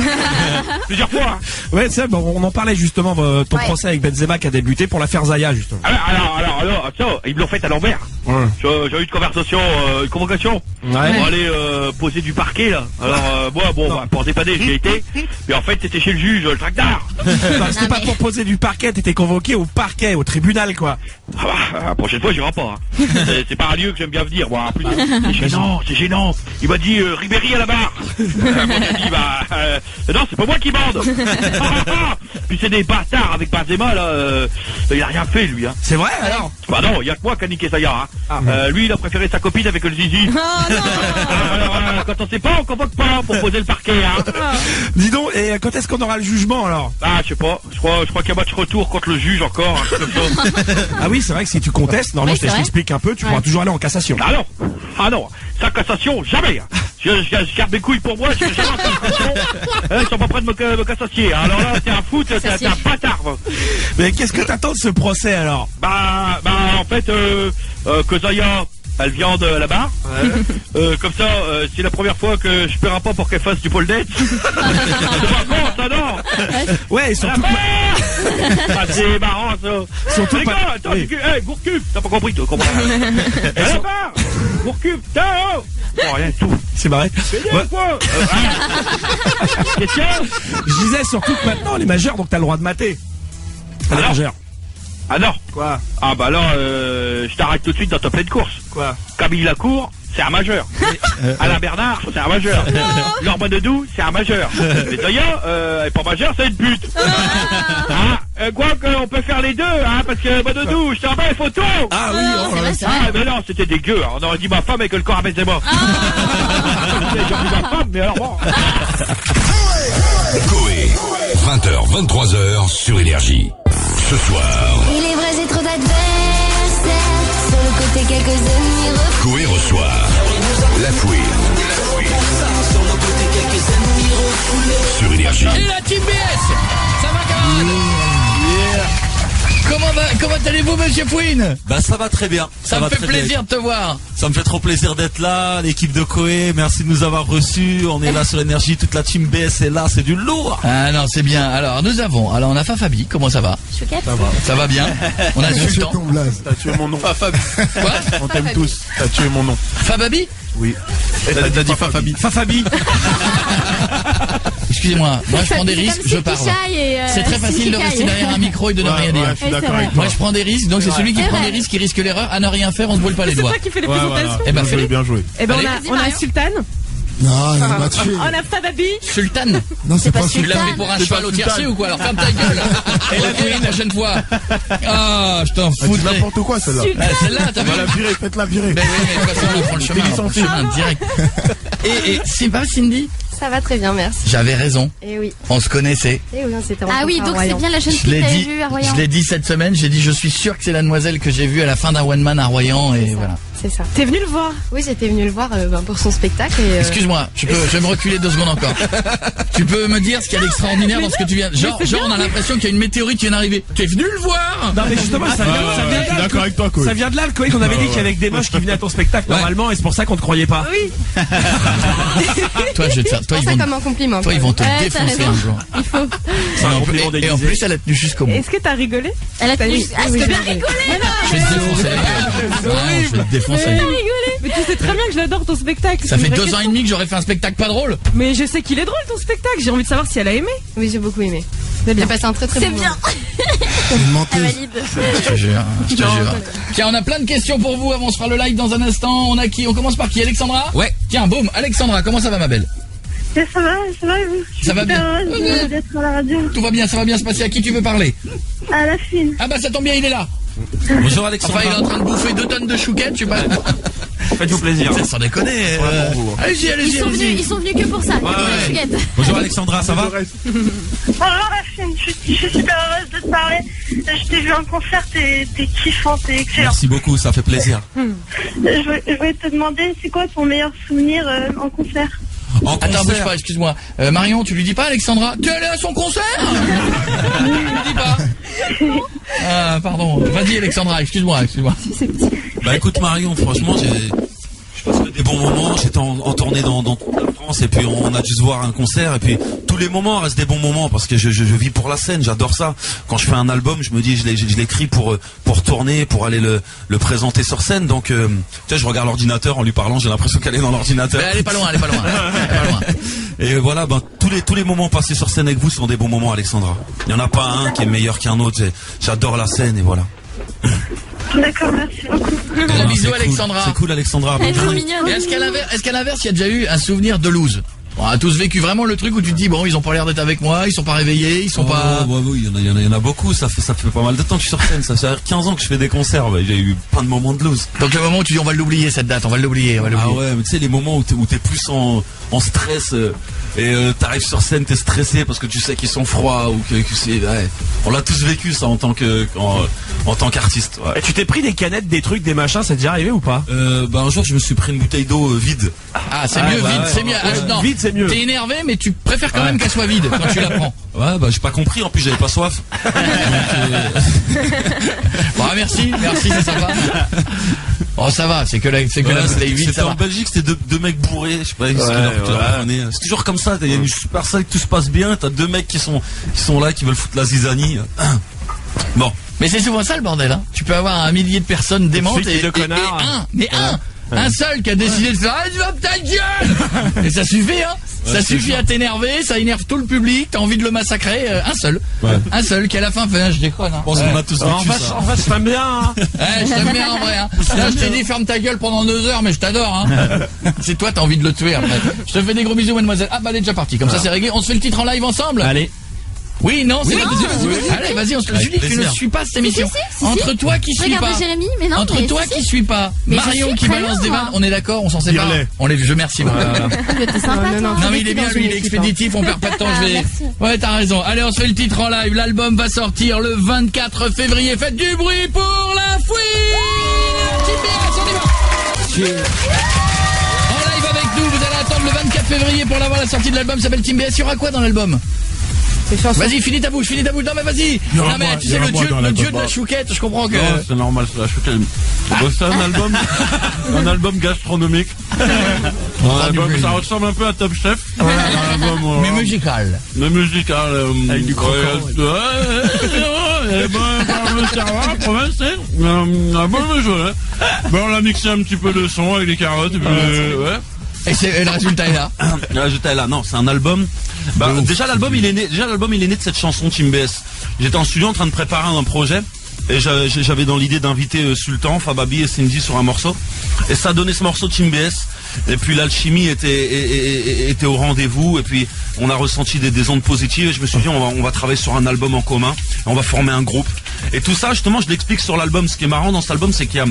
Plusieurs fois! Hein. Ouais, c'est bon, on en parlait justement, ton procès avec Benzema qui a débuté pour l'affaire Zaya, justement. Alors, attends, ils me l'ont fait à l'envers. Ouais. J'ai eu une conversation, une convocation. Ouais. Pour aller poser du parquet, là. Alors, moi, pour dépanner, j'y ai été. Mais en fait, c'était chez le juge, le tractard. C'était pas pour poser du parquet, t'étais convoqué au parquet, au tribunal, quoi. Ah bah, la prochaine fois, j'irai pas. Hein. C'est pas un lieu que j'aime bien venir, moi. En plus, c'est gênant. Il m'a dit Ribéry à la barre. Moi, j'ai dit, non, c'est pas moi qui bande. Puis c'est des bâtards avec Benzema, là. Il a rien fait, lui. Hein. C'est vrai, alors? Bah non, il y a que moi qui a niqué Zaya. Hein. Lui, il a préféré sa copine avec le zizi. Oh non. Alors, quand on sait pas, on convoque pas pour poser le parquet. Hein. Dis donc, et quand est-ce qu'on aura le jugement, alors? Ah, je sais pas. Je crois qu'il y a match retour contre le juge encore. Ah oui, c'est vrai que si tu contestes, normalement, je t'explique un peu, tu pourras toujours aller en cassation. Ah non, Sa cassation, jamais. Hein. Je garde mes couilles pour moi, je fais jamais en cassation. Ils sont pas prêts de me cassatier. Alors là, t'es un foot, t'es un bâtard. Mais qu'est-ce que t'attends de ce procès alors? En fait, que Zaya, elle viande là-bas. Comme ça, c'est la première fois que je paierai pas pour qu'elle fasse du pole dance. C'est pas con, ça, non? Ouais, surtout. C'est marrant, ça. Surtout pas. Attends, hey, Gourcuff, t'as pas compris, toi, comprends. Là-bas, Gourcuff, t'as, oh. Oh, rien, tout. C'est marrant. Ouais. Quoi Je disais surtout que maintenant, les majeurs, donc t'as le droit de mater. Les majeurs. Ah non. Quoi? Ah bah alors, je t'arrête tout de suite dans ta pleine course. Quoi? Camille Lacour, c'est un majeur. Alain Bernard, c'est un majeur. Laure Manodou, c'est un majeur. Mais Zoya, elle est pas majeure, c'est une pute. Quoi qu'on peut faire les deux, hein, parce que Manodou, je t'envoie les photos. Ah oui, mais non, c'était dégueu. Hein. On aurait dit ma femme avec le corps à Benzema. J'ai dit ma femme, mais alors bon. Coé, 20h, 23h sur Énergie. Ce soir, Il est vrai, j'ai trop d'adversaires. Sur le côté, quelques ennemis. Coé reçoit La Fouine sur Énergie. Et la Team BS. Ça va, camarade? Comment allez-vous, monsieur Fouine? Bah ça va très bien. Ça me fait plaisir de te voir. Ça me fait trop plaisir d'être là, l'équipe de Coé, merci de nous avoir reçus. On est là sur Énergie, toute la team BS est là, c'est du lourd. Ah non, c'est bien. Alors on a Fafabi, comment ça va? Chouquette. Ça va bien. On a Sultan. T'as tué mon nom. Fafabi. Quoi? On t'aime tous. T'as tué mon nom. Fababi? Oui. T'as dit Fafabi. Fafabi. Excusez-moi, moi je prends des risques, je parle. C'est très facile de rester derrière un micro et de ne rien dire. Je suis d'accord avec toi. Moi je prends des risques, donc c'est celui qui prend des risques qui risque l'erreur. À ne rien faire, on se brûle pas les doigts. C'est toi qui fais les présentations. Eh ben fais-les. Bien joué. Eh ben on a Sultan. Non, il m'a tué. On a Fababi. Sultan. Non, c'est pas Tu l'as Sultan. pris pour un cheval au tiercé ou quoi? Alors ferme ta gueule. Et la Fouine la prochaine fois. Ah, je t'en fous. N'importe quoi, celle-là. Celle-là, t'as vu? Va la virer, faites-la virer. Mais oui, mais de toute façon, on prend le chemin. On prend le chemin direct. Et c'est pas Cindy? Ça va très bien, merci. J'avais raison. Et oui. On se connaissait. Et oui, on s'était Ah oui, donc c'est bien la jeune fille que t'avais vue à Royan. Je l'ai dit cette semaine, j'ai dit je suis sûr que c'est la demoiselle que j'ai vue à la fin d'un one man à Royan et voilà. C'est ça. T'es venu le voir? Oui, j'étais venue le voir pour son spectacle. Et, Excuse-moi, je vais me reculer 2 secondes encore. Tu peux me dire ce qu'il y a d'extraordinaire dans ce que tu viens. Genre on a l'impression qu'il y a une météorite qui vient d'arriver. Tu es venu le voir? Non mais justement ça vient d'accord avec toi, Coé. Ça vient de là, le Coé, qu'on avait dit qu'il y avait que des moches qui venaient à ton spectacle normalement, et c'est pour ça qu'on te croyait pas. Oui. Toi, je vais te faire. Toi, ça comme un compliment. Toi, ils vont te défoncer un jour. Il faut. Et en plus, elle a tenu jusqu'au bout. Est-ce que t'as rigolé? Elle a tenu. Est-ce que t'as rigolé? Je vais te défoncer. Je vais te défoncer. Mais tu sais très bien que je l'adore ton spectacle. Ça fait 2 ans et demi que j'aurais fait un spectacle pas drôle. Mais je sais qu'il est drôle ton spectacle. J'ai envie de savoir si elle a aimé. Oui, j'ai beaucoup aimé. J'ai passé un très très bon moment. Elle valide. Je te jure. Tiens, on a plein de questions pour vous. On se fera le live dans un instant. On a qui? On commence par qui? Alexandra? Ouais. Tiens, boum. Alexandra, comment ça va, ma belle? Ça va et vous? Ça va bien. D'être à la radio. Tout va bien, ça va bien se passer. À qui tu veux parler? À la fine. Ah bah ça tombe bien, il est là. Bonjour Alexandra. Enfin, il est en train de bouffer 2 tonnes de chouquettes, je sais pas. Faites-vous plaisir. Sans déconner. Allez-y. Ils sont venus que pour ça. Bonjour Alexandra, ça va? Bonjour la fine, je suis super heureuse de te parler. Je t'ai vu en concert, t'es kiffant, t'es excellent. Merci beaucoup, ça fait plaisir. Je voulais te demander, c'est quoi ton meilleur souvenir en concert? Attends, bouge pas, excuse-moi. Marion, tu lui dis pas, Alexandra? T'es allée à son concert? Tu lui dis pas? Ah, pardon. Vas-y, Alexandra, excuse-moi. Bah écoute Marion, franchement, je passe des bons moments. J'étais en tournée dans toute la France et puis on a dû se voir un concert et puis tous les moments restent des bons moments parce que je vis pour la scène, j'adore ça. Quand je fais un album, je me dis je l'écris pour tourner, pour aller le présenter sur scène. Donc tu sais, je regarde l'ordinateur en lui parlant, j'ai l'impression qu'elle est dans l'ordinateur. Mais elle est pas loin. Et voilà, tous les moments passés sur scène avec vous sont des bons moments, Alexandra. Il y en a pas un qui est meilleur qu'un autre. J'adore la scène et voilà. D'accord, merci beaucoup. Gros bisous, Alexandra. C'est cool, Alexandra. Elles sont mignonnes. Et est-ce qu'à l'inverse, il y a déjà eu un souvenir de loose? On a tous vécu vraiment le truc où tu te dis, bon, ils ont pas l'air d'être avec moi, ils sont pas réveillés, ils sont pas... Oui, il y en a beaucoup, ça fait pas mal de temps que je suis sur scène, ça fait 15 ans que je fais des concerts, j'ai eu plein de moments de loose. Donc le moment où tu dis, on va l'oublier cette date, on va l'oublier. Ah ouais, mais tu sais, les moments où t'es plus en stress, Et t'arrives sur scène, t'es stressé parce que tu sais qu'ils sont froids ou que c'est. Ouais. On l'a tous vécu ça en tant qu'artiste. Ouais. Et tu t'es pris des canettes, des trucs, des machins, c'est déjà arrivé ou pas? Un jour je me suis pris une bouteille d'eau vide. Ah c'est mieux, vide, c'est mieux. Non, vide c'est mieux. T'es énervé mais tu préfères quand même qu'elle soit vide quand tu la prends. Ouais j'ai pas compris, en plus j'avais pas soif. Bon merci, c'est sympa. Oh ça va, c'est que la bouteille vide. C'était en Belgique, c'était deux mecs bourrés, je sais pas, c'est toujours comme ça, il y a une super salle que tout se passe bien, t'as deux mecs qui sont là, qui veulent foutre la zizanie. Bon. Mais c'est souvent ça le bordel, hein. Tu peux avoir un millier de personnes démentes et un seul qui a décidé de faire « Ah, tu vas ta gueule !» Et ça suffit, hein. Ça suffit à t'énerver, ça énerve tout le public, t'as envie de le massacrer, un seul. Un seul qui à la fin fait, je déconne, hein. Je pense qu'on a tous vécu ça. En fait, je t'aime bien, hein. Ouais, je t'aime bien en vrai, hein. Là, je t'ai dit ferme ta gueule pendant 2 heures, mais je t'adore, hein. C'est toi, t'as envie de le tuer après. Je te fais des gros bisous, mademoiselle. Ah, bah, elle est déjà partie. Comme ça, c'est réglé. On se fait le titre en live ensemble? Allez. Oui, non, c'est vas-y. Allez, vas-y, on se le Julie, tu ne suis pas cette émission. Entre toi qui suis pas. Jérémy, mais non, entre toi qui suis pas. Marion qui balance des vannes, on est d'accord, on s'en sépare. Je merci. Non, mais il est bien, lui, il est expéditif, on perd pas de temps, Ouais, t'as raison. Allez, on se fait le titre en live. L'album va sortir le 24 février. Faites du bruit pour la fouine. En live avec nous, vous allez attendre le 24 février pour l'avoir. La sortie de l'album s'appelle Team BS. Il y aura quoi dans l'album? Vas-y, finis ta bouche. Non mais vas-y. Non mais tu sais le dieu de la chouquette, je comprends que. Non, c'est normal, c'est la chouquette. C'est un album gastronomique. Ça ressemble un peu à Top Chef. Mais musical. Avec du croquant. On l'a mixé un petit peu de son avec les carottes. Et le résultat est là. Le résultat est là. Non, c'est un album. Déjà l'album il est né de cette chanson Team BS. J'étais en studio en train de préparer un projet et j'avais dans l'idée d'inviter Sultan, Fababi et Cindy sur un morceau. Et ça a donné ce morceau Team BS. Et puis l'alchimie était au rendez-vous et puis on a ressenti des ondes positives et je me suis dit on va travailler sur un album en commun, on va former un groupe. Et tout ça justement je l'explique sur l'album. Ce qui est marrant dans cet album c'est qu'il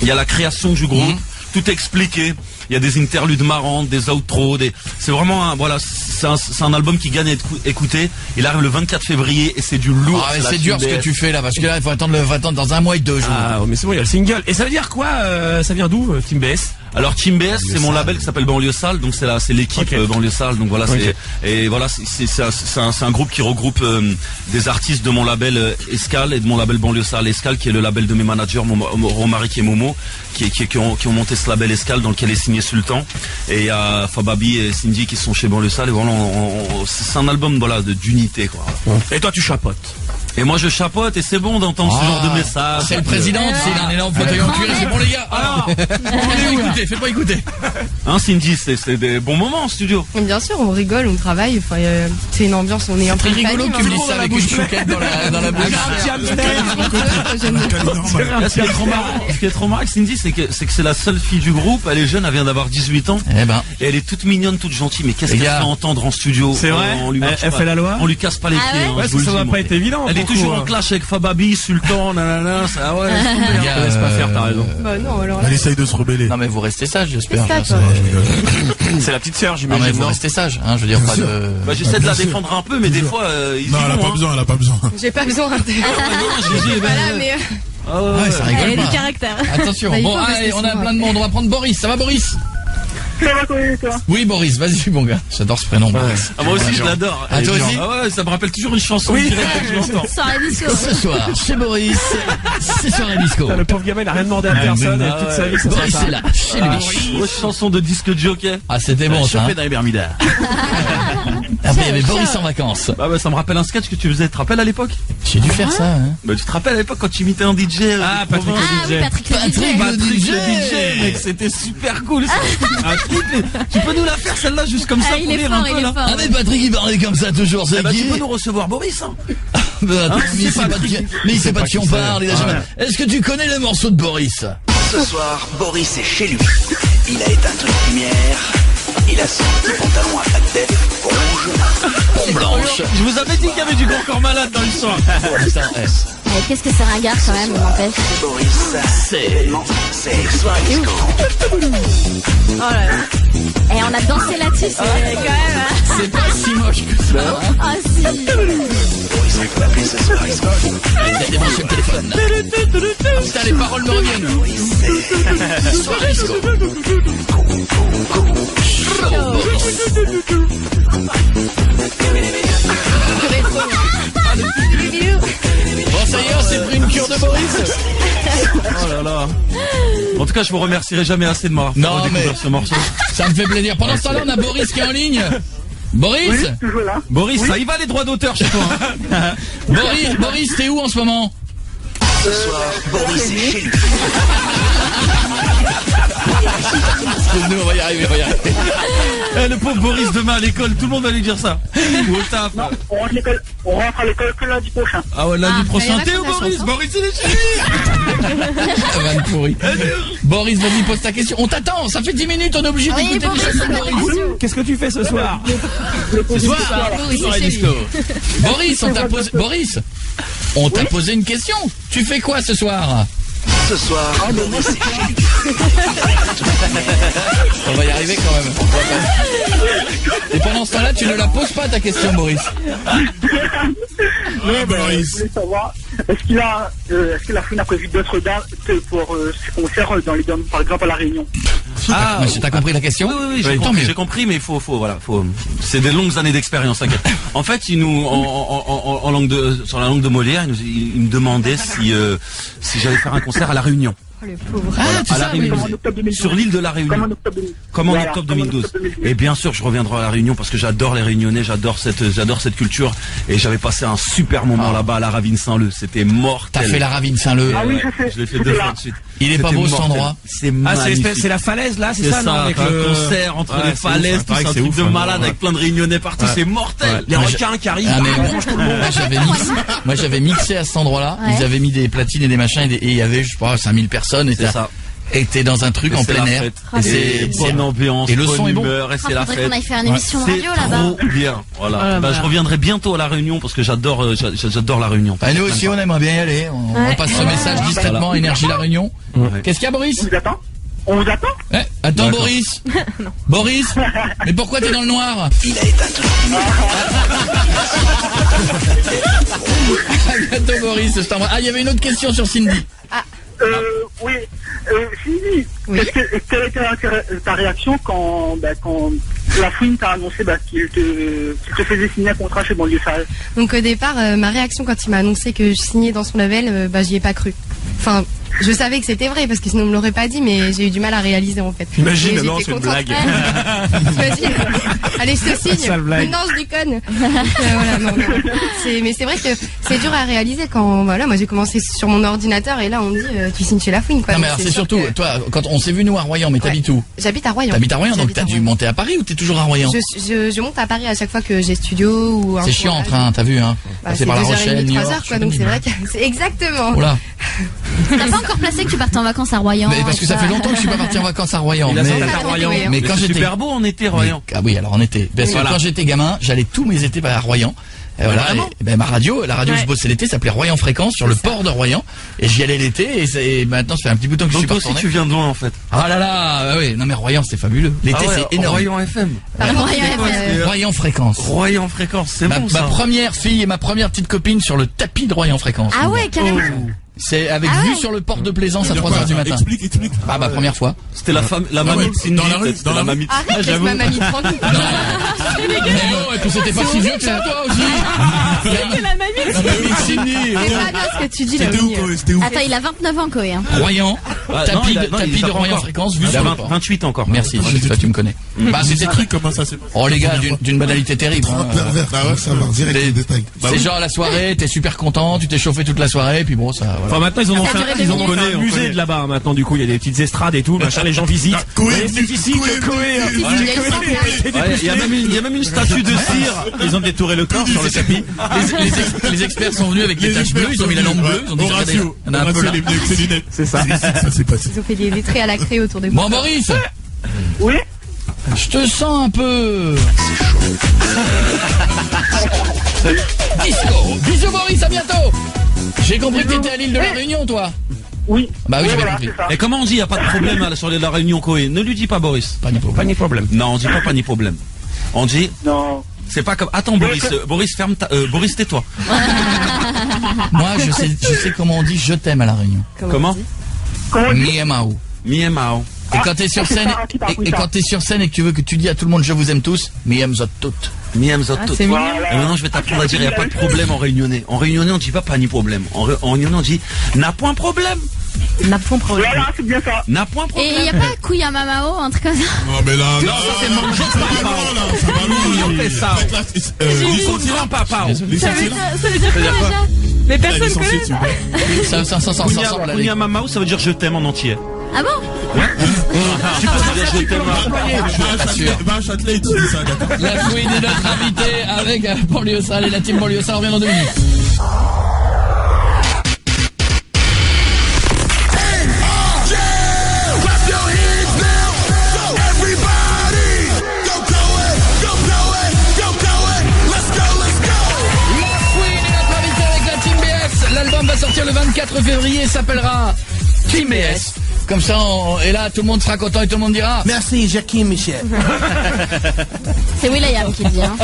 y a la création du groupe, tout est expliqué. Il y a des interludes marrantes, des outros, c'est vraiment c'est un album qui gagne à être écouté. Il arrive le 24 février et c'est du lourd. Ah, c'est dur ce que tu fais là, parce que là, il faut attendre dans 1 mois et 2 jours. Ah, mais c'est bon, il y a le single. Et ça veut dire quoi, ça vient d'où, Team BS? Alors Team BS, c'est mon label qui s'appelle Banlieue Sale, donc c'est l'équipe Banlieue Sale, donc voilà, c'est un groupe qui regroupe des artistes de mon label Escale et de mon label Banlieue Sale. Escale qui est le label de mes managers Romaric et Momo, qui ont monté ce label Escale dans lequel est signé Sultan, et il y a Fababi et Cindy qui sont chez Banlieue Sale, et voilà, c'est un album d'unité quoi. Et toi tu chapotes. Et moi je chapote et c'est bon d'entendre ce genre de message. C'est le président, c'est un énorme fauteuil en cuir, c'est bon les gars. Faites-moi écouter. Hein Cindy, c'est des bons moments en studio. Bien sûr, on rigole, on travaille, enfin, c'est une ambiance, on est un peu rigolo que tu me dises ça avec une chouquette dans la bouche. Ce qui est trop marrant avec Cindy, c'est que c'est la seule fille du groupe, elle est jeune, elle vient d'avoir 18 ans. Et elle est toute mignonne, toute gentille, mais qu'est-ce qu'elle fait entendre en studio? C'est vrai, elle fait la loi. On lui casse pas les pieds. Ouais, ça va pas être évident. Elle est toujours en clash avec Fababi, Sultan, nanana, ça ouais. Laisse pas faire, t'as raison. Bah non, alors. Elle essaye de se rebeller. Non mais vous restez sage, j'espère. C'est la petite sœur, Non j'imagine. mais vous restez sage, hein, je veux dire pas de. Bah j'essaie de la défendre un peu, mais des fois. Non, elle a pas besoin. J'ai pas besoin. Voilà, mais. Ouais, ça rigole Elle a pas. du caractère. Attention. Bon, allez, on a plein de monde. On va prendre Boris. Ça va, Boris? Ça va, quoi, toi? Oui, Boris, vas-y, mon gars. J'adore ce prénom, Boris. Ah, moi aussi, je l'adore. Ah, toi aussi? Ah ouais, ça me rappelle toujours une chanson. Oui, que je l'entends. Soirée disco. Ce soir, chez Boris, c'est soirée disco. Le pauvre gamin, il a rien demandé à personne, et toute sa vie, c'est Boris est là, chez lui. Grosse chanson de disque jockey. Ah, c'était bon, ça. Chopé dans les Bermudas. Après, il y avait Boris en vacances. Bah, ça me rappelle un sketch que tu faisais. Tu te rappelles à l'époque? J'ai dû faire ça, hein. Bah, tu te rappelles à l'époque quand tu imitais un DJ? Ah, Patrick le DJ. Patrick le DJ, mec, c'était super cool, ça. Tu peux nous la faire celle-là juste comme ça pour rire un peu là? Ah mais Patrick il parlait comme ça toujours, c'est qui? Tu peux nous recevoir Boris, hein? Mais il sait pas de qui on parle. Est-ce que tu connais le morceau de Boris? Ce soir, Boris est chez lui. Il a éteint toute la lumière. Il a son petit pantalon à pattes rouge, blanche. Je vous avais dit qu'il y avait du grand corps malade dans l'histoire. qu'est-ce que c'est ringard quand même, il m'empêche. C'est soir disco. Oh là là. Et on a dansé là-dessus, c'est quand même... C'est pas si moche que ça. Ah si. Boris, on peut l'appeler ce soir disco. Il a débranché le téléphone. Putain, les paroles me reviennent. Soir disco. Bon, ça y est, on s'est pris une cure de Boris. Oh là là. En tout cas, je vous remercierai jamais assez de m'avoir fait redécouvrir ce morceau. Ça me fait plaisir. Pendant ce temps-là, on a Boris qui est en ligne. Boris, Oui, toujours là. Boris, Oui. ça y va les droits d'auteur chez toi. Hein. Boris, t'es où en ce moment? Ce soir, Boris est chez lui. Nous, on va y arriver, Le pauvre Boris, demain à l'école, tout le monde va lui dire ça. Ou au taf. On rentre à l'école que lundi prochain. Ah ouais, lundi prochain. T'es où la Boris? chanson. Boris, il est chez lui. Vanne pourrie. Boris, vas-y, pose ta question. On t'attend, ça fait 10 minutes, on est obligé Oui, d'écouter Boris, les chansons de la Boris. question. Qu'est-ce que tu fais ce soir? Ce soir, Boris, soirée c'est disco. Boris, on t'a posé une question. Tu fais quoi ce soir? Ce soir, Boris est chez lui. On va y arriver quand même. Et pendant ce temps-là, tu ne la poses pas ta question, Boris. Je voulais savoir, est-ce que la Fouine a prévu d'autres dates pour ses concerts par exemple à La Réunion? Ah, t'as compris la question? Oui, j'ai compris, mais il faut, c'est des longues années d'expérience, t'inquiète. En fait, il nous, sur la langue de Molière, il me demandait si j'allais faire un concert à La Réunion. Oh, le pauvre. Voilà, à La Réunion. Sur l'île de La Réunion. Comme en octobre 2012. Et bien sûr, je reviendrai à La Réunion parce que j'adore les Réunionnais, j'adore cette culture. Et j'avais passé un super moment là-bas à la Ravine Saint-Leu. C'était mortel. T'as fait la Ravine Saint-Leu. Ah oui, Je l'ai fait 2 fois de suite. Il est pas beau cet endroit? C'est magnifique. C'est la falaise là, c'est C'est ça, non? ça, Avec un le concert entre les falaises, tout ça, un truc de malade avec plein de Réunionnais partout, c'est mortel. Les requins qui arrivent, Ah, mais mangent tout le monde. moi j'avais mixé à cet endroit-là. Ouais. Ils avaient mis des platines et des machins et il y avait, je sais pas, 5000 personnes. Et C'est ça. Et t'es dans un truc en C'est plein la air. fête. Et C'est bonne ambiance, et le son bonne est bon. humeur, et c'est la Faudrait fête. qu'on aille faire une émission de radio là-bas. Trop bien. Voilà. Voilà, Bah, voilà. je reviendrai bientôt à La Réunion parce que j'adore La Réunion. Bah, nous aussi, on aimerait bien y aller. On passe ce message discrètement à Énergie La Réunion. Ouais. Qu'est-ce qu'il y a, Boris? On vous attend? Attends, Boris. Boris, mais pourquoi t'es dans le noir? Il a éteint toute lumière. À bientôt, Boris. Je t'embrasse. Ah, il y avait une autre question sur Cindy. Oui. Cindy, Oui. quelle était ta réaction quand la Fouine t'a annoncé qu'il te faisait signer un contrat chez Banlieue Sale? Donc au départ, ma réaction quand il m'a annoncé que je signais dans son label, j'y ai pas cru. Enfin, je savais que c'était vrai parce que sinon on me l'aurait pas dit, mais j'ai eu du mal à réaliser en fait. Imagine, Et non, j'étais c'est une contente. blague. T'imagines Allez, je te signe. Sale blague. Non, je déconne. Donc, voilà, non. Mais c'est vrai que c'est dur à réaliser quand moi j'ai commencé sur mon ordinateur et là on me dit tu signes chez La Fouine quoi. Non, mais Donc, alors, c'est sûr surtout, que- toi, quand on s'est vu nous à Royan, mais t'habites où? J'habite à Royan. T'habites à Royan, donc J'habite t'as à dû Royan. monter à Paris ou t'es toujours à Royan? Je monte à Paris à chaque fois que j'ai studio ou un C'est chiant en tournage. train, t'as vu, hein? Bah, Passer c'est par La 2h30, Rochelle, New 3 York. heures quoi, donc c'est vrai que c'est exactement. Oula. T'as pas encore placé que tu partais en vacances à Royan? Mais parce que ça fait longtemps que je suis pas parti en vacances à Royan. Il a Mais, sorti à Royan. mais quand C'est j'étais super beau en été, Royan. Ah oui, alors en été. Parce que Voilà. quand j'étais gamin, j'allais tous mes étés à Royan. Et voilà, Vraiment et ben ma radio, la radio où Ouais. je bossais l'été s'appelait Royan Fréquence sur le port de Royan. Et j'y allais l'été et maintenant ça fait un petit bout de temps que je Donc suis pas toi aussi retourné. tu viens de loin en fait. Ah là là, bah oui, non mais Royan c'est fabuleux. L'été Ah ouais, c'est énorme. Royan FM. Royan Fréquence. Royan Fréquence, c'est Ma, bon ma ça. première fille et ma première petite copine sur le tapis de Royan Fréquence. Ah ouais, carrément. C'est avec vue sur le port de Plaisance à 3h du matin. Explique. Ah ma première fois. C'était la mamie de Cindy. Dans la rue, C'était dans la la mamie. Arrête, laisse ma mamie tranquille. Mais non, et puis c'était pas si vieux que ça toi aussi. C'est la mamie. La mamie de Cindy. C'est pas bien ce que tu dis là. C'était où, Winnie. Chloé? C'était où? Attends, il a 29 ans, Coé. Hein. Royan, Ah, tapis non, de, il tapis a de pas Royan encore. Fréquence, vue Il sur a le 20 port. 28 encore. Merci, toi tu me connais. Bah c'était très... Comment ça s'est passé? Oh les gars, d'une banalité terrible. hein. Ah ouais, ça va direct les détails. C'est genre la soirée, t'es super content, tu t'es chauffé toute la soirée, puis bon ça... Enfin Voilà. maintenant ils en ont Ça a fait, duré ils deux en ont minutes. fait un musée de là-bas maintenant du coup il y a des petites estrades et tout machin les gens visitent. Et c'est ici que Coé Si, si, il y a une sorte de- Ouais, il y a même une statue de cire. Ils ont détouré le corps sur le tapis. Les experts sont venus avec les taches bleues, ils ont mis la lampe bleue, ils ont dit regardez, il y en a un peu là. il est venu avec ses lunettes. C'est ça. Ça s'est passé. Ils ont fait des traits à la craie autour de moi. Bon Boris, Oui. je te sens un peu... Disco. Bisous Boris, à bientôt. J'ai compris que t'étais à l'île de la Réunion, toi. Oui. Bah oui, Oui, j'ai bien voilà, compris. c'est ça. Et comment on dit, y a pas de problème sur la réunion Coé? Ne lui dis pas Boris. Pas ni problème. Pas ni problème. Non, on dit pas ni problème. On dit, Non. c'est pas comme, attends Boris, Boris ferme Boris tais-toi. Moi, je sais comment on dit je t'aime à la Réunion. Comment? Miemao. Miemao. Et quand t'es sur scène, et quand t'es sur scène et que tu veux que tu dis à tout le monde je vous aime tous, miem zot toutes. Miem zot toutes. c'est mignon. Et maintenant je vais t'apprendre à dire y a pas de problème en réunionnais. En réunionnais on dit pas ni problème. En réunionnais on dit n'a point problème. N'a point problème. Voilà, c'est bien ça. N'a point Et problème. il y a pas Kouya Mamao, un truc comme ça. Non, mais là, Non, ça c'est mangé par ça va loin. On fait ça. Licenciement, papa. Ça veut dire quoi déjà? Mais personne connaît ça. Ça sort là. Kounia Mamao ça veut dire je t'aime en entier. Ah bon? Tu peux dire je t'aime. Va à Châtelet et tu dis ça, d'accord. La Fouine est notre invitée avec Banlieue Sale et la team Banlieue Sale. On revient dans 2 minutes. L'album va sortir le 24 février et s'appellera Team BS. Comme ça, et là, tout le monde sera content et tout le monde dira Merci, Jackie Michel. C'est Will.i.am qui le dit. Hein.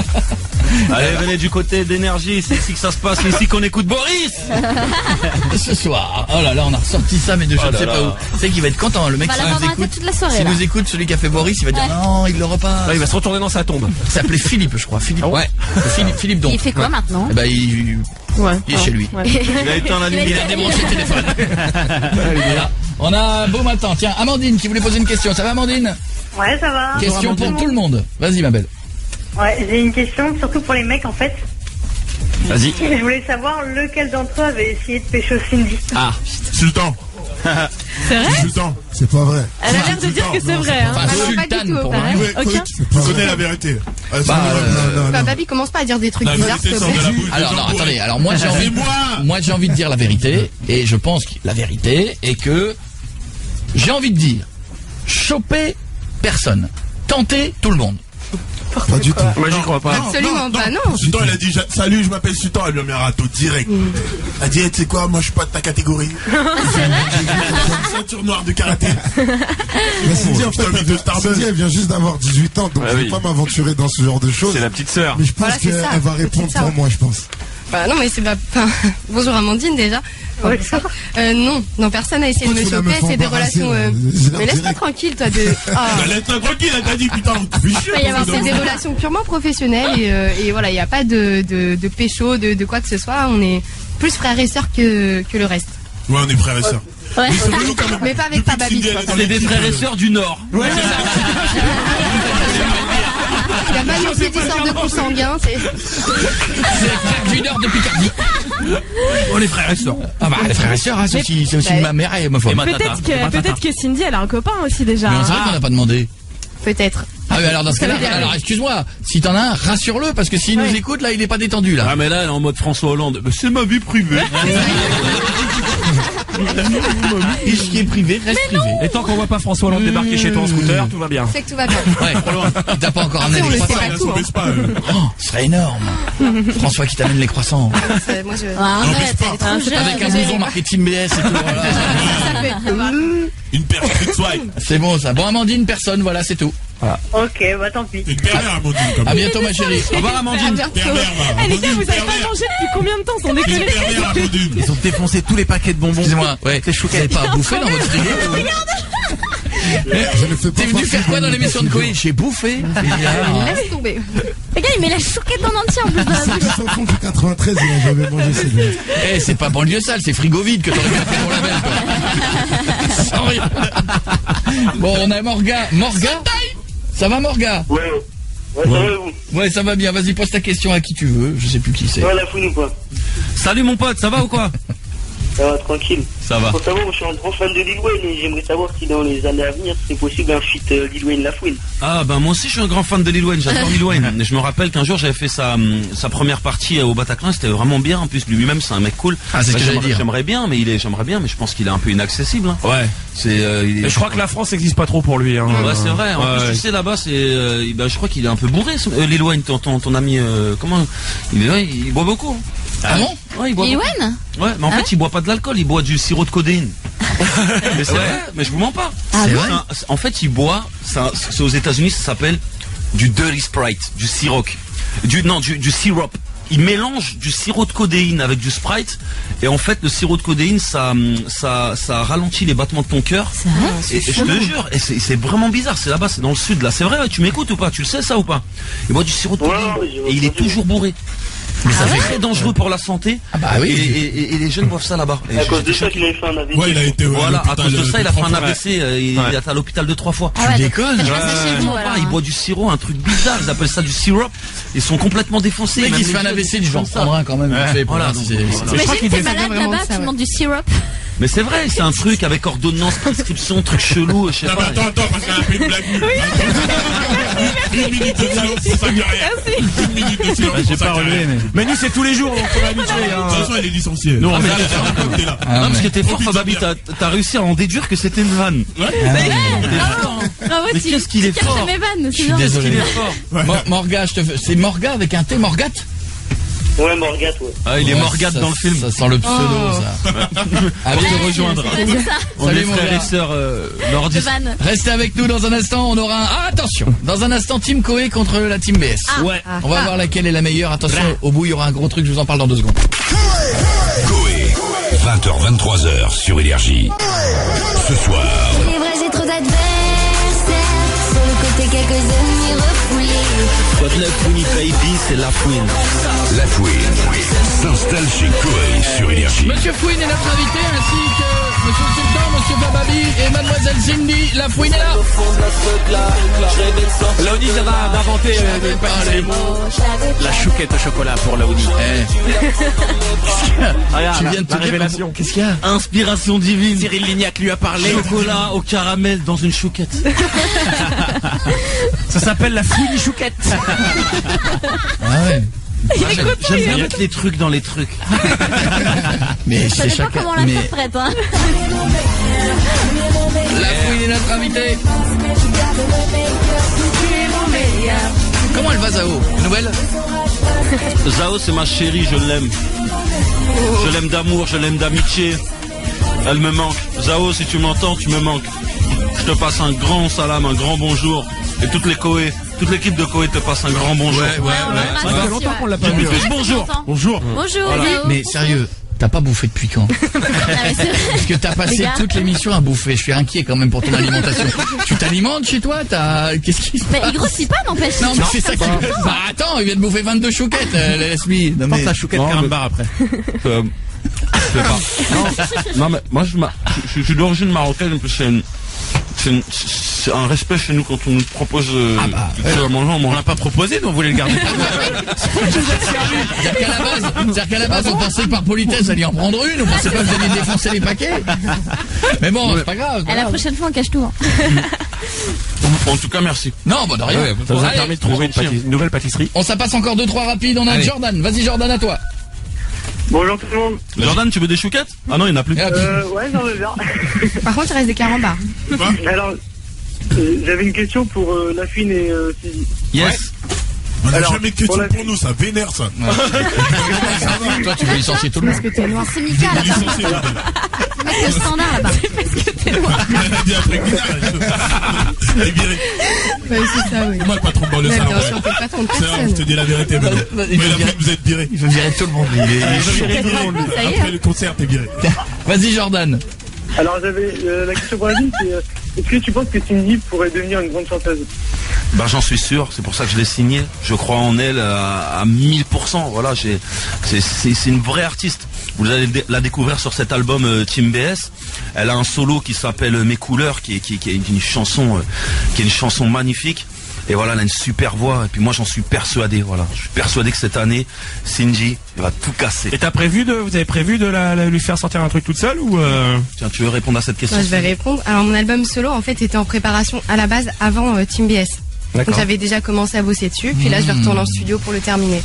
Allez, venez du côté d'énergie, c'est ici que ça se passe, c'est ici qu'on écoute Boris. Ce soir. Oh là là, on a ressorti ça, mais de je ne sais pas où. C'est qu'il va être content, le mec. On va l'avoir dans la tête toute la soirée. S'il là. nous écoute, celui qui a fait Boris, il va dire non, il l'aura pas. Là, il va se retourner dans sa tombe. Il s'appelait Philippe, je crois. Philippe. Ouais. Philippe donc. Il fait quoi maintenant? Eh ben, il est chez lui. Ouais. Il a éteint la lumière. Il a débranché le téléphone. Voilà. On a un beau matin. Tiens, Amandine qui voulait poser une question. Ça va, Amandine? Ouais, ça va. Question pour tout le monde. Vas-y, ma belle. Ouais, j'ai une question, surtout pour les mecs en fait. Vas-y. Je voulais savoir lequel d'entre eux avait essayé de pécho Cindy. Ah, Sultan. C'est vrai? Sultan. C'est pas vrai. Elle a l'air de dire que c'est vrai. Hein. Enfin, non, pas Sultan du tout. pour moi. Ouais, Ok. écoute, tu connais la vérité. Bah, Babi, commence pas à dire des trucs La bizarres, vérité s'il te sort de plaît. la bouche des Alors gens non, bourrés. attendez. Alors moi j'ai envie de dire la vérité et je pense que la vérité est que j'ai envie de dire choper personne, tenter tout le monde. Pas du tout. Moi, j'y crois pas. Absolument pas, non. Sultan, il a dit salut, je m'appelle Sultan, elle lui a mis un râteau direct. Elle a dit, tu sais quoi, moi je suis pas de ta catégorie. J'ai une ceinture noire de karaté. Mais Cindy, en fait, Cindy, elle vient juste d'avoir 18 ans, donc Ah je vais oui. pas m'aventurer dans ce genre de choses. C'est la petite sœur. Mais je pense Voilà, c'est ça. qu'elle va répondre C'est ça. pour moi, je pense. Bah, non, mais c'est pas. Enfin, bonjour Amandine déjà. Ouais. Non, personne n'a essayé de me Pourquoi tu la choper. me C'est des fais embarrasser, relations. là Mais laisse-moi direct. tranquille, toi. Ah. Laisse-la tranquille, elle t'a dit putain, tu fais chier. Il va y avoir c'est des relations purement professionnelles et voilà, il n'y a pas de pécho, de quoi que ce soit. On est plus frères et sœurs que le reste. Ouais, on est frères et sœurs. Ouais. Mais c'est nous quand même. Mais pas avec ta babi. c'est des frères et sœurs du Nord. Ouais, Il a pas non plus d'histoire de consanguin. C'est frère du Nord de Picardie. Oh, les frères et sœurs. Ah bah les frères et sœurs, hein, c'est aussi Bah, ma mère et ma femme. Peut-être que Cindy, elle a un copain aussi déjà. Mais on sait qu'on n'a pas demandé. Peut-être. Ah oui, alors dans ce cas-là, alors excuse-moi, si t'en as un, rassure-le, parce que s'il nous écoute, là, il est pas détendu, là. Ah mais là elle est en mode François Hollande. Mais c'est ma vie privée. Et ce qui est privé reste privé. Et tant qu'on voit pas François Hollande débarquer chez toi en scooter, tout va bien. C'est que tout va bien. Ouais, trop loin. Il t'a pas encore amené Après, on les le sait croissants. pas tout. Hein. Oh, ce serait énorme. François qui t'amène les croissants. Moi, je. Ah, arrête, elle est trop jeune. Avec un blouson marqué Team BS et tout. Voilà. Ça peut être pas mal. une perche de swag. C'est bon ça. Bon, Amandine, personne, voilà, c'est tout. Voilà. Ok, bah tant pis. Une pervers, Amandine. Comme À bientôt, ma chérie. Au revoir, Amandine. pervers, va. Eh les gars, vous avez pas mangé depuis combien de temps sans Une déconner? pervers, Amandine. Ils ont défoncé tous les paquets de bonbons. Excusez-moi, ouais. Vous n'avez pas à bouffer dans votre frigo? T'es venu faire quoi dans l'émission de Koé? J'ai bouffé. Laisse tomber. Regarde, il met la chouquette en entier en plus dans la C'est bouche. les enfants du 93, il a jamais mangé ces gars. Eh, c'est pas banlieue sale, c'est frigo vide que t'aurais bien fait pour la belle, toi. Sans rien. Bon, on a Morga. Morga? Ça va, Morga? Ouais, ça va vous? Ouais, ça va bien. Vas-y, pose ta question à qui tu veux. Je sais plus qui c'est. Ça va la fouine ou quoi? Salut mon pote, ça va ou quoi? Ça va, tranquille. Ça va. Faut savoir, je suis un grand fan de Lil Wayne et j'aimerais savoir si dans les années à venir, c'est possible un feat Lil Wayne La Fouine. Ah ben moi aussi je suis un grand fan de Lil Wayne, j'adore Lil Wayne. Et je me rappelle qu'un jour j'avais fait sa première partie au Bataclan, c'était vraiment bien. En plus lui-même c'est un mec cool. Ah, c'est ce que j'allais dire. J'aimerais bien, mais je pense qu'il est un peu inaccessible. Hein. Ouais. C'est. Et je crois que la France n'existe pas trop pour lui. Hein. Ouais, c'est vrai. En plus, tu sais là-bas, c'est. Ben, je crois qu'il est un peu bourré, Lil Wayne, ton ami. Comment il boit beaucoup. Hein. Ah bon? Ouais, il boit Lil beaucoup. Wayne? Ouais, mais en fait, il boit pas de l'alcool, il boit du sirop de codéine. Mais c'est vrai, mais je vous mens pas. Ah C'est bon vrai. En fait, il boit, c'est aux États-Unis, ça s'appelle du Dirty Sprite, du siroc. Du sirop. Il mélange du sirop de codéine avec du Sprite, et en fait, le sirop de codéine, ça ralentit les battements de ton cœur. C'est vrai? Et je te jure, et c'est vraiment bizarre, c'est là-bas, c'est dans le sud, là. C'est vrai, ouais, tu m'écoutes ou pas? Tu le sais ça ou pas? Il boit du sirop de codéine, et il est toujours bourré. Mais ça fait très dangereux pour la santé. Ah bah oui. Et les jeunes boivent ça là-bas. Et À cause de ça qu'il avait fait un AVC. Ouais, il a été. voilà, à cause de ça, il a fait un AVC. AVC. Il est à l'hôpital 2-3 fois. Ah ouais, Tu déconnes? donc, ça chez vous, alors. Il boit du sirop, un truc bizarre. Ils appellent ça du sirop. Ils sont complètement défoncés. Le mec Même qui se les fait un jeunes, AVC, ils du genre font ça. prendre un quand même. Ouais. Fait, Voilà, voilà, donc, voilà. Imagine, t'es malade vraiment là-bas, ça, tu demandes du sirop. Mais c'est vrai, c'est un truc avec ordonnance, prescription, truc chelou, je sais Non, mais pas. attends, parce qu'elle a fait une blague nulle. Une minute de silence pour sa carrière. Une minute de silence J'ai pour sa pas relevé, carrière. mais nous, c'est tous les jours, donc on est habitué. De toute façon, elle est licenciée. Non, mais t'es là. Non, parce que t'es fort, Oh, Fababi, t'as réussi à en déduire que c'était une vanne. Bravo, Mais tu qu'est-ce qu'il est tu captes fort. mes vannes, Je c'est suis bien. désolé. Il est fort. Morga, c'est Morga avec un T, Morgat? Ouais, Morgat, ouais. Ah, il est Ouais, Morgane ça- dans le film. Ça sent le pseudo, ça. On Allez, te rejoindra. Il a dit ça. On Salut, est mon frères gars. et sœurs De nordistes. vannes. Restez avec nous dans un instant, on aura un... Ah, attention! Dans un instant, Team Koé contre la Team BS. Ouais. On va voir laquelle est la meilleure. Attention, au bout, il y aura un gros truc, je vous en parle dans 2 secondes. Koé, 20h, 23h sur Énergie. Ce soir, Il est vrai, j'ai trop d'adversaires. Sur le côté, quelques ennemis refoulés. Quand la Fouine Baby, c'est la Fouine. La Fouine s'installe chez Koé sur Énergie. Monsieur Fouine est notre invité, ainsi que Monsieur Sultan, Monsieur Bababi et Mademoiselle Cindy. La Fouine est là. Laoni vient d'inventer une pâtisserie. La chouquette au chocolat pour Laoni. Regarde, Tu viens de te la dire- révélation. Qu'est-ce qu'il y a? Inspiration divine. Cyril Lignac lui a parlé. Chocolat au caramel dans une chouquette. Ça s'appelle la fouine chouquette. Ah ouais. J'aime bien mettre les trucs dans les trucs. Mais Ça c'est dépend chacun. comment on Mais l'interprète, hein. la Fouine est notre invité. Comment elle va, Zao? Une nouvelle? Zao, c'est ma chérie, je l'aime. Je l'aime d'amour, je l'aime d'amitié. Elle me manque. Zao, si tu m'entends, tu me manques. Je te passe un grand salam, un grand bonjour. Et toute l'équipe de Koé te passe un grand bonjour. Ça fait longtemps qu'on l'a pas vu. Bonjour. Bonjour. Bonjour, Voilà. Léo. Mais sérieux, t'as pas bouffé depuis quand? Ah, mais c'est vrai. Parce que t'as passé Les gars. toute l'émission à bouffer. Je suis inquiet quand même pour ton alimentation. Tu t'alimentes chez toi? Qu'est-ce qui se Mais passe? il grossit pas, n'empêche. Non, mais c'est ça qui... Bah attends, il vient de bouffer 22 chouquettes, laisse-moi. Non, Porte mais... la chouquette Non, carambar après. Je sais pas. Non, mais moi je suis d'origine marocaine, c'est un respect chez nous quand on nous propose quelque chose à manger, on On mange. l'a pas proposé, mais on voulait le garder. C'est-à-dire qu'à la base, on pensait que par politesse, allait en prendre une. On pensait pas que vous alliez défoncer les paquets. Mais bon, c'est pas grave. À la prochaine fois, on cache tout. hein. En tout cas, merci. Non, bah de rien. Ça vous a Allez, permis de trouver une nouvelle pâtisserie. on s'en passe encore 2-3 rapides. On a Allez. Jordan. Vas-y, Jordan, à toi. Bonjour tout le monde. Jordan, tu veux des chouquettes? Ah non, il n'y en a plus. Ouais, j'en veux bien. Par contre, il reste des carambars. Alors, j'avais une question pour La Fouine et Cindy. Yes. On n'a Alors, jamais de question pour nous, ça vénère ça. Toi, tu veux licencier tout le monde. Parce que t'es noir. C'est Mika, là-bas. Licencié, là. Le mec, le standard, là-bas. Elle a dit après bizarre. Elle est virée. Ouais, c'est ça, oui. Moi, le patron de banlieue, Mais ça bien l'envoie. sûr, t'es pas ton C'est vrai, je te personne. dis la vérité, mais Il mais veut la virer- fille, vous êtes viré. Il veut virer tout le monde. Ça y est. Après le concert, t'es viré. Vas-y, Jordan. Alors, j'avais la question pour la vie, c'est est-ce que tu penses que Cindy pourrait devenir une grande chanteuse? Bah j'en suis sûr, c'est pour ça que je l'ai signée. Je crois en elle à 1000%. Voilà, c'est une vraie artiste. Vous allez la découvrir sur cet album Team BS. Elle a un solo qui s'appelle Mes couleurs, qui est une chanson magnifique. Et voilà, elle a une super voix. Et puis moi, j'en suis persuadé. Voilà, je suis persuadé que cette année, Cindy va tout casser. Et vous avez prévu de lui faire sortir un truc toute seule ou Tiens, tu veux répondre à cette question? Moi, je vais répondre. Alors, mon album solo, en fait, était en préparation à la base avant Team BS. Donc, D'accord. j'avais déjà commencé à bosser dessus. Puis là, je vais retourner en studio pour le terminer.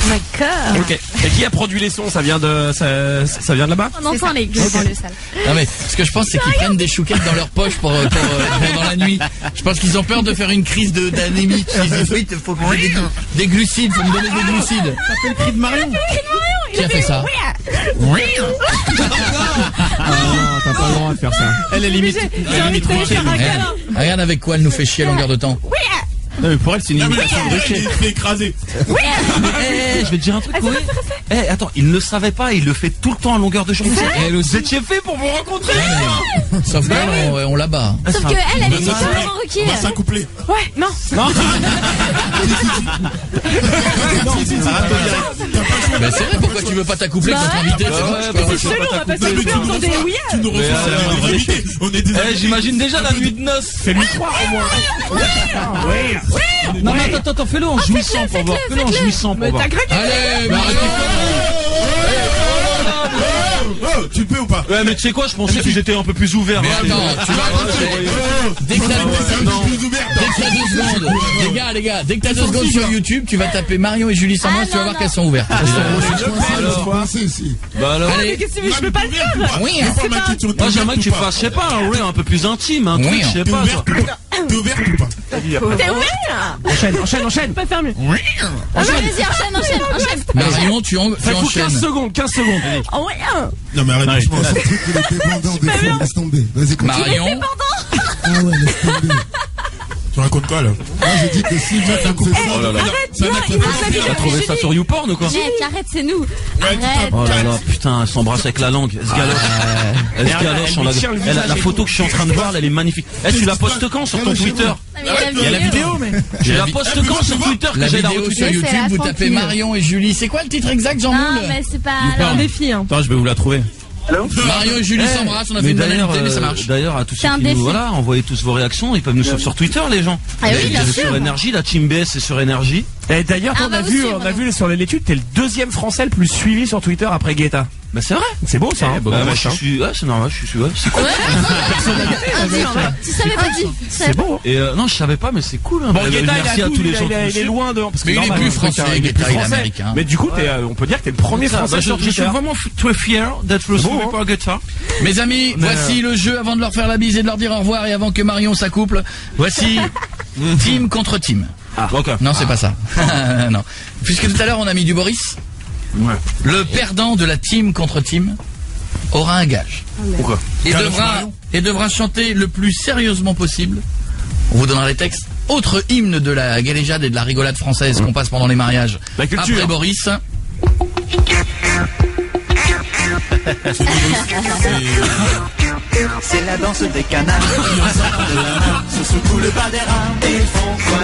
D'accord. Ok. Et qui a produit les sons? Ça vient de là-bas? On entend les gueules. Dans le salle. Non mais ce que je pense c'est qu'ils prennent des chouquettes dans leur poche pour dans la nuit. Je pense qu'ils ont peur de faire une crise d'anémie. Ils disent oui, faut que j'ai des glucides, faut me donner des glucides. Ça fait le cri de Marion. Qui a fait ça? Oui. Ah non, t'as pas le droit de faire ça. Elle est limite. J'ai envie de te faire un câlin. Regarde avec quoi elle nous fait chier à longueur de temps. Non mais pour elle c'est une imitation de Ruquier. Il fait écraser. Je vais te dire un truc, Coé. Attends, il ne le savait pas, il le fait tout le temps à longueur de journée. Vous étiez fait pour vous rencontrer. Sauf que on la bat. Sauf que elle est super avant Ruquier. On va s'accoupler. Ouais, non. Ben c'est vrai, pourquoi tu veux pas t'accoupler avec notre invité? C'est chelou, on va pas s'accoupler en faisant des oui. Tu nous reçois, on est des j'imagine déjà la nuit de noces. Fais-lui croire au moins. Non mais attends, fais-le en jouissant pour voir. Fais-le en jouissant pour voir. Allez, mais arrêtez. Tu peux ou pas? Ouais mais tu sais quoi, je pensais qu'ils étaient un peu plus ouverts. Mais attends, tu vas dès que t'as 2 secondes, les gars, dès que t'as 2 secondes sur YouTube, tu vas taper Marion et Julie sans moi, tu vas voir qu'elles sont ouvertes. Bah alors. Allez, Qu'est-ce que tu veux, je peux pas le faire. Oui, moi j'aimerais que tu fasses, je sais pas, un ouais un peu plus intime, un truc, je sais pas. T'es ouverte ou pas? T'es ouvert. Enchaîne. Pas faire mieux. Vas-y, enchaîne. Marion, tu enchaînes. 15 secondes. Oh ouais. Non mais arrête, franchement, son truc il est dépendant des fois, laisse tomber. Vas-y, continue. Marion. Ah ouais, laisse tomber. Tu racontes quoi là? Moi j'ai dit que si je t'accoupe. Oh là là. T'as trouvé ça sur YouPorn ou quoi? Arrête, c'est nous. Arrête. Oh là là, putain, elle s'embrasse avec la langue. Elle se galoche. La photo que je suis en train de voir, elle est magnifique. Tu la postes quand sur ton Twitter? Il y a la vidéo mais. Tu la postes quand sur Twitter? La vidéo sur YouTube, vous tapez Marion et Julie. C'est quoi le titre exact, Jean-Moul? Non, mais c'est pas. Un défi. Attends, je vais vous la trouver. Marion et Julie s'embrassent, on a fait une banane télé, ça marche. D'ailleurs, à tous ceux qui nous, voilà, envoyez tous vos réactions, ils peuvent nous suivre sur Twitter, les gens. Ah oui, bien sûr. Sur Énergie, la Team BS est sur Énergie. Et d'ailleurs, on a vu sur l'étude, t'es le 2e Français le plus suivi sur Twitter après Guetta. Bah c'est vrai. C'est beau ça. Moi je suis, c'est normal, je suis, c'est cool. Tu savais pas dit. C'est beau. Et non, je savais pas, mais c'est cool. Bon, Guetta, merci à tous les gens. il est loin de. Mais il est plus français, Guetta, il est américain. Mais du coup, on peut dire que t'es le premier Français sur Twitter. Je suis vraiment très fier d'être reçu par Guetta. Mes amis, voici le jeu avant de leur faire la bise et de leur dire au revoir et avant que Marion s'accouple. Voici team contre team. Non, c'est pas ça. Non. Puisque tout à l'heure on a mis du Boris. Ouais. Le perdant de la team contre team aura un gage. Pourquoi? Et devra chanter le plus sérieusement possible. On vous donnera les textes. Autre hymne de la galéjade et de la rigolade française qu'on passe pendant les mariages. La culture. Après Boris. C'est la danse des canards. Se secouent le bas des reins et ils font coin.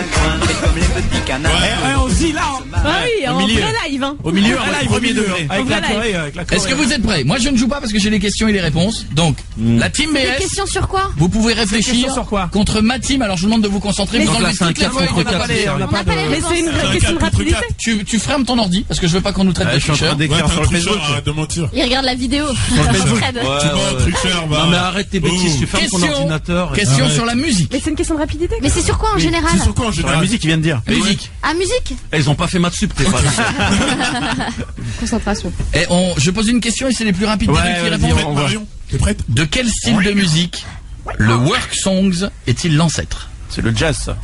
Et comme les petits canards. On se dit là. Ah oui, en vrai live. Au milieu, premier degré. Avec la Corée. Est-ce que vous êtes prêts? Moi je ne joue pas parce que j'ai les questions et les réponses. Donc, la team Des BS. questions sur quoi? Vous pouvez réfléchir questions sur quoi? contre ma team. Alors je vous demande de vous concentrer. Vous enlevez toutes les feuilles. On n'a pas les On n'a pas les Mais réponses. c'est une question de rapidité. Tu fermes ton ordi parce que je veux pas qu'on nous traite de tricheurs. d'écrire sur le Facebook. Arrête de mentir. Il regarde la vidéo. Fred. Tricheur, va. Non mais arrête tes bêtises, tu fermes ton ordinateur. Question sur la musique. Mais c'est une question de rapidité. Mais c'est sur quoi en général? C'est sur quoi en Sur la général? musique, il vient de dire. Musique. Ah, musique? Ils ont pas fait maths sup, t'es pas. Concentration. Et je pose une question et c'est les plus rapides des deux qui répondent. Marion, t'es prête? De quel style de musique le work songs est-il l'ancêtre? C'est le jazz ça.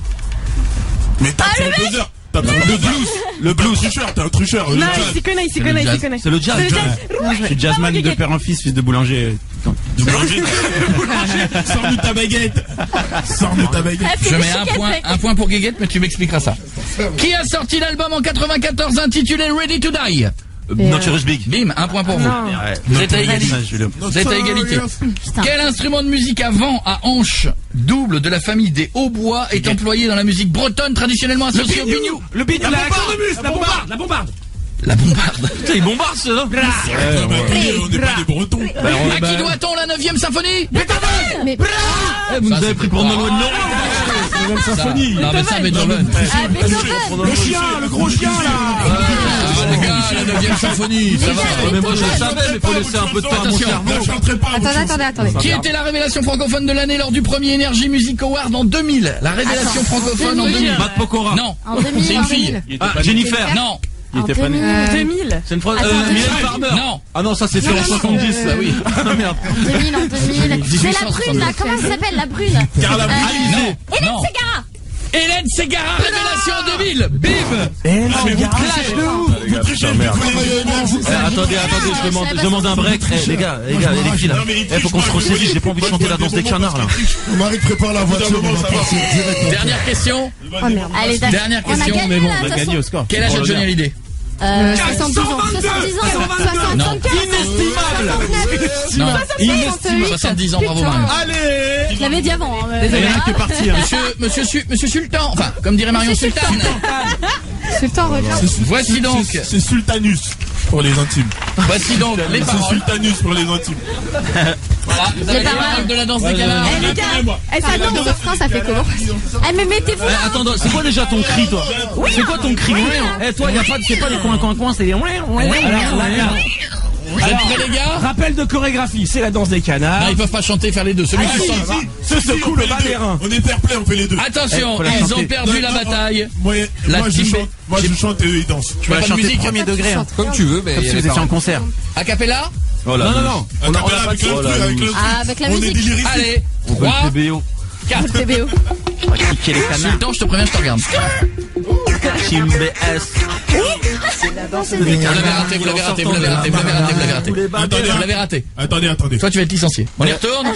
Mais t'as fait le buzzer. T'as pris le blues. Le blues. T'es un tricheur. Non, il s'y connaît. C'est le jazz. Je suis jazzman de père en fils de boulanger. Du boulanger. Sors-nous ta baguette. Sors-nous ta baguette. Je mets un point pour Guéguette, mais tu m'expliqueras ça. Qui a sorti l'album en 94 intitulé Ready to Die? Notorious Big. Bim, un point pour vous. Vous êtes à égalité. Vous êtes à égalité. Quel instrument de musique à vent à hanche double de la famille des hautbois est employé dans la musique bretonne traditionnellement associée au biniou? Le biniou. La bombarde. La bombarde. Putain, ils bombardent ceux-là. On n'est pas des Bretons. À qui doit-on la 9e symphonie? Mais Vous nous avez pris pour Nolo de La symphonie. Non mais ça Beethoven. Le chien, le gros chien là. Les gars, la 9e symphonie, ça va. Mais moi je le savais, mais faut laisser un peu de temps à mon cerveau. Attendez. Qui était la révélation francophone de l'année lors du premier Energy Music Award en 2000? La révélation francophone en 2000. Matt Pokora. Non. En 2000. C'est une fille. Jennifer. Non. Il était pas né. 2000. C'est une phrase. Mylène Farmer. Non. Ah non, ça c'est fait en 70. Ah oui. Merde. En 2000. C'est la brune là. Comment ça s'appelle la brune? Carla Non. Hélène Non. Ségara. Hélène Ségara, révélation en 2000. Bim. Clash de ouf. Vous trichez, vous Attendez, je demande un break. Les gars, les filles là. Faut qu'on se ressaisisse, j'ai pas envie de chanter la danse des canards là. Marie prépare la voiture. Dernière question. Oh merde. Allez, Dernière question. Mais bon, On a gagné au score. Quel âge a Johnny Hallyday? 70 ans. 70 ans. 64. Non. 68. 70 ans, bravo Marion. Je l'avais dit avant. Désolé, qui est parti. Monsieur Sultan, enfin, comme dirait Marion Sultan. Sultan, regarde. Voici donc. C'est Sultanus pour les intimes. Voici donc les C'est paroles. Sultanus pour les intimes. Voilà, vous avez les paroles de la danse des canards. Eh les gars, ça danse en frein, ça fait comment? Eh mais mettez-vous là. Attends, c'est quoi déjà ton cri toi? C'est quoi ton cri? Toi, c'est pas les coins, c'est les Vous êtes prêts les gars? Rappel de chorégraphie, c'est la danse des canards. Non, ils peuvent pas chanter, faire les deux. Celui qui chante. Se secoue le bas des reins. On est fair play, on fait les deux. Attention, ils ont perdu la bataille. Moi je chante et eux ils dansent. Tu vas pas de musique, premier degré. comme tu veux, mais Comme si vous étiez en concert. a cappella. Non. On a pas avec le truc. Avec la On est musique. déliriste. Allez, 3, 4. TBO. Kicker les canards. Sultan, je te préviens, je te regarde. Team BS. Vous l'avez raté. Vous l'avez raté. Attendez. Toi, tu vas être licencié. On y retourne.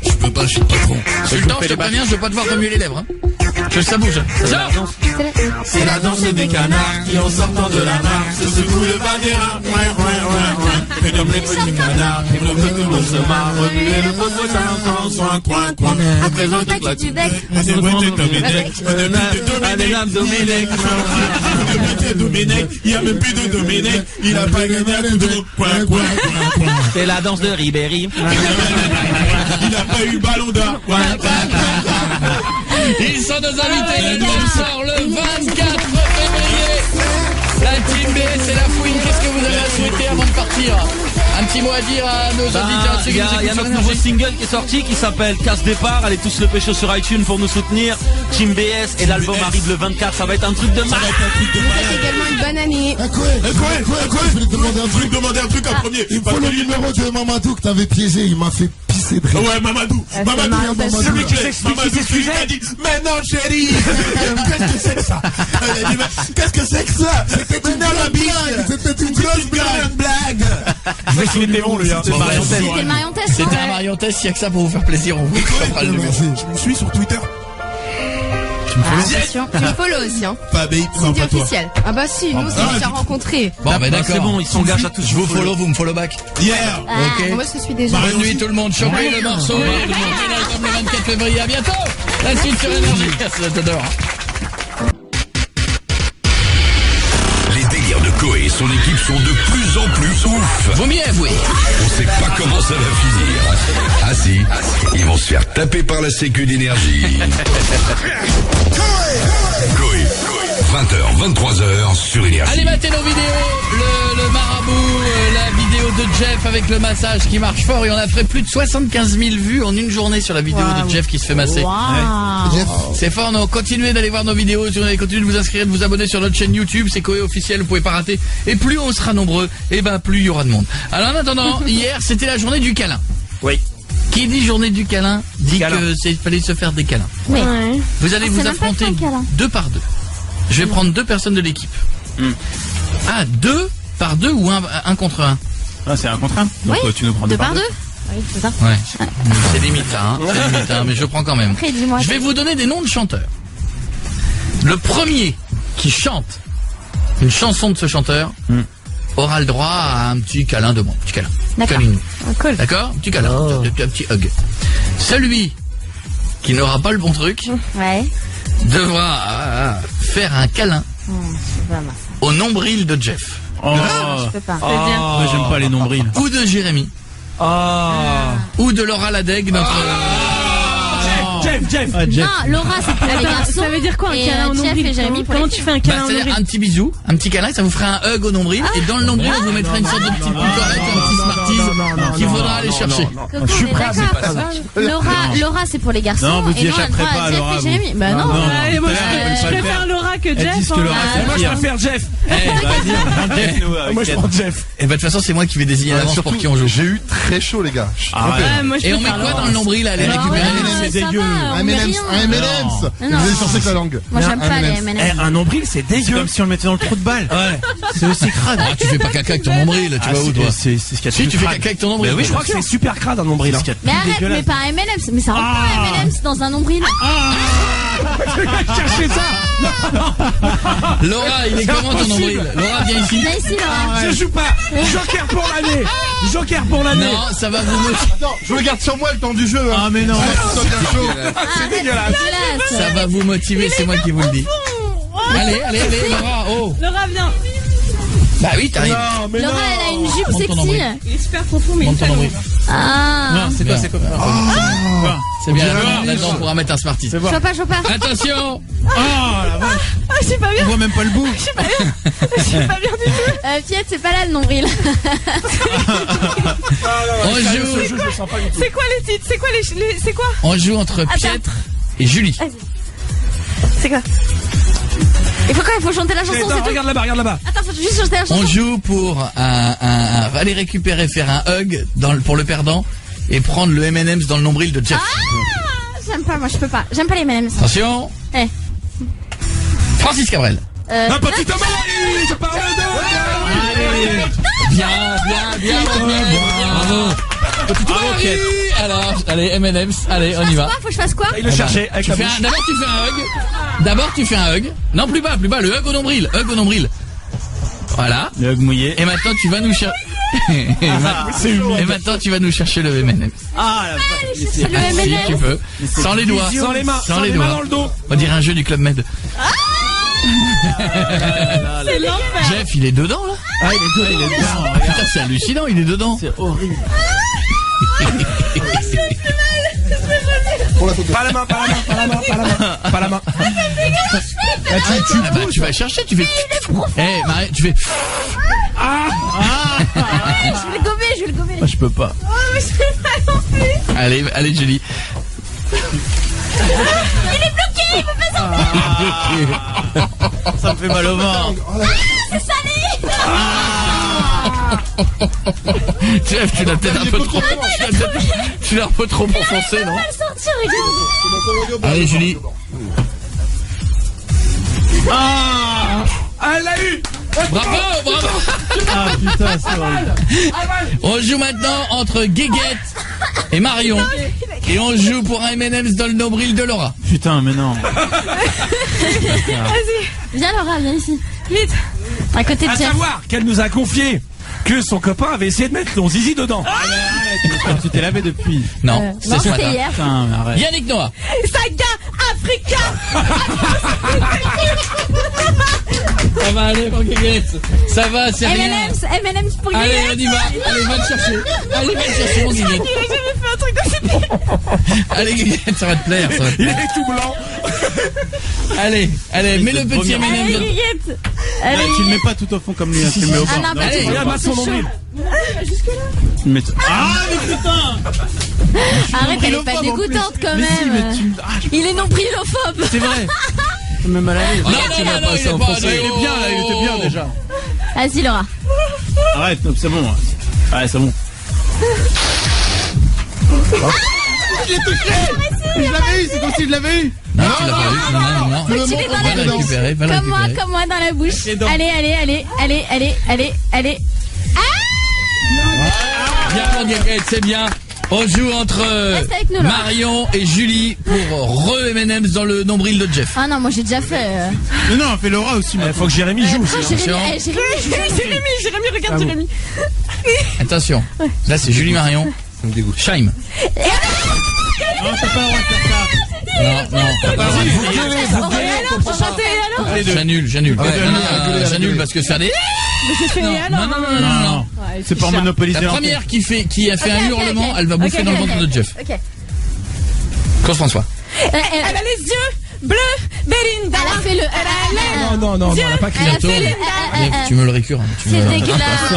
Je peux pas, je suis pas con. Sultan, je te préviens, je veux pas te voir remuer les lèvres. Ça bouge. Ça. C'est la danse des canards qui en sortant de la mare se secouent le bas des reins. Et comme les petits canards, ils ne peuvent que se marrer. Remuer le poteau dans un coin. Représente la tue bec. C'est vrai, c'est Dominique. Dominique. Il y a même plus de Dominique. Il a pas gagné à tout de coin. C'est la danse de Ribéry. Il a pas eu ballon d'or. Ils sont nos invités. L'album sort le 24 février. La Team B, c'est la fouine. Qu'est-ce que vous avez à souhaiter avant de partir? Un petit mot à dire à nos auditeurs. Il y a notre nouveau single qui est sorti qui s'appelle Casse Départ. Allez tous le pécho sur iTunes pour nous soutenir. Team BS et l'album arrive le 24. Ça va être un truc de malade. Vous faites également une bonne année. Quoi? Je voulais te demander un truc en premier. Il faut le numéro de Mamadou que t'avais piégé, il m'a fait pisser de rire. Ouais, Mamadou. Celui qui s'excusait. Il a dit, mais non, chérie. Qu'est-ce que c'est que ça? Il a dit, mais qu'est-ce que c'est que ça? C'était une blague. C'était une grosse blague. C'était bon, le gars. C'était le Marion Test. C'était un Marion Test, s'il y a que ça pour vous faire plaisir, on vous fera le numéro. Je me suis sur Twitter. Attention. Tu me follow aussi, hein. Pas babe, non, C'est pas toi. officiel. Ah bah si, nous on s'est déjà rencontrés. Bon, ben d'accord. C'est bon, ils s'engagent à tous. Je vous follow, vous me follow back. Yeah. Ok. Moi je suis déjà. Bonne nuit tout le monde, chopez le morceau. Comme le 24 février, à bientôt. La suite sur Énergie. Ça t'adore. Les délires de Koé et son équipe sont de plus en plus ouf. Vaut mieux avouer. On sait pas comment ça va finir. Ah si, ils vont se faire taper par la sécu d'énergie. Koé, 20h, 23h sur Énergie. Allez, matez nos vidéos. Le marabout, la vidéo de Jeff avec le massage qui marche fort. Et on a fait plus de 75 000 vues en une journée sur la vidéo de Jeff qui se fait masser. C'est fort, non? Continuez d'aller voir nos vidéos. Continuez de vous inscrire, de vous abonner sur notre chaîne YouTube. C'est Koé officiel, vous pouvez pas rater. Et plus on sera nombreux, et ben plus il y aura de monde. Alors en attendant, hier c'était la journée du câlin. Oui. Qui dit journée du câlin dit que c'est fallait se faire des câlins. Oui. Vous allez vous affronter 2 par 2. Je vais prendre 2 personnes de l'équipe. Ah, 2 par 2 ou 1 contre 1? Ah, c'est 1 contre 1. Donc Oui. tu nous prends 2 par 2. Oui, c'est ça. Ouais. C'est limite ça, hein. C'est limite, hein, mais je prends quand même. Après, dis-moi. Je vais vous donner des noms de chanteurs. Le premier qui chante une chanson de ce chanteur aura le droit à un petit câlin de moi. Petit câlin. D'accord. Câlinou. Cool. D'accord? Un petit câlin. Un petit hug. Celui qui n'aura pas le bon truc Ouais. devra faire un câlin C'est pas mal. au nombril de Jeff. Je peux pas. Moi, j'aime pas les nombrils. Ou de Jérémy. Ou de Laura Ladeg, notre... Jeff. Non, Laura, c'est pour les garçons. Ça veut dire quoi un et, câlin au Jeff nombril? et Jérémy pour Comment les tu filles. fais un câlin au C'est-à-dire nombril? un petit bisou, un petit câlin, ça vous ferait un hug au nombril, et dans le nombril, on vous mettra une sorte de petit picorette, un petit smarties qu'il faudra aller chercher. Coco, je suis prêt à Laura, c'est pour les garçons. Non, vous et y échapperez pas à Jeff Laura, et vous. Jérémy. Bah non. Allez, moi, je pas le préfère Laura que Jeff. disent que Laura, c'est Moi, pire. je préfère Jeff. Moi, je prends Jeff. Et bah de toute façon, c'est moi qui vais désigner à l'avance pour qui on joue. J'ai eu très chaud, les gars. Et on met quoi dans le nombril à aller récupérer? C'est dégueu. on met rien. Un M&M's. Non. Vous allez chercher avec la langue. Moi, j'aime pas les M&M's. Un nombril, c'est dégueu. Comme si on le mettait dans le trou de balle. Ouais. C'est aussi crade. Ah, tu fais pas caca avec ton nombril, tu vas où toi? C'est ce qu'il y a de Si, plus tu fais crade. caca avec ton nombril. Mais oui, je crois que c'est super crade un nombril. Mais arrête, mais pas un M&M's. Mais ça rentre pas un M&M's dans un nombril. Cherchez ça. Laura, il est comment ton nombril? Laura, viens ici. Viens ici, Laura. Je joue pas. Joker pour l'année. Joker pour l'année. Non, ça va vous motiver. Attends, je le garde sur moi le temps du jeu. Ah mais non. C'est dégueulasse. Ça va vous motiver, c'est moi qui vous le dis. Allez, Laura, oh. Laura, viens. Bah oui, t'arrives. Non, mais Laura, non. elle a une jupe Monte ton sexy. nombril. Il est super profond, mais il Monte ton nombril. Ah. Non, c'est pas ses copains. C'est bien, là-dedans on pourra mettre un Smarties. Je vois pas. Attention. Oh la vache. Ah, je suis pas On bien. voit même pas le bout. Je suis pas bien du tout. Fiat, c'est pas là le nombril. On joue. C'est quoi les titres? C'est quoi c'est quoi? On joue entre Pietre et Julie. C'est quoi? Il faut quoi? Il faut chanter la chanson, c'est tout. Regarde là-bas. Attends, faut juste chanter la chanson. On joue pour aller récupérer, faire un hug pour le perdant et prendre le M&M's dans le nombril de Jeff. Ah, j'aime pas, moi je peux pas. J'aime pas les M&M's. Attention. Eh. Francis Cabrel. Un petit Thomas. Je parle de. Bien. Bravo. Alors, allez, M&M's, allez, on y va. Faut que je fasse quoi? Il le cherchait avec la bouche. D'abord, tu fais un hug. Non, plus bas, le hug au nombril. Voilà. Le hug mouillé. Et maintenant, tu vas nous chercher. Et maintenant, tu vas nous chercher le M&M's. Ah la vache. C'est le Si, M&M's. tu peux. Sans les doigts. Sans les mains. Sans les doigts. dans le dos. On dirait un jeu du Club Med. C'est l'enfer. Jeff, il est dedans, là? Ah il est dedans. Putain, c'est hallucinant, il est dedans. C'est horrible. Pour la photo. Pas la main. Ah bah, tu vas chercher, tu fais. Eh, Marie, tu fais. Je vais le gommer. Moi je peux pas. Oh, mais je fais pas non plus. Allez, Julie. Il est bloqué, il peut pas sortir. Ça me fait mal au ventre. C'est salé. Jeff, tu l'as peut-être un peu trop. Tu l'as un peu trop enfoncé, non? Il va le sortir, regarde. Allez, Julie. Elle l'a eu. Bravo. Ah putain, c'est horrible. On joue maintenant entre Guéguette et Marion. Et on joue pour un M&M's dans le nombril de Laura. Putain, mais non. Vas-y. Viens Laura, viens ici. Vite. À côté de À Jeff. savoir qu'elle nous a confié que son copain avait essayé de mettre son zizi dedans. Tu t'es lavé depuis. Non, c'est non, ce c'était matin. hier. Putain, mais arrête. Yannick Noah. Saga Africa. Ça va aller pour Guéguette. Ça va, c'est rien. M&M's pour Allez, Guéguette. on y va. Allez, va le chercher. Allez, va le chercher, mon Guéguette. Il a jamais fait un truc d'aussi pire. Allez, Guéguette, ça va te plaire. Ça va te Il plaire. est tout blanc. Allez, mets le petit Allez, M&M's. Guéguette. Là, Allez. tu le mets pas tout au fond comme lui, tu le mets au Ah, bord. non, pas Allez, tout. Regarde, masse son nombril. Tu le mets- Ah mais putain. Arrête, elle est pas dégoûtante quand même. Il est nombrilophobe. C'est vrai. Ça me met mal à l'aise. Non, il est pas. Il est bien là, il était bien déjà. Vas-y Laura. Arrête, c'est bon. Ouais, c'est bon. Je l'ai touché. Je l'avais eu, c'est comme si je l'avais eu. Non, tu l'as pas eu. Non. Faut que tu l'aies dans Va la le bouche. récupérer, va le récupérer. Comme moi dans la bouche. Allez. Bien, mon Guéguette, c'est bien. On joue entre Reste avec nous, Laura. Marion et Julie pour re-M&M's dans le nombril de Jeff. Ah non, moi j'ai déjà fait. Mais non, fais Laura aussi. Il faut que Jérémy joue aussi. Jérémy, regarde Jérémy. Attention. Là, c'est Julie Marion. Ça me dégoûte. Shaim. Non, t'as pas le droit de faire ça. Non. T'as pas le droit de faire Alors, faut chanter et alors. J'annule. J'annule parce que faire des. Mais j'ai fait et alors. Non. C'est pour monopoliser. La première qui a fait un hurlement, elle va bouffer dans le ventre de Jeff. Ok. Claude François. Elle a les yeux bleus Belinda. Elle a fait le... Non, on n'a pas crié. Tu me le récures. Hein, C'est dégueulasse.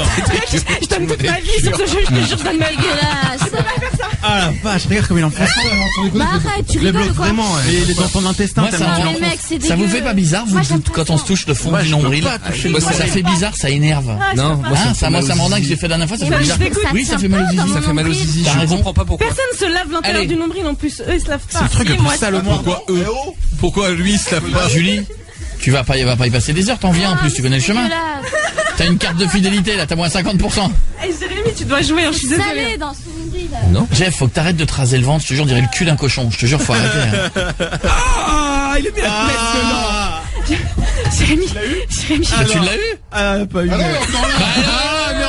Je donne toute ma vie sur ce jeu, je te jure, je donne ma vie. Dégueulasse. Ah la vache, regarde comme il en fait. Bah arrête, tu rigoles quoi. Vraiment, il est dans ton intestin. Moi, Les mecs, c'est dégueu. ça vous fait pas bizarre, vous, quand on se touche le fond du nombril? Moi, ça fait bizarre, ça énerve. Non, moi, ça me rend dingue, j'ai fait la dernière fois, ça fait bizarre. Oui, ça fait mal au zizi. Ça fait mal au zizi. Je comprends pas pourquoi. Personne se lave l'intérieur Allez. du nombril en plus. Eux, ils se lavent pas. C'est le truc le plus sale au monde. Pourquoi eux? Pourquoi lui il se lave pas? Julie, tu vas pas y passer des heures, t'en viens en plus, tu connais le chemin. T'as une carte de fidélité là, t'as moins 50%. Eh Jérémy, tu dois jouer, je suis désolée. Salé dans son nombril. Non. Jeff, faut que t'arrêtes de te raser le ventre, je te jure, on dirait le cul d'un cochon, je te jure, faut arrêter. Ah, il est bien là. Jérémy, Bah, tu l'as eu? Ah, pas eu. Bah, Mais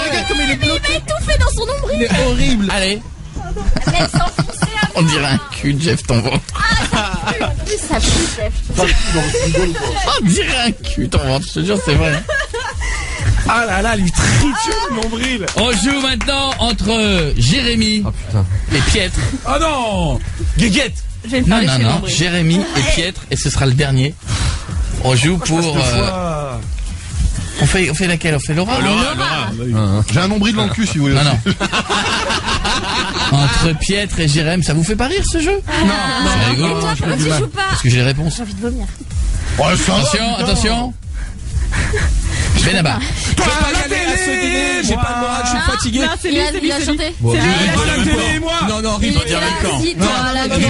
regarde comme il est Il m'a étouffé dans son nombril. Il est horrible. Allez. Elle s'enfonçait à On dirait un cul, Jeff, ton ventre. ça pue, Jeff. On dirait un cul, ton ventre, je te jure, c'est vrai. Ah là là, lui triture le nombril. On joue maintenant entre Jérémy et Pietre. Oh non, Guéguette. Je vais me Non, faire lécher le non, nombril. Jérémy et Pietre, et ce sera le dernier. On joue pour... On fait laquelle? On fait Laura? J'ai un nombril dans le cul si vous voulez. Non, non. Entre Pietre et Jérémy, ça vous fait pas rire ce jeu? Non, C'est rigolo. Et toi, pourquoi tu joues pas? Parce que j'ai les réponses. J'ai envie de vomir. Attention. Benabar. Toi, pas y aller à ce dîner. J'ai pas le moral, je suis fatigué. Non, c'est lui, c'est lui, Il a c'est lui. chanté. Pas la télé et moi. Non, Rive, Il a dit toi la télé et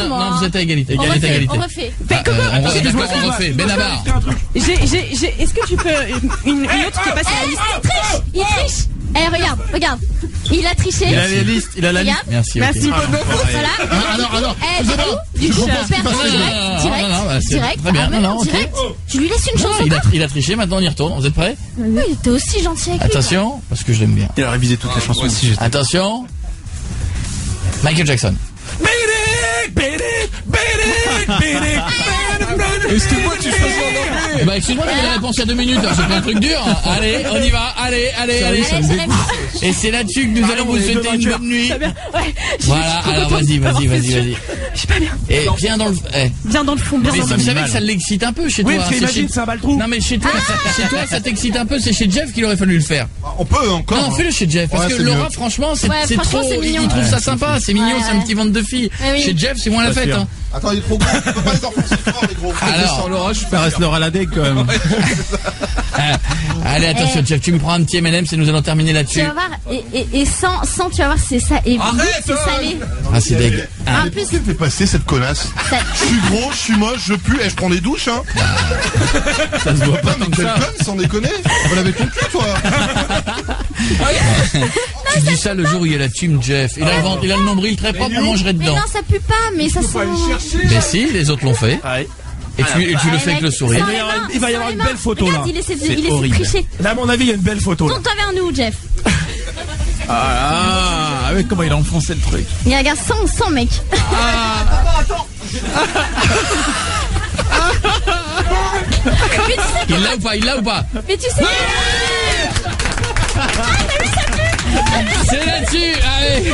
moi. Non, vous êtes à égalité. On refait. On refait. Benabar. Est-ce que tu peux une autre qui est passée à la liste? Il triche. Eh, regarde. Il a triché. Il a la liste, il a la liste. Merci. Merci. Voilà. Alors, Eh, du coup, direct. Très bien. Non, ok. Direct. Tu lui laisses une chance Non, encore. il a triché, maintenant on y retourne. Vous êtes prêts? Oui, t'es aussi gentil avec lui. Attention, parce que je l'aime bien. Il a révisé toutes les chansons aussi. Attention. Michael Jackson. Excuse-moi, tu choisis en anglais. Bah excuse-moi, mais la réponse il y a 2 minutes, hein, c'est pas un truc dur. Allez, on y va, allez. Et c'est là-dessus que nous allons vous souhaiter une bonne nuit. Voilà, alors vas-y. Je suis pas bien. Et viens dans le... Viens dans le fond, bien Mais dans le vous fond. savez que ça l'excite un peu chez toi. Oui, parce qu'imagine, c'est un bal-trou. Non mais chez toi, ça t'excite un peu, c'est chez Jeff qu'il aurait fallu le faire. On peut encore. Non, fais-le chez Jeff, parce Ouais, que c'est Laura, mieux. franchement, c'est franchement, trop... c'est mignon. Il trouve ça sympa, c'est mignon, Ouais, c'est un petit ventre de fille. oui. Chez Jeff, c'est moins la fête. Hein. Attends, il est trop gros, on peut pas les enfoncer fort, les gros. Alors, Sans Laura, je reste Laura la dég quand même. allez, attention Jeff, tu me prends un petit M&M's et nous allons terminer Tu là-dessus. vas voir, et sans, tu vas voir, c'est ça. Et c'est salé. Ah, c'est dégueu. En plus, Qu'est-ce qu'elle fait passer cette connasse? Je suis gros, je suis moche, je pue, et je prends des douches, hein. Ça se voit pas Mais comme quelle ça. conne, sans déconner. On avait ton cul, toi. Tu dis ça le jour où il y a la team Jeff. Il a le nombril très propre, on mangerait mais dedans. non, ça pue pas, mais ça sent. Mais si, les autres l'ont fait. Et tu le fais avec le sourire. Il va y avoir une belle photo là. Regarde, il essaie C'est de horrible. tricher. Là, à mon avis, il y a une belle photo là. Tourne-toi vers nous, Jeff. Ah, avec comment il a enfoncé le truc. Il regarde sans mec. Il l'a ou pas? Mais tu sais. C'est là-dessus, allez.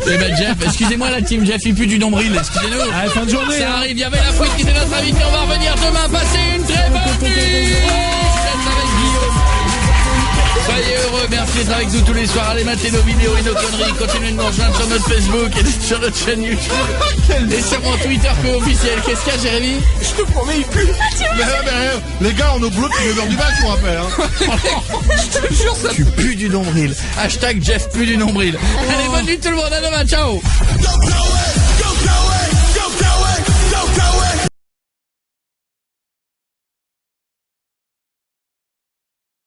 Eh ben Jeff, excusez-moi la team Jeff, il pue du nombril, excusez-nous. Allez, fin de journée. Ça arrive, il y avait la fouine qui était notre invité, on va revenir demain, passez une très bonne nuit. Je reste avec Guillaume. Soyez heureux, merci d'être avec nous tous les soirs. Allez mater nos vidéos et nos conneries. Continuez de nous rejoindre sur notre Facebook et sur notre chaîne YouTube. Et sur mon Twitter officiel. Qu'est-ce qu'il y a, Jérémy? Je te promets, il pue. Les gars, on est au boulot depuis 9h du mat, je vous rappelle, hein. Je te jure, ça Tu pues du nombril. Hashtag Jeff pue du nombril. Allez, bonne nuit tout le monde, à demain, ciao. Go, go, it!